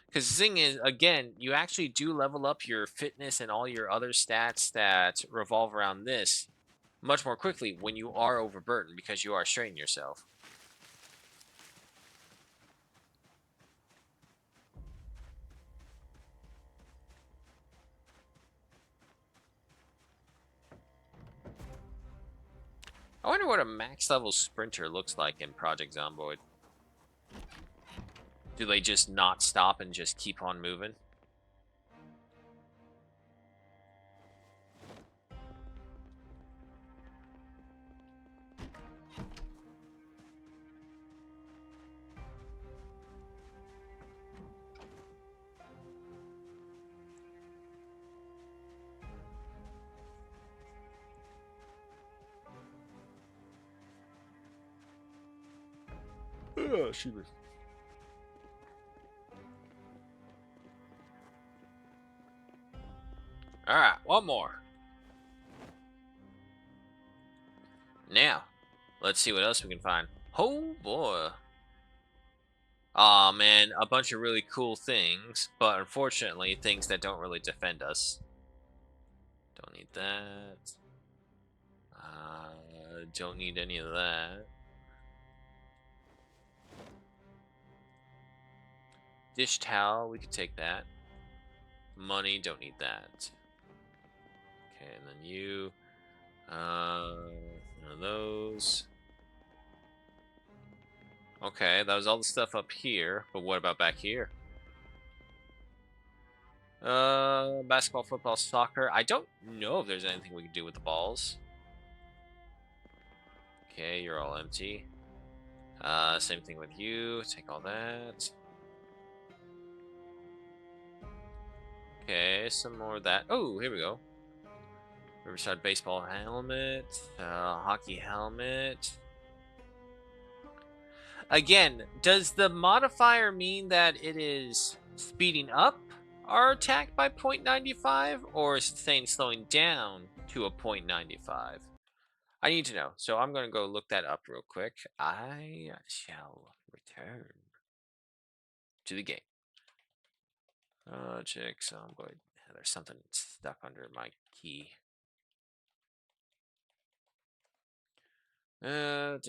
Because the thing is, again, you actually do level up your fitness and all your other stats that revolve around this much more quickly when you are overburdened because you are straining yourself. I wonder what a max level sprinter looks like in Project Zomboid. Do they just not stop and just keep on moving? Oh, shoot. Alright, one more. Now, let's see what else we can find. Oh boy. Aw, man, a bunch of really cool things, but unfortunately, things that don't really defend us. Don't need that. Don't need any of that. Dish towel, we could take that. Money, don't need that. Okay, and then you. One of those. Okay, that was all the stuff up here, but what about back here? Basketball, football, soccer. I don't know if there's anything we can do with the balls. Okay, you're all empty. Same thing with you. Take all that. Okay, some more of that. Oh, here we go. Riverside baseball helmet. Hockey helmet. Again, does the modifier mean that it is speeding up our attack by 0.95, or is it saying slowing down to a 0.95? I need to know, so I'm going to go look that up real quick. I shall return to the game. Check Zomboid. There's something stuck under my key. I'm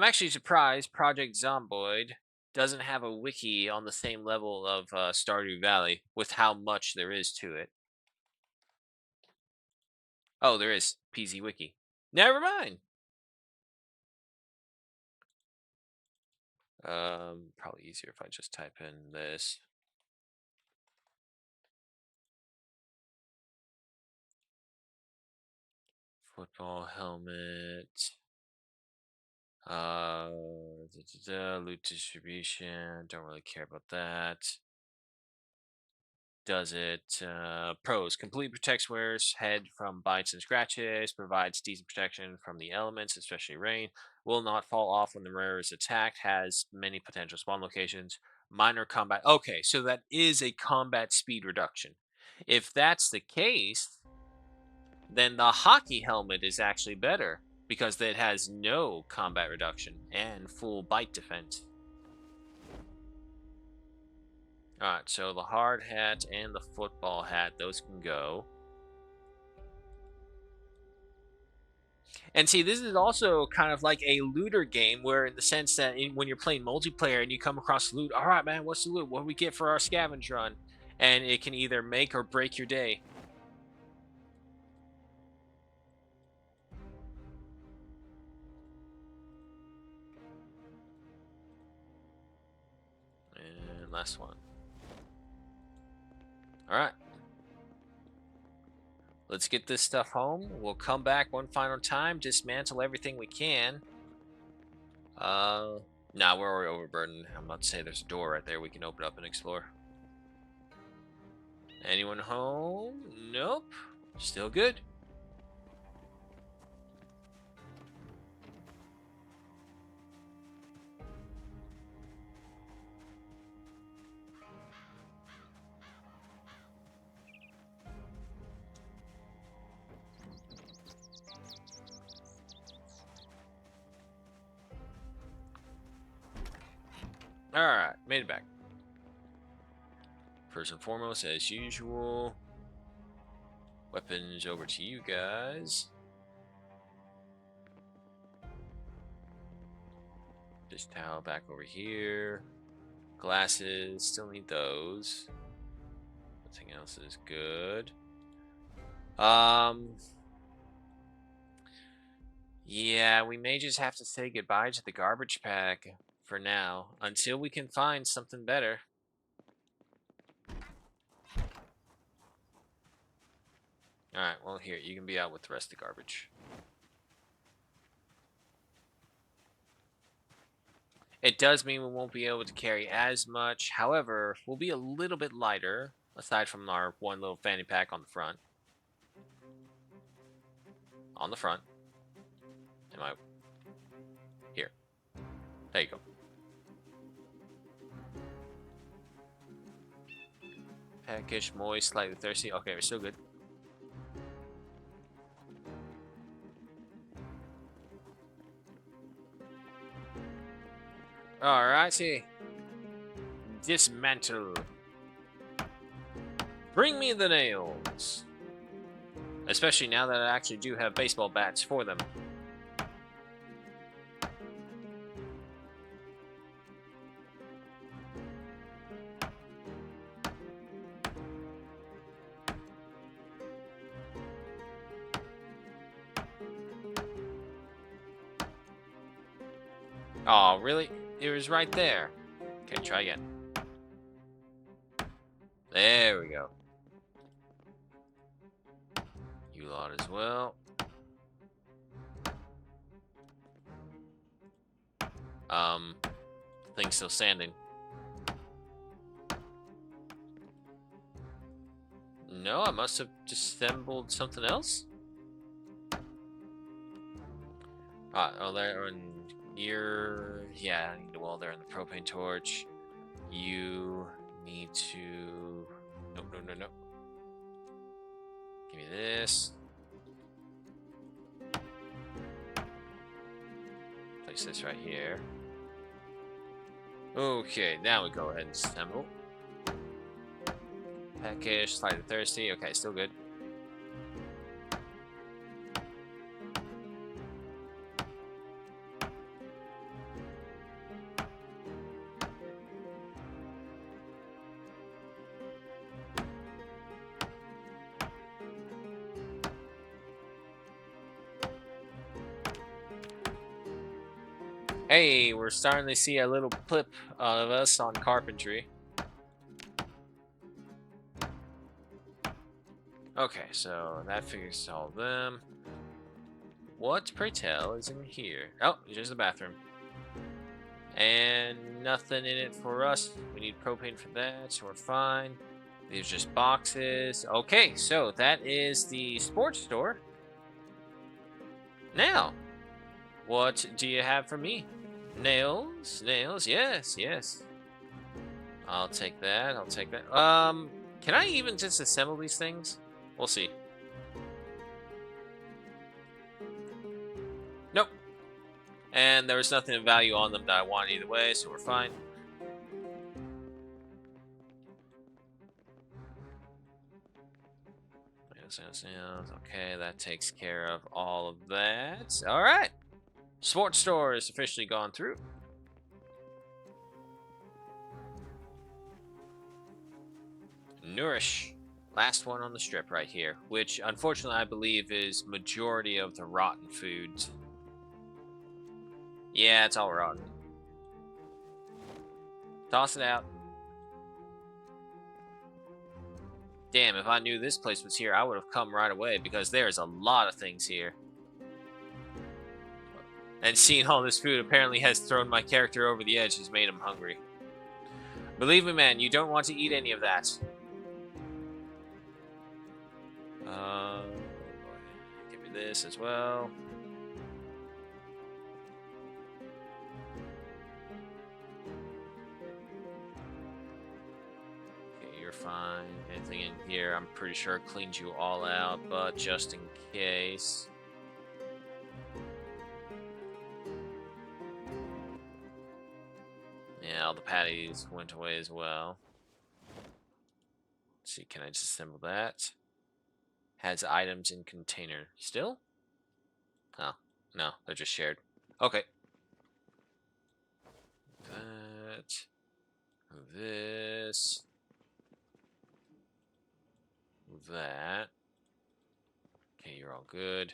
actually surprised Project Zomboid doesn't have a wiki on the same level of Stardew Valley with how much there is to it. Oh, there is PZ Wiki. Never mind. Probably easier if I just type in this. Football helmet. Loot distribution. Don't really care about that. Does it? Pros. Complete protects wearer's head from bites and scratches. Provides decent protection from the elements, especially rain. Will not fall off when the wearer is attacked. Has many potential spawn locations. Minor combat. Okay, so that is a combat speed reduction. If that's the case, then the hockey helmet is actually better because it has no combat reduction and full bite defense. Alright, so the hard hat and the football hat, those can go. And see, this is also kind of like a looter game where, in the sense that when you're playing multiplayer and you come across loot, all right, man, what's the loot? What do we get for our scavenge run? And it can either make or break your day. last one. Alright. Let's get this stuff home. We'll come back one final time, dismantle everything we can. Nah, we're already overburdened. I'm about to say there's a door right there we can open up and explore. Anyone home? Nope. Still good. Alright, made it back. First and foremost, as usual, weapons over to you guys. This towel back over here. Glasses, still need those. Nothing else is good. Yeah, we may just have to say goodbye to the garbage pack for now, until we can find something better. Alright, well here, you can be out with the rest of the garbage. It does mean we won't be able to carry as much, however, we'll be a little bit lighter, aside from our one little fanny pack on the front. On the front. Am I... Here. There you go. Peckish, moist, slightly thirsty. Okay, we're still good. Alrighty. Dismantle. Bring me the nails. Especially now that I actually do have baseball bats for them. Oh, really? It was right there. Okay, try again. There we go. You lot as well. Thing's still standing. No, I must have disassembled something else. Oh, there, and yeah, I need the wall there and the propane torch. You need to, no. Give me this. Place this right here. Okay, now we go ahead and assemble. Peckish, slightly thirsty. Okay, still good. Hey, we're starting to see a little clip of us on carpentry. Okay, so that figures all of them. What, pray tell, is in here? Oh, here's the bathroom. And nothing in it for us. We need propane for that, so we're fine. These are just boxes. Okay, so that is the sports store. Now, what do you have for me? Nails? Nails? Yes, yes. I'll take that. I'll take that. Can I even just assemble these things? We'll see. Nope. And there was nothing of value on them that I want either way, so we're fine. Okay, that takes care of all of that. All right. Sports store is officially gone through. Nourish. Last one on the strip right here, which unfortunately I believe is majority of the rotten foods. Yeah, it's all rotten. Toss it out. Damn, if I knew this place was here, I would have come right away because there's a lot of things here. And seeing all this food apparently has thrown my character over the edge, has made him hungry. Believe me, man, you don't want to eat any of that. Give me this as well. Okay, you're fine. Anything in here, I'm pretty sure cleaned you all out, but just in case. Yeah, all the patties went away as well. Let's see, can I disassemble that? Has items in container. Still? Oh, no, they're just shared. Okay. That. This. That. Okay, you're all good.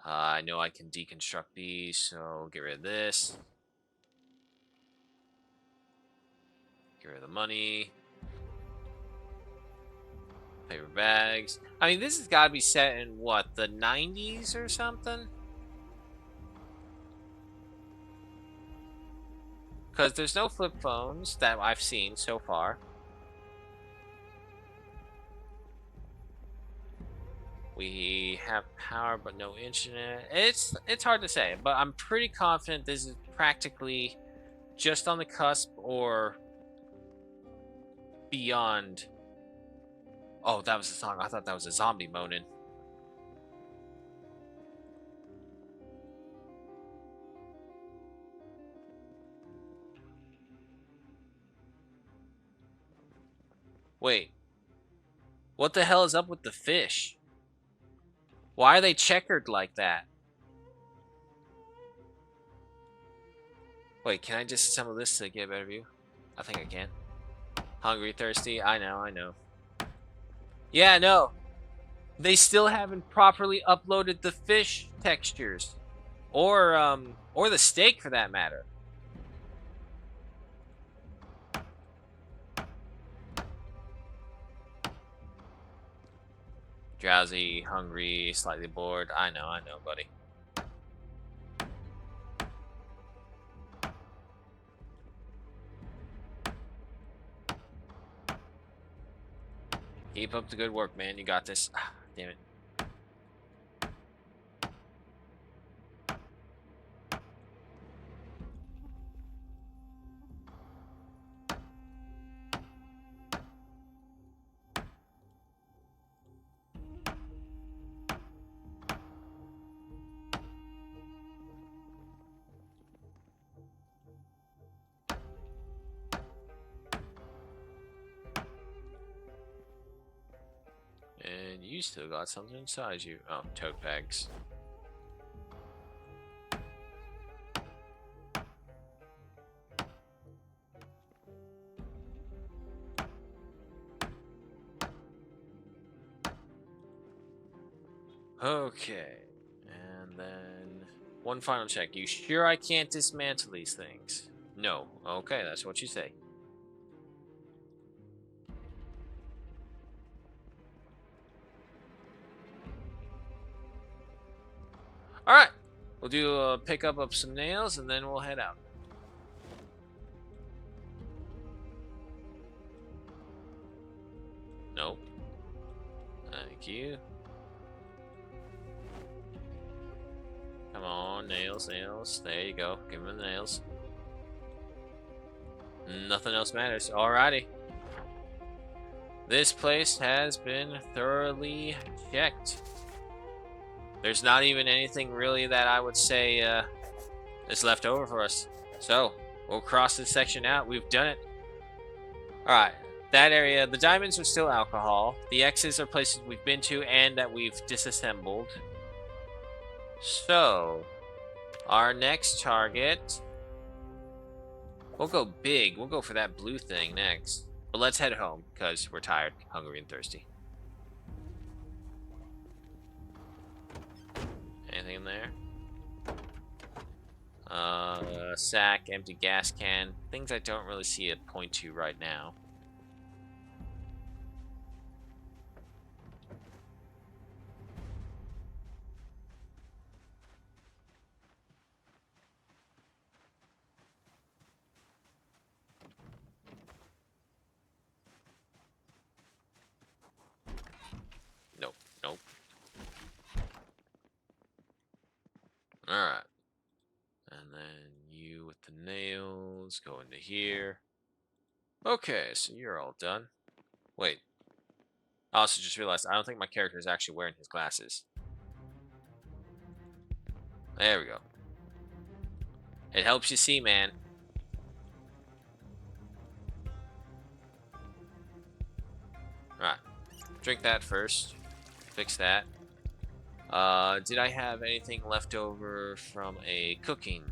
I know I can deconstruct these, so get rid of this. Get rid of the money. Paper bags. I mean, this has got to be set in, what, the 90s or something? Because there's no flip phones that I've seen so far. We have power, but no internet. It's hard to say, but I'm pretty confident this is practically just on the cusp or beyond. Oh, that was a song. I thought that was a zombie moaning. Wait. What the hell is up with the fish? Why are they checkered like that? Wait, can I disassemble this to get a better view? I think I can. Hungry, thirsty. I know. Yeah, no. They still haven't properly uploaded the fish textures. Or the steak for that matter. Drowsy, hungry, slightly bored. I know, buddy. Keep up the good work, man. You got this. Ah, damn it. And you still got something inside you. Oh, tote bags. Okay. And then one final check. You sure I can't dismantle these things? No. Okay, that's what you say. Alright. We'll do a pickup of some nails and then we'll head out. Nope. Thank you. Come on, nails. There you go. Give him the nails. Nothing else matters. Alrighty. This place has been thoroughly checked. There's not even anything really that I would say is left over for us. So, we'll cross this section out. We've done it. Alright. That area, the diamonds are still alcohol. The X's are places we've been to and that we've disassembled. So, our next target, we'll go big. We'll go for that blue thing next. But let's head home because we're tired, hungry, and thirsty. Anything in there? Sack, empty gas can. Things I don't really see a point to right now. those go into here. Okay, so you're all done. Wait. I also just realized I don't think my character is actually wearing his glasses. There we go. It helps you see, man. Alright. Drink that first. Fix that. Did I have anything left over from a cooking?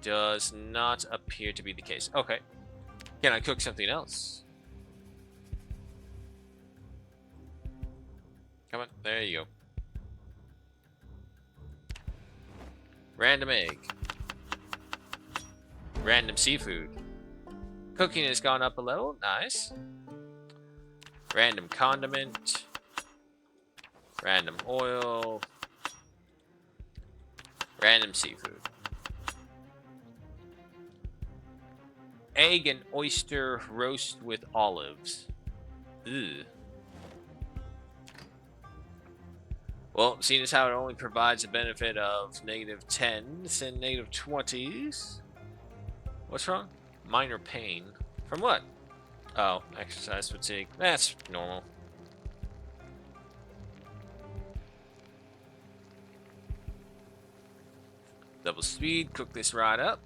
Does not appear to be the case. Okay. Can I cook something else? Come on. There you go. Random egg. Random seafood. Cooking has gone up a level. Nice. Random condiment. Random oil. Random seafood. Egg and oyster roast with olives. Ugh. Well, seeing as how it only provides a benefit of -10s and -20s. What's wrong? Minor pain. From what? Oh, exercise fatigue. That's normal. Double speed. Cook this right up.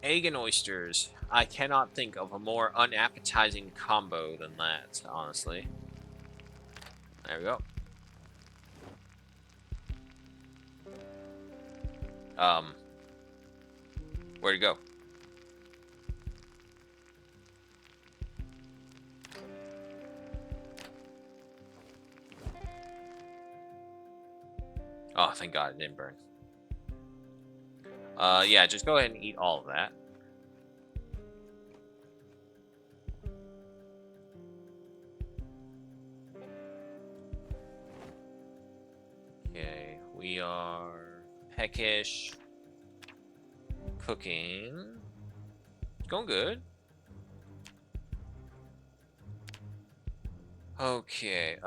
Egg and oysters. I cannot think of a more unappetizing combo than that, honestly. There we go. Where'd it go? Oh, thank God it didn't burn. Yeah, just go ahead and eat all of that. Okay, we are peckish. Cooking. It's going good. Okay,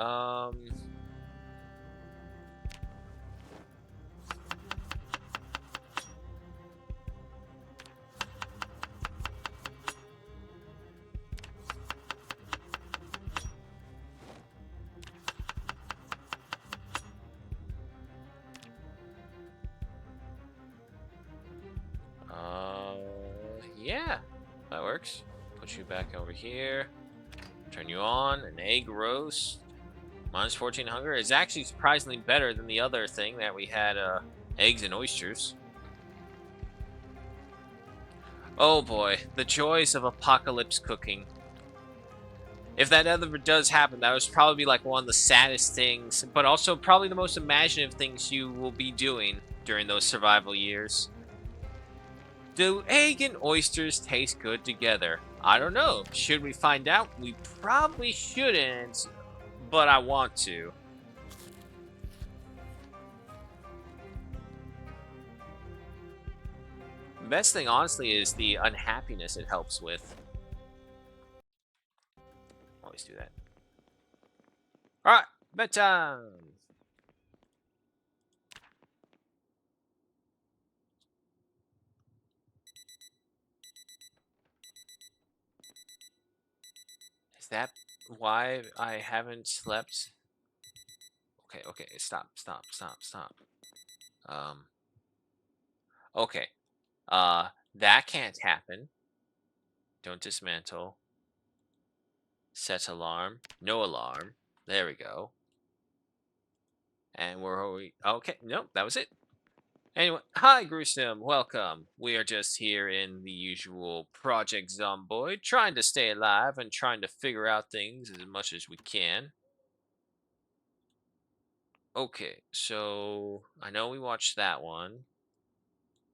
yeah, that works. Put you back over here. Turn you on. An egg roast. -14 hunger is actually surprisingly better than the other thing that we had, eggs and oysters. Oh boy, the joys of apocalypse cooking. If that ever does happen, that would probably be like one of the saddest things, but also probably the most imaginative things you will be doing during those survival years. Do egg and oysters taste good together? I don't know. Should we find out? We probably shouldn't, but I want to. The best thing, honestly, is the unhappiness it helps with. Always do that. Alright, bedtime! Is that why I haven't slept? Okay, stop. Okay. That can't happen. Don't dismantle. Set alarm. No alarm. There we go. And where are we? Okay, nope, that was it. Anyway, hi Gruesome, welcome. We are just here in the usual Project Zomboid, trying to stay alive and trying to figure out things as much as we can. Okay, so I know we watched that one.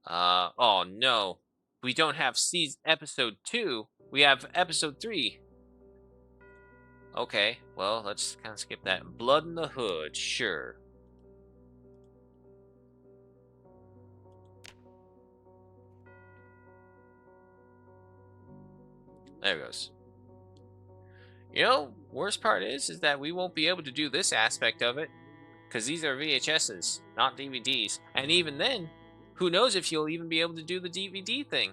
Oh no. We don't have episode 2. We have episode 3. Okay, well, let's kind of skip that. Blood in the Hood, sure. There it goes. You know, worst part is that we won't be able to do this aspect of it. Because these are VHSs, not DVDs. And even then, Who knows if you'll even be able to do the DVD thing?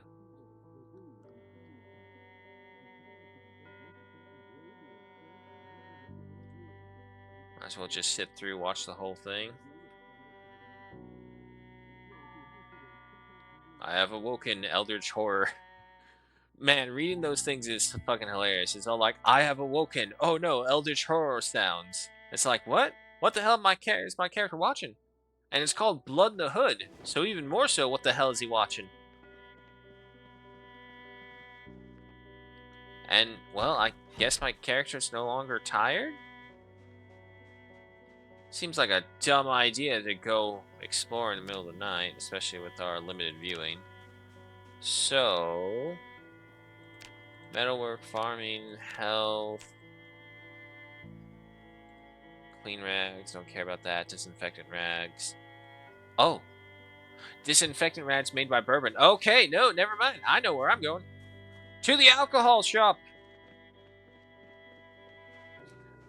Might as well just sit through, watch the whole thing. I have awoken Eldritch Horror. Man, reading those things is fucking hilarious. It's all like, I have awoken. Oh no, Eldritch Horror sounds. It's like, what? What the hell is my character watching? And it's called Blood in the Hood. So even more so, what the hell is he watching? And, well, I guess my character's no longer tired? Seems like a dumb idea to go explore in the middle of the night, especially with our limited viewing. So, metalwork, farming, health, clean rags, don't care about that. Disinfectant rags. Oh, disinfectant rags made by bourbon. Okay, no, never mind. I know where I'm going. To the alcohol shop.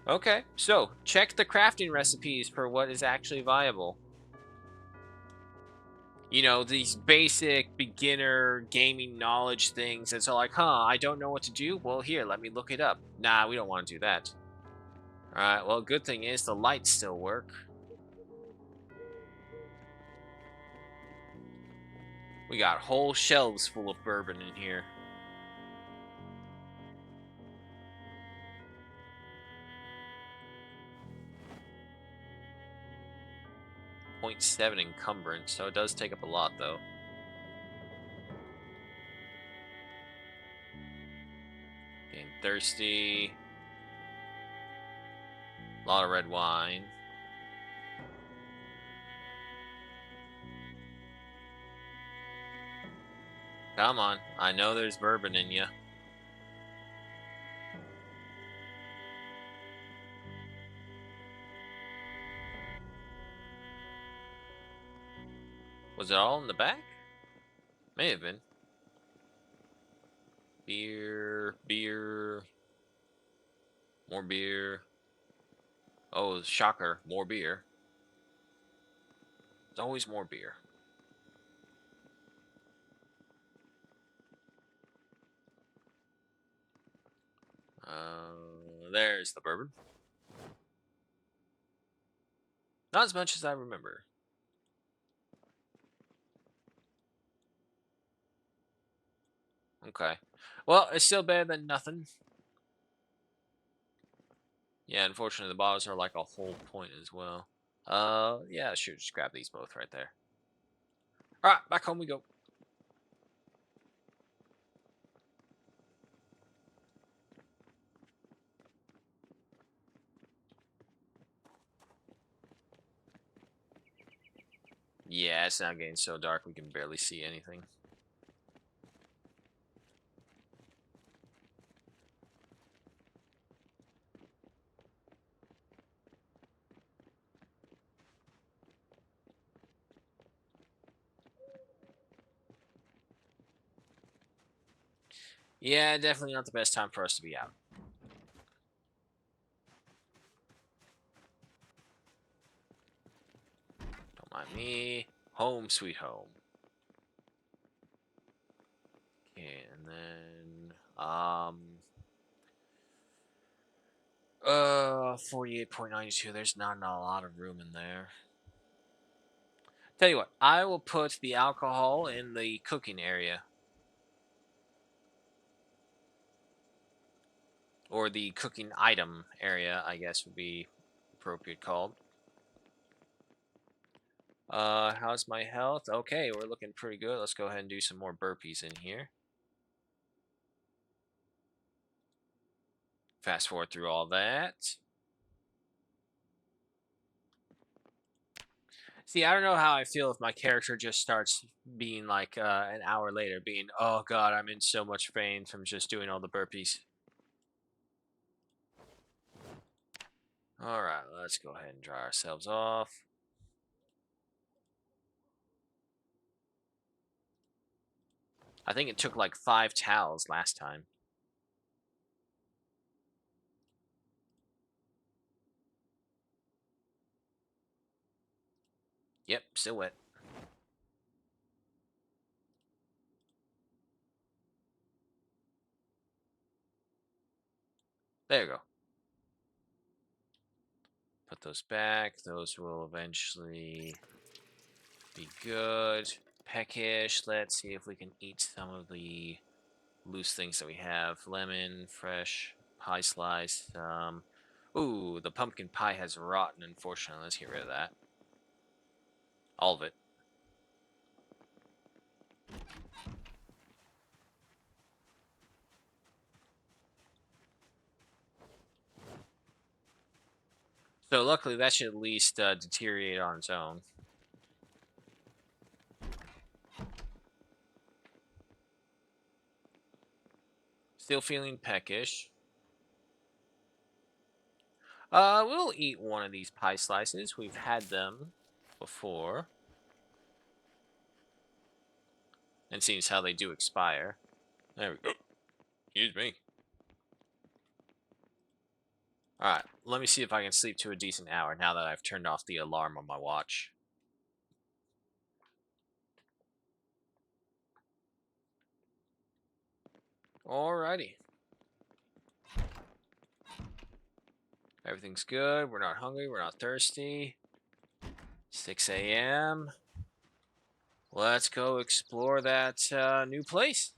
Okay, so check the crafting recipes for what is actually viable. You know, these basic beginner gaming knowledge things. It's all like, huh, I don't know what to do. Well, here, let me look it up. Nah, we don't want to do that. All right, well, good thing is the lights still work. We got whole shelves full of bourbon in here. .7 encumbrance, so it does take up a lot, though. Getting thirsty. A lot of red wine. Come on, I know there's bourbon in you. Was it all in the back? May have been. Beer, beer, more beer. Oh, shocker, more beer. There's always more beer. There's the bourbon. Not as much as I remember. Okay. Well, it's still better than nothing. Yeah, unfortunately, the bottles are like a whole point as well. Yeah, sure, just grab these both right there. Alright, back home we go. Yeah, it's now getting so dark we can barely see anything. Yeah, definitely not the best time for us to be out. Don't mind me. Home sweet home. Okay, and then 48.92. There's not a lot of room in there. Tell you what, I will put the alcohol in the cooking area. Or the cooking item area, I guess would be appropriate called. How's my health? Okay, we're looking pretty good. Let's go ahead and do some more burpees in here. Fast forward through all that. See, I don't know how I feel if my character just starts being like an hour later, being, oh god, I'm in so much pain from just doing all the burpees. Alright, let's go ahead and dry ourselves off. I think it took like 5 towels last time. Yep, still wet. There you go. Put those back. Those will eventually be good. Peckish. Let's see if we can eat some of the loose things that we have. Lemon, fresh, pie slice. Ooh, the pumpkin pie has rotten, unfortunately. Let's get rid of that. All of it. So luckily, that should at least deteriorate on its own. Still feeling peckish. We'll eat one of these pie slices. We've had them before. And seems how they do expire. There we go. Excuse me. Alright, let me see if I can sleep to a decent hour now that I've turned off the alarm on my watch. Alrighty. Everything's good. We're not hungry. We're not thirsty. 6 a.m. Let's go explore that new place.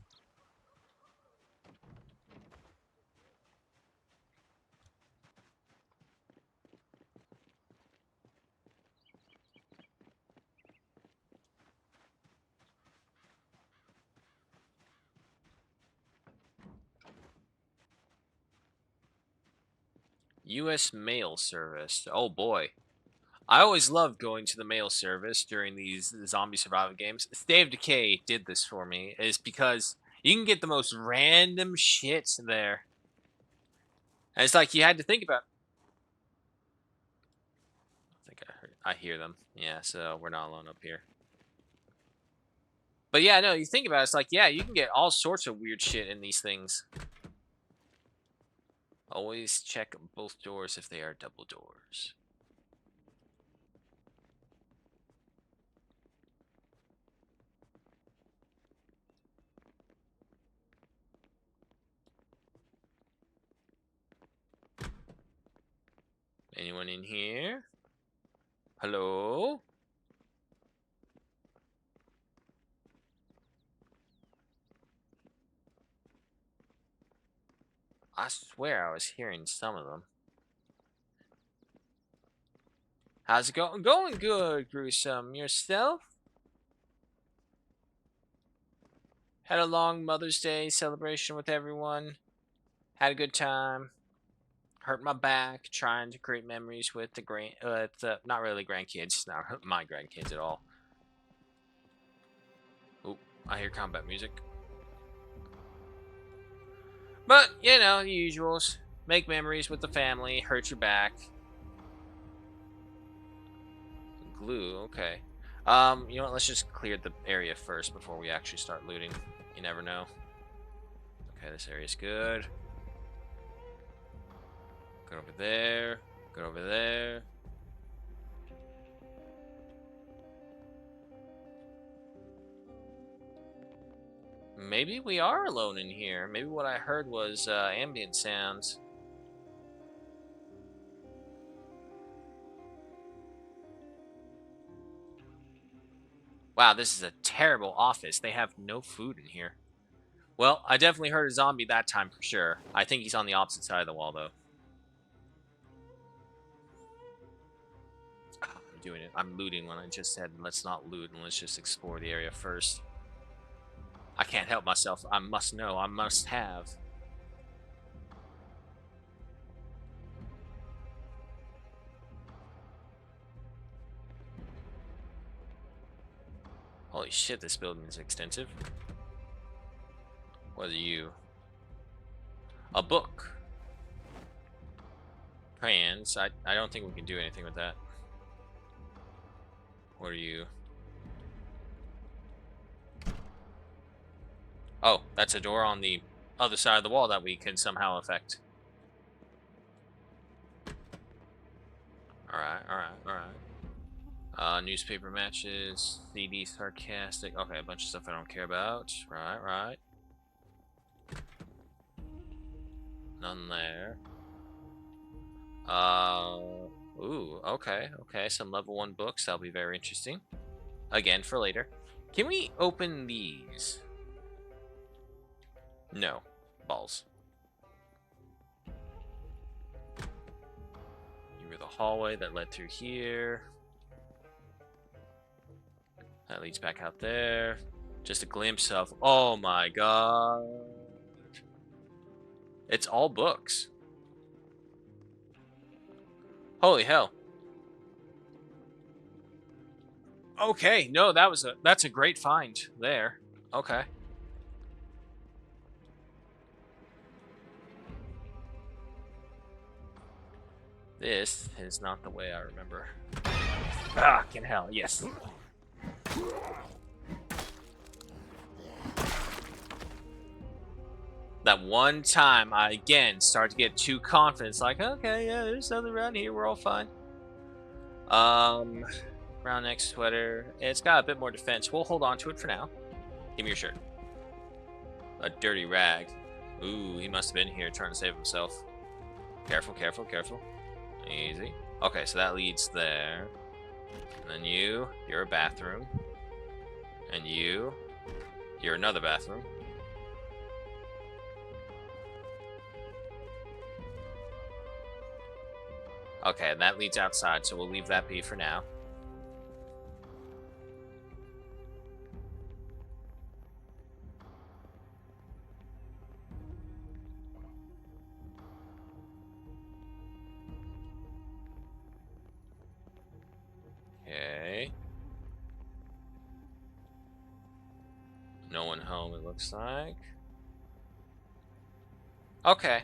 U.S. mail service. Oh boy. I always loved going to the mail service during these zombie survival games. State of Decay did this for me, is because you can get the most random shit there. And it's like you had to think about. I think I hear them. Yeah, so we're not alone up here. But yeah, no, you think about it, it's like, yeah, you can get all sorts of weird shit in these things. Always check both doors if they are double doors. Anyone in here? Hello? I swear I was hearing some of them. How's it going? Going good, Gruesome. Yourself? Had a long Mother's Day celebration with everyone. Had a good time. Hurt my back trying to create memories with not really grandkids, not my grandkids at all. Oop, I hear combat music. But, you know, the usuals. Make memories with the family, hurt your back. Glue, okay. You know what, let's just clear the area first before we actually start looting. You never know. Okay, this area's good. Go over there. Go over there. Maybe we are alone in here. Maybe what I heard was ambient sounds. Wow, this is a terrible office. They have no food in here. Well, I definitely heard a zombie that time for sure. I think he's on the opposite side of the wall, though. I'm doing it. I'm looting when I just said let's not loot and let's just explore the area first. I can't help myself. I must know. I must have. Holy shit, this building is extensive. What are you? A book. Crayons. I don't think we can do anything with that. What are you? Oh, that's a door on the other side of the wall that we can somehow affect. Alright, alright, alright. Newspaper matches, CD sarcastic. Okay, a bunch of stuff I don't care about. Right, right. None there. Uh, ooh, okay, okay. Some level 1 books. That'll be very interesting. Again, for later. Can we open these? No. Balls. You were the hallway that led through here. That leads back out there. Just a glimpse of... Oh my god. It's all books. Holy hell. Okay, no, that's a great find there. Okay. This is not the way I remember. Ah, can hell, yes. That one time I again start to get too confident. It's like, okay, yeah, there's nothing around here. We're all fine. Brown neck sweater. It's got a bit more defense. We'll hold on to it for now. Give me your shirt. A dirty rag. Ooh, he must have been here trying to save himself. Careful, careful, careful. Easy. Okay, so that leads there. And then you're a bathroom. And you're another bathroom. Okay, and that leads outside, so we'll leave that be for now. Okay. No one home, it looks like. Okay.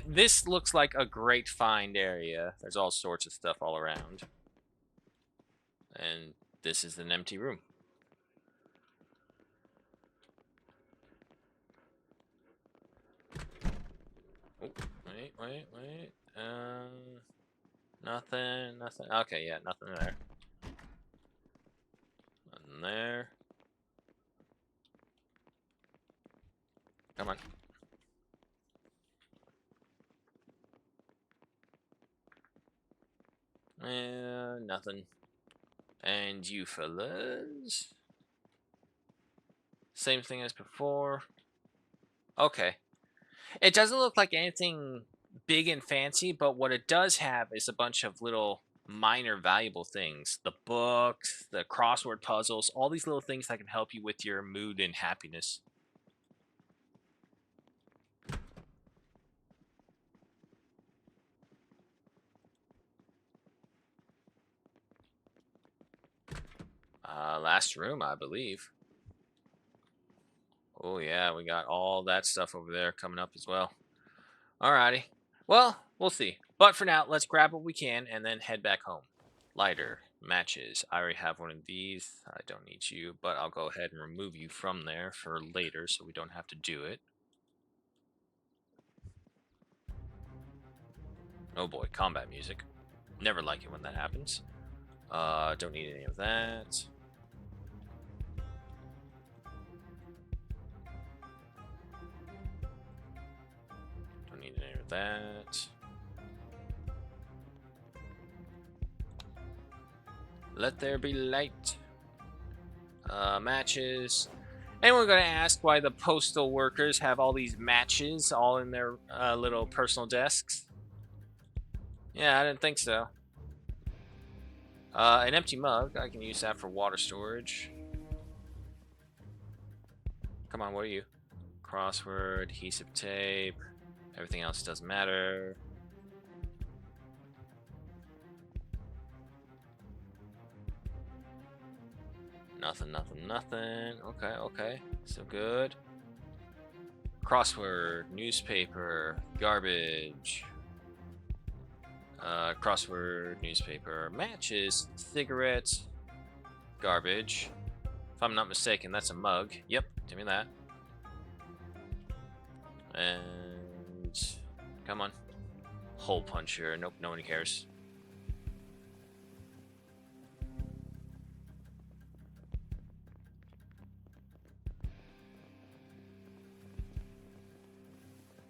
This looks like a great find area. There's all sorts of stuff all around. And this is an empty room. Oh, wait. Nothing. Okay, yeah, nothing there. Nothing there. Come on. Nothing. And you fellas? Same thing as before. Okay. It doesn't look like anything big and fancy, but what it does have is a bunch of little minor valuable things. The books, the crossword puzzles, all these little things that can help you with your mood and happiness. Last room, I believe. Oh yeah, we got all that stuff over there coming up as well. Alrighty. Well, we'll see. But for now, let's grab what we can and then head back home. Lighter, matches. I already have one of these. I don't need you, but I'll go ahead and remove you from there for later so we don't have to do it. Oh boy, combat music. Never like it when that happens. Don't need any of that. Don't need any of that. Let there be light. Matches. Anyone gonna ask why the postal workers have all these matches all in their little personal desks? Yeah, I didn't think so. An empty mug. I can use that for water storage. Come on, what are you? Crossword, adhesive tape. Everything else doesn't matter. Nothing. Okay. So good. Crossword, newspaper, garbage. Crossword, newspaper, matches, cigarettes, garbage. If I'm not mistaken, that's a mug. Yep, give me that. And come on. Hole puncher. Nope, no one cares.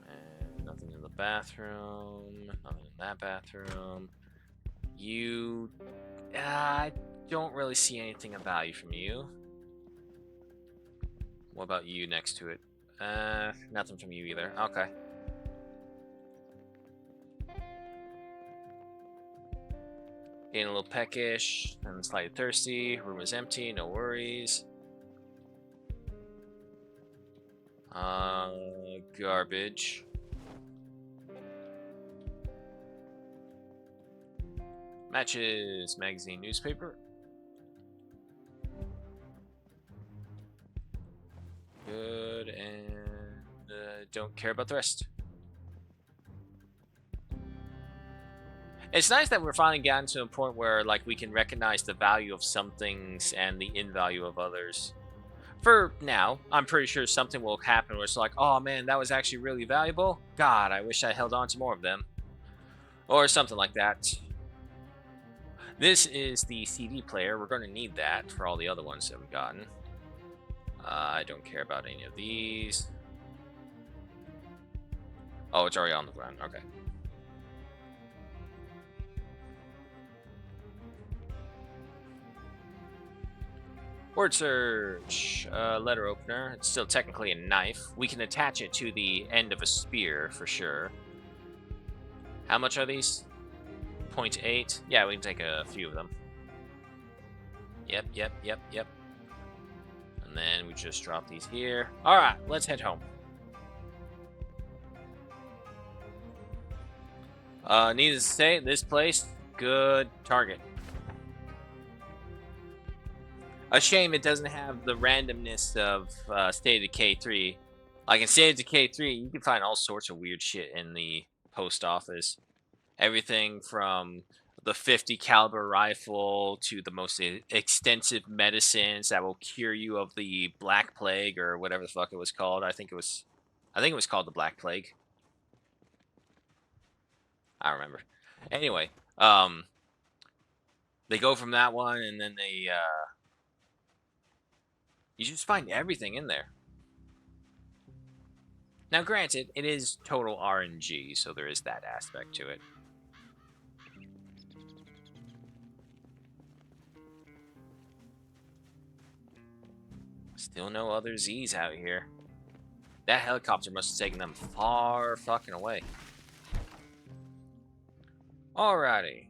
And nothing in the bathroom. Nothing in that bathroom. You... I don't really see anything of value from you. What about you next to it? Nothing from you either. Okay. Getting a little peckish and slightly thirsty. Room is empty, no worries. Garbage. Matches, magazine, newspaper. Good, and don't care about the rest. It's nice that we're finally gotten to a point where like we can recognize the value of some things and the invalue of others. For now, I'm pretty sure something will happen where it's like, oh man, that was actually really valuable. God, I wish I held on to more of them. Or something like that. This is the CD player. We're going to need that for all the other ones that we've gotten. I don't care about any of these. Oh, it's already on the ground. Okay. Word search. Letter opener. It's still technically a knife. We can attach it to the end of a spear for sure. How much are these? 0.8. Yeah, we can take a few of them. Yep. And then we just drop these here. Alright, let's head home. Needless to say, this place, good target. A shame it doesn't have the randomness of State of Decay 3. Like in State of Decay 3, you can find all sorts of weird shit in the post office. Everything from the 50 caliber rifle to the most extensive medicines that will cure you of the Black Plague or whatever the fuck it was called. I think it was called the Black Plague. I don't remember. Anyway, they go from that one and then they you just find everything in there. Now, granted, it is total RNG, so there is that aspect to it. Still no other Z's out here. That helicopter must have taken them far fucking away. Alrighty.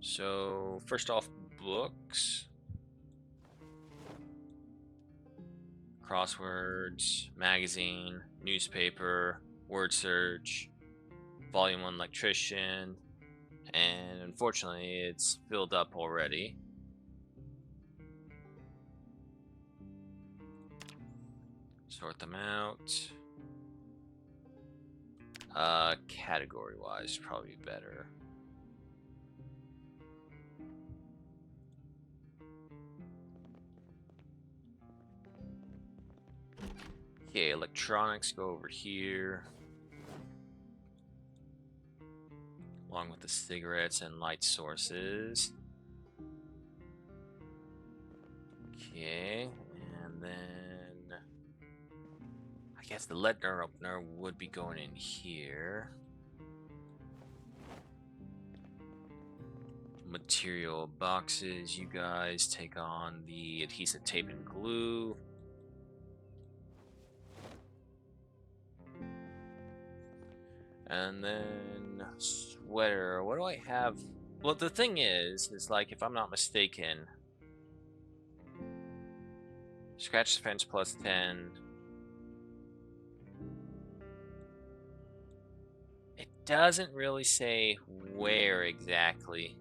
So, first off, books. Crosswords, magazine, newspaper, word search, volume 1 electrician, and unfortunately it's filled up already. Sort them out. Category wise, probably better. Okay, electronics go over here. Along with the cigarettes and light sources. Okay, and then I guess the letter opener would be going in here. Material boxes, you guys take on the adhesive tape and glue. And then sweater. What do I have? Well, the thing is like if I'm not mistaken, scratch defense plus 10. It doesn't really say where exactly.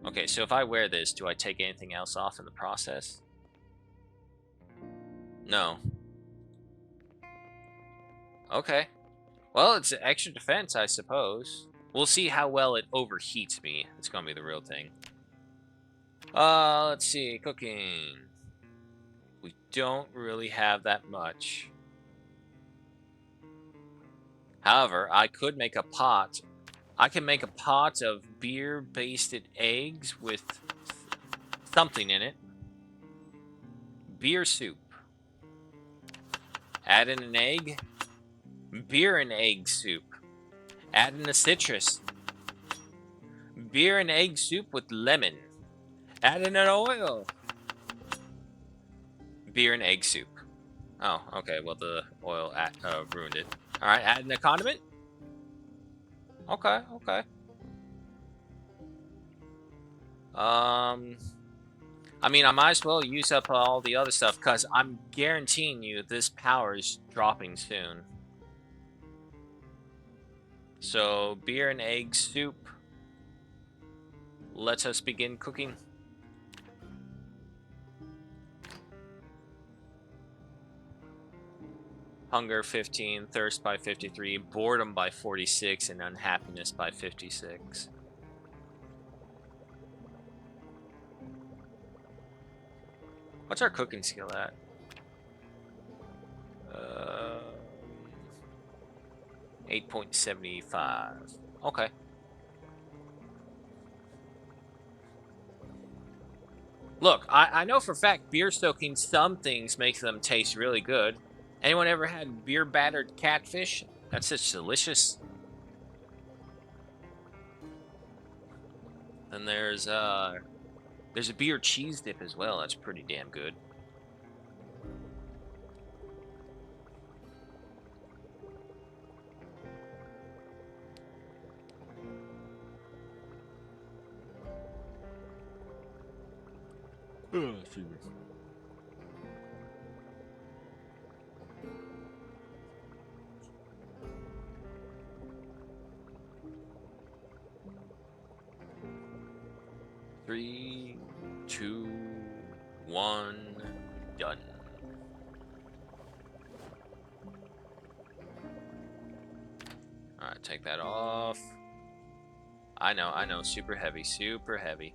Okay, so if I wear this, do I take anything else off in the process? No. Okay. Well, it's extra defense, I suppose. We'll see how well it overheats me. It's gonna be the real thing. Let's see. Cooking. We don't really have that much. However, I could make a pot. I can make a pot of beer-basted eggs with something in it. Beer soup. Add in an egg. Beer and egg soup. Add in a citrus. Beer and egg soup with lemon. Add in an oil. Beer and egg soup. Oh, okay. Well, the oil ruined it. All right, add in a condiment. Okay, okay. I mean, I might as well use up all the other stuff because I'm guaranteeing you this power is dropping soon. So, beer and egg soup. Let us begin cooking. Hunger 15, thirst by 53, boredom by 46, and unhappiness by 56. What's our cooking skill at? 8.75. Okay. Look, I know for a fact beer stoking some things makes them taste really good. Anyone ever had beer battered catfish? That's just delicious. Then there's a beer cheese dip as well. That's pretty damn good. Excuse me. Three, two, one, done. All right, take that off. I know, super heavy, super heavy.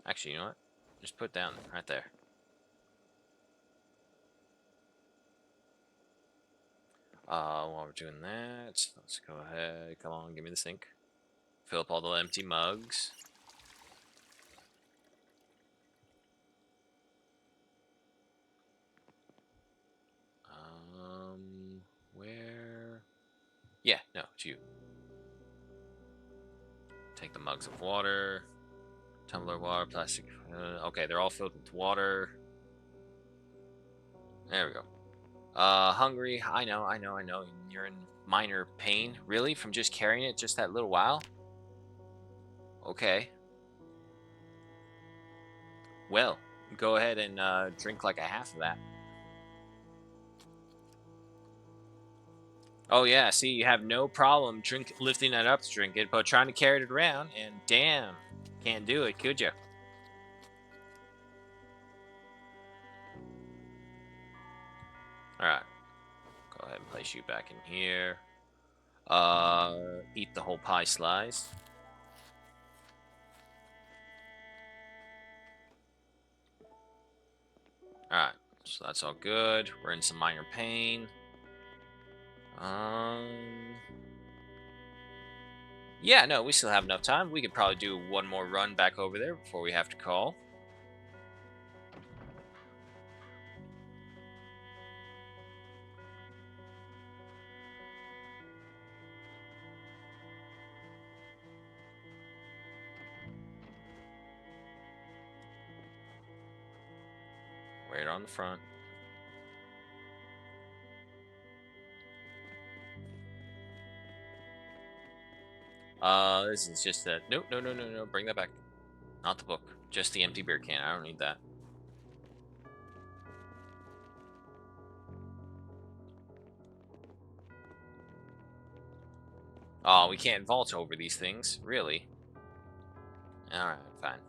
Actually, you know what? Just put down right there. While we're doing that, let's go ahead. Come on, give me the sink. Fill up all the empty mugs. Where? Yeah, no, it's you. Take the mugs of water. Tumbler water, plastic. Okay, they're all filled with water. There we go. Hungry. I know. You're in minor pain. Really? From just carrying it just that little while? Okay. Well, go ahead and drink like a half of that. Oh yeah, see, you have no problem lifting that up to drink it, but trying to carry it around, and damn, can't do it, could you? Alright. Go ahead and place you back in here. Eat the whole pie slice. Alright, so that's all good. We're in some minor pain. Yeah, no, we still have enough time. We could probably do one more run back over there before we have to call. Right on the front. This is just a... No, bring that back. Not the book. Just the empty beer can. I don't need that. Oh, we can't vault over these things. Really? Alright, fine.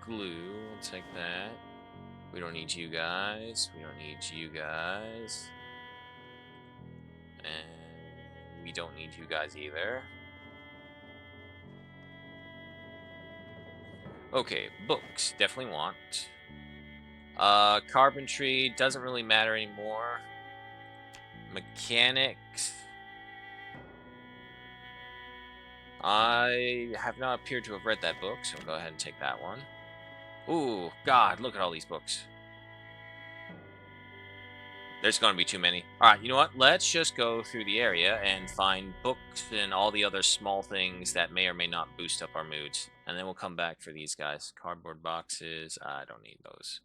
Glue. We'll take that. We don't need you guys. We don't need you guys. And we don't need you guys either. Okay, books. Definitely want. Carpentry doesn't really matter anymore. Mechanics. I have not appeared to have read that book, so go ahead and take that one. Ooh, God, look at all these books. There's going to be too many. All right, you know what? Let's just go through the area and find books and all the other small things that may or may not boost up our moods. And then we'll come back for these guys. Cardboard boxes. I don't need those.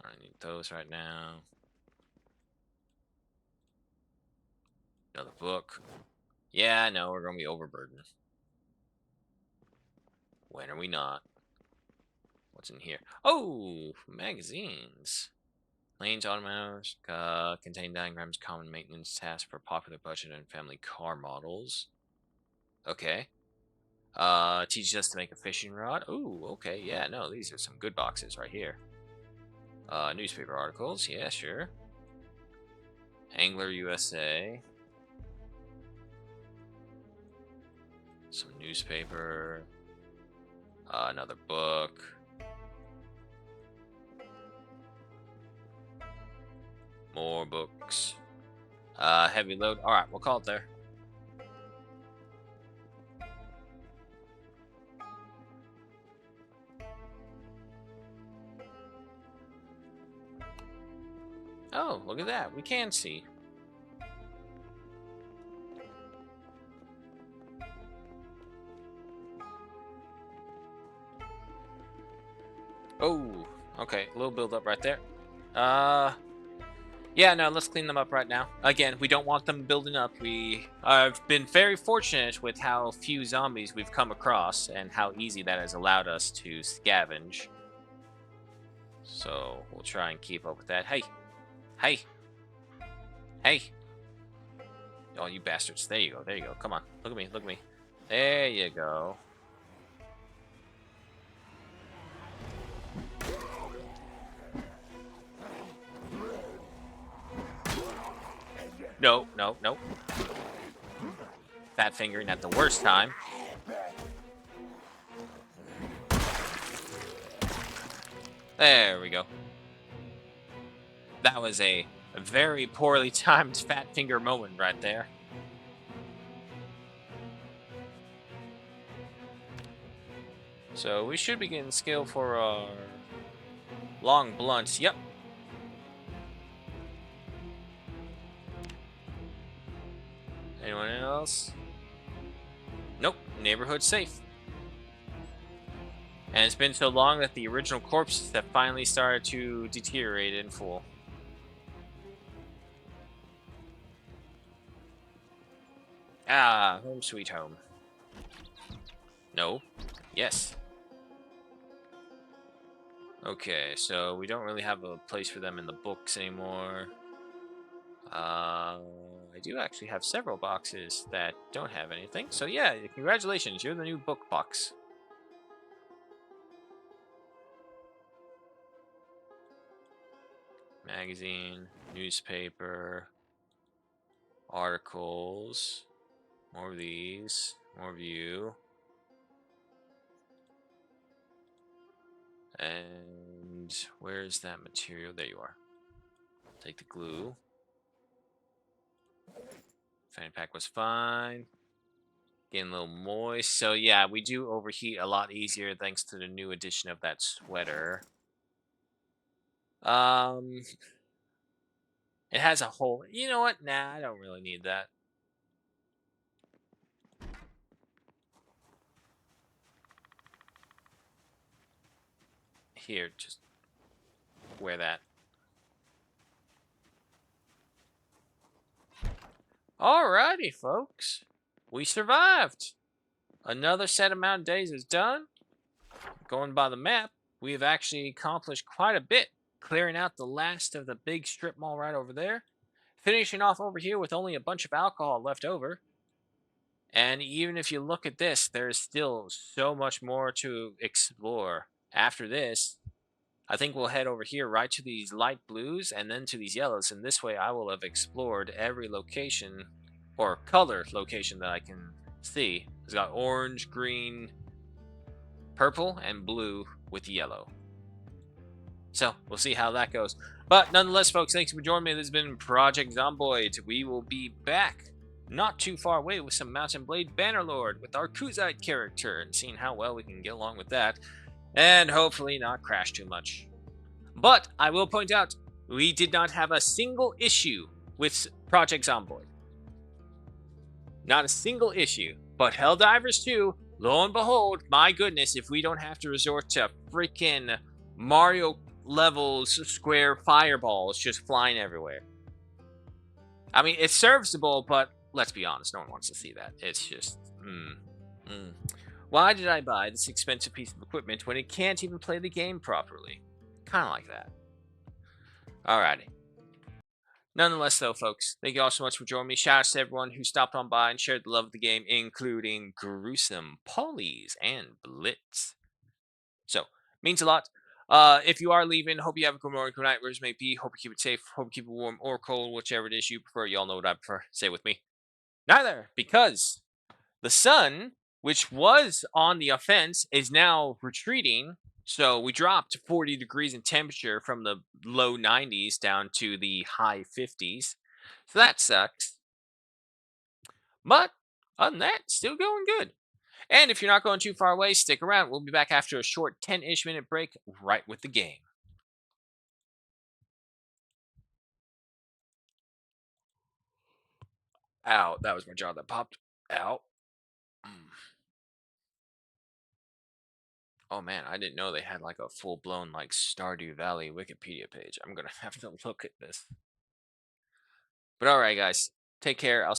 I don't need those right now. Another book. Yeah, no, we're going to be overburdened. When are we not? What's in here? Oh, magazines. Lanes automatic contain diagrams, common maintenance tasks for popular budget and family car models. Okay. Teaches us to make a fishing rod. Ooh, okay, yeah, no, these are some good boxes right here. Newspaper articles, yeah, sure. Angler USA. Some newspaper. Another book. More books. Heavy load. Alright, we'll call it there. Oh, look at that. We can see. Oh, okay. A little build up right there. Yeah, no, let's clean them up right now. Again, we don't want them building up. I've been very fortunate with how few zombies we've come across and how easy that has allowed us to scavenge. So we'll try and keep up with that. Hey, hey, hey. Oh, you bastards. There you go. There you go. Come on. Look at me. Look at me. There you go. No, no, no. Fat fingering at the worst time. There we go. That was a very poorly timed fat finger moment right there. So we should be getting skill for our long blunts. Yep. Anyone else? Nope. Neighborhood safe. And it's been so long that the original corpses have finally started to deteriorate in full. Ah, home sweet home. No. Yes. Okay, so we don't really have a place for them in the books anymore. I do actually have several boxes that don't have anything. So yeah, congratulations, you're the new book box. Magazine, newspaper, articles, more of these, more of you. And where's that material? There you are. Take the glue. Fanny pack was fine. Getting a little moist. So yeah, we do overheat a lot easier thanks to the new addition of that sweater. It has a hole. You know what? Nah, I don't really need that. Here, just wear that. Alrighty, folks. We survived. Another set amount of days is done. Going by the map, we have actually accomplished quite a bit, clearing out the last of the big strip mall right over there, finishing off over here with only a bunch of alcohol left over. And even if you look at this, there's still so much more to explore. After this, I think we'll head over here right to these light blues and then to these yellows. And this way I will have explored every location or color location that I can see. It's got orange, green, purple, and blue with yellow. So we'll see how that goes. But nonetheless, folks, thanks for joining me. This has been Project Zomboid. We will be back not too far away with some Mountain Blade Bannerlord with our Kuzite character and seeing how well we can get along with that, and hopefully not crash too much. But I will point out, we did not have a single issue with Project Zomboid. Not a single issue. But Helldivers 2, lo and behold, my goodness, if we don't have to resort to freaking Mario levels, square fireballs just flying everywhere. I mean, it's serviceable, but let's be honest, no one wants to see that. It's just, mm. Why did I buy this expensive piece of equipment when it can't even play the game properly? Kind of like that. Alrighty. Nonetheless, though, folks, thank you all so much for joining me. Shout out to everyone who stopped on by and shared the love of the game, including Gruesome, Pollies, and Blitz. So, means a lot. If you are leaving, hope you have a good morning, good night, wherever it may be. Hope you keep it safe. Hope you keep it warm or cold, whichever it is you prefer. You all know what I prefer. Say it with me. Neither, because the sun, which was on the offense, is now retreating. So we dropped 40 degrees in temperature from the low 90s down to the high 50s. So that sucks. But other than that, still going good. And if you're not going too far away, stick around. We'll be back after a short 10-ish minute break right with the game. Ow, that was my jaw that popped. Ow. Mm. Oh man, I didn't know they had like a full blown like Stardew Valley Wikipedia page. I'm gonna have to look at this. But alright, guys, take care. I'll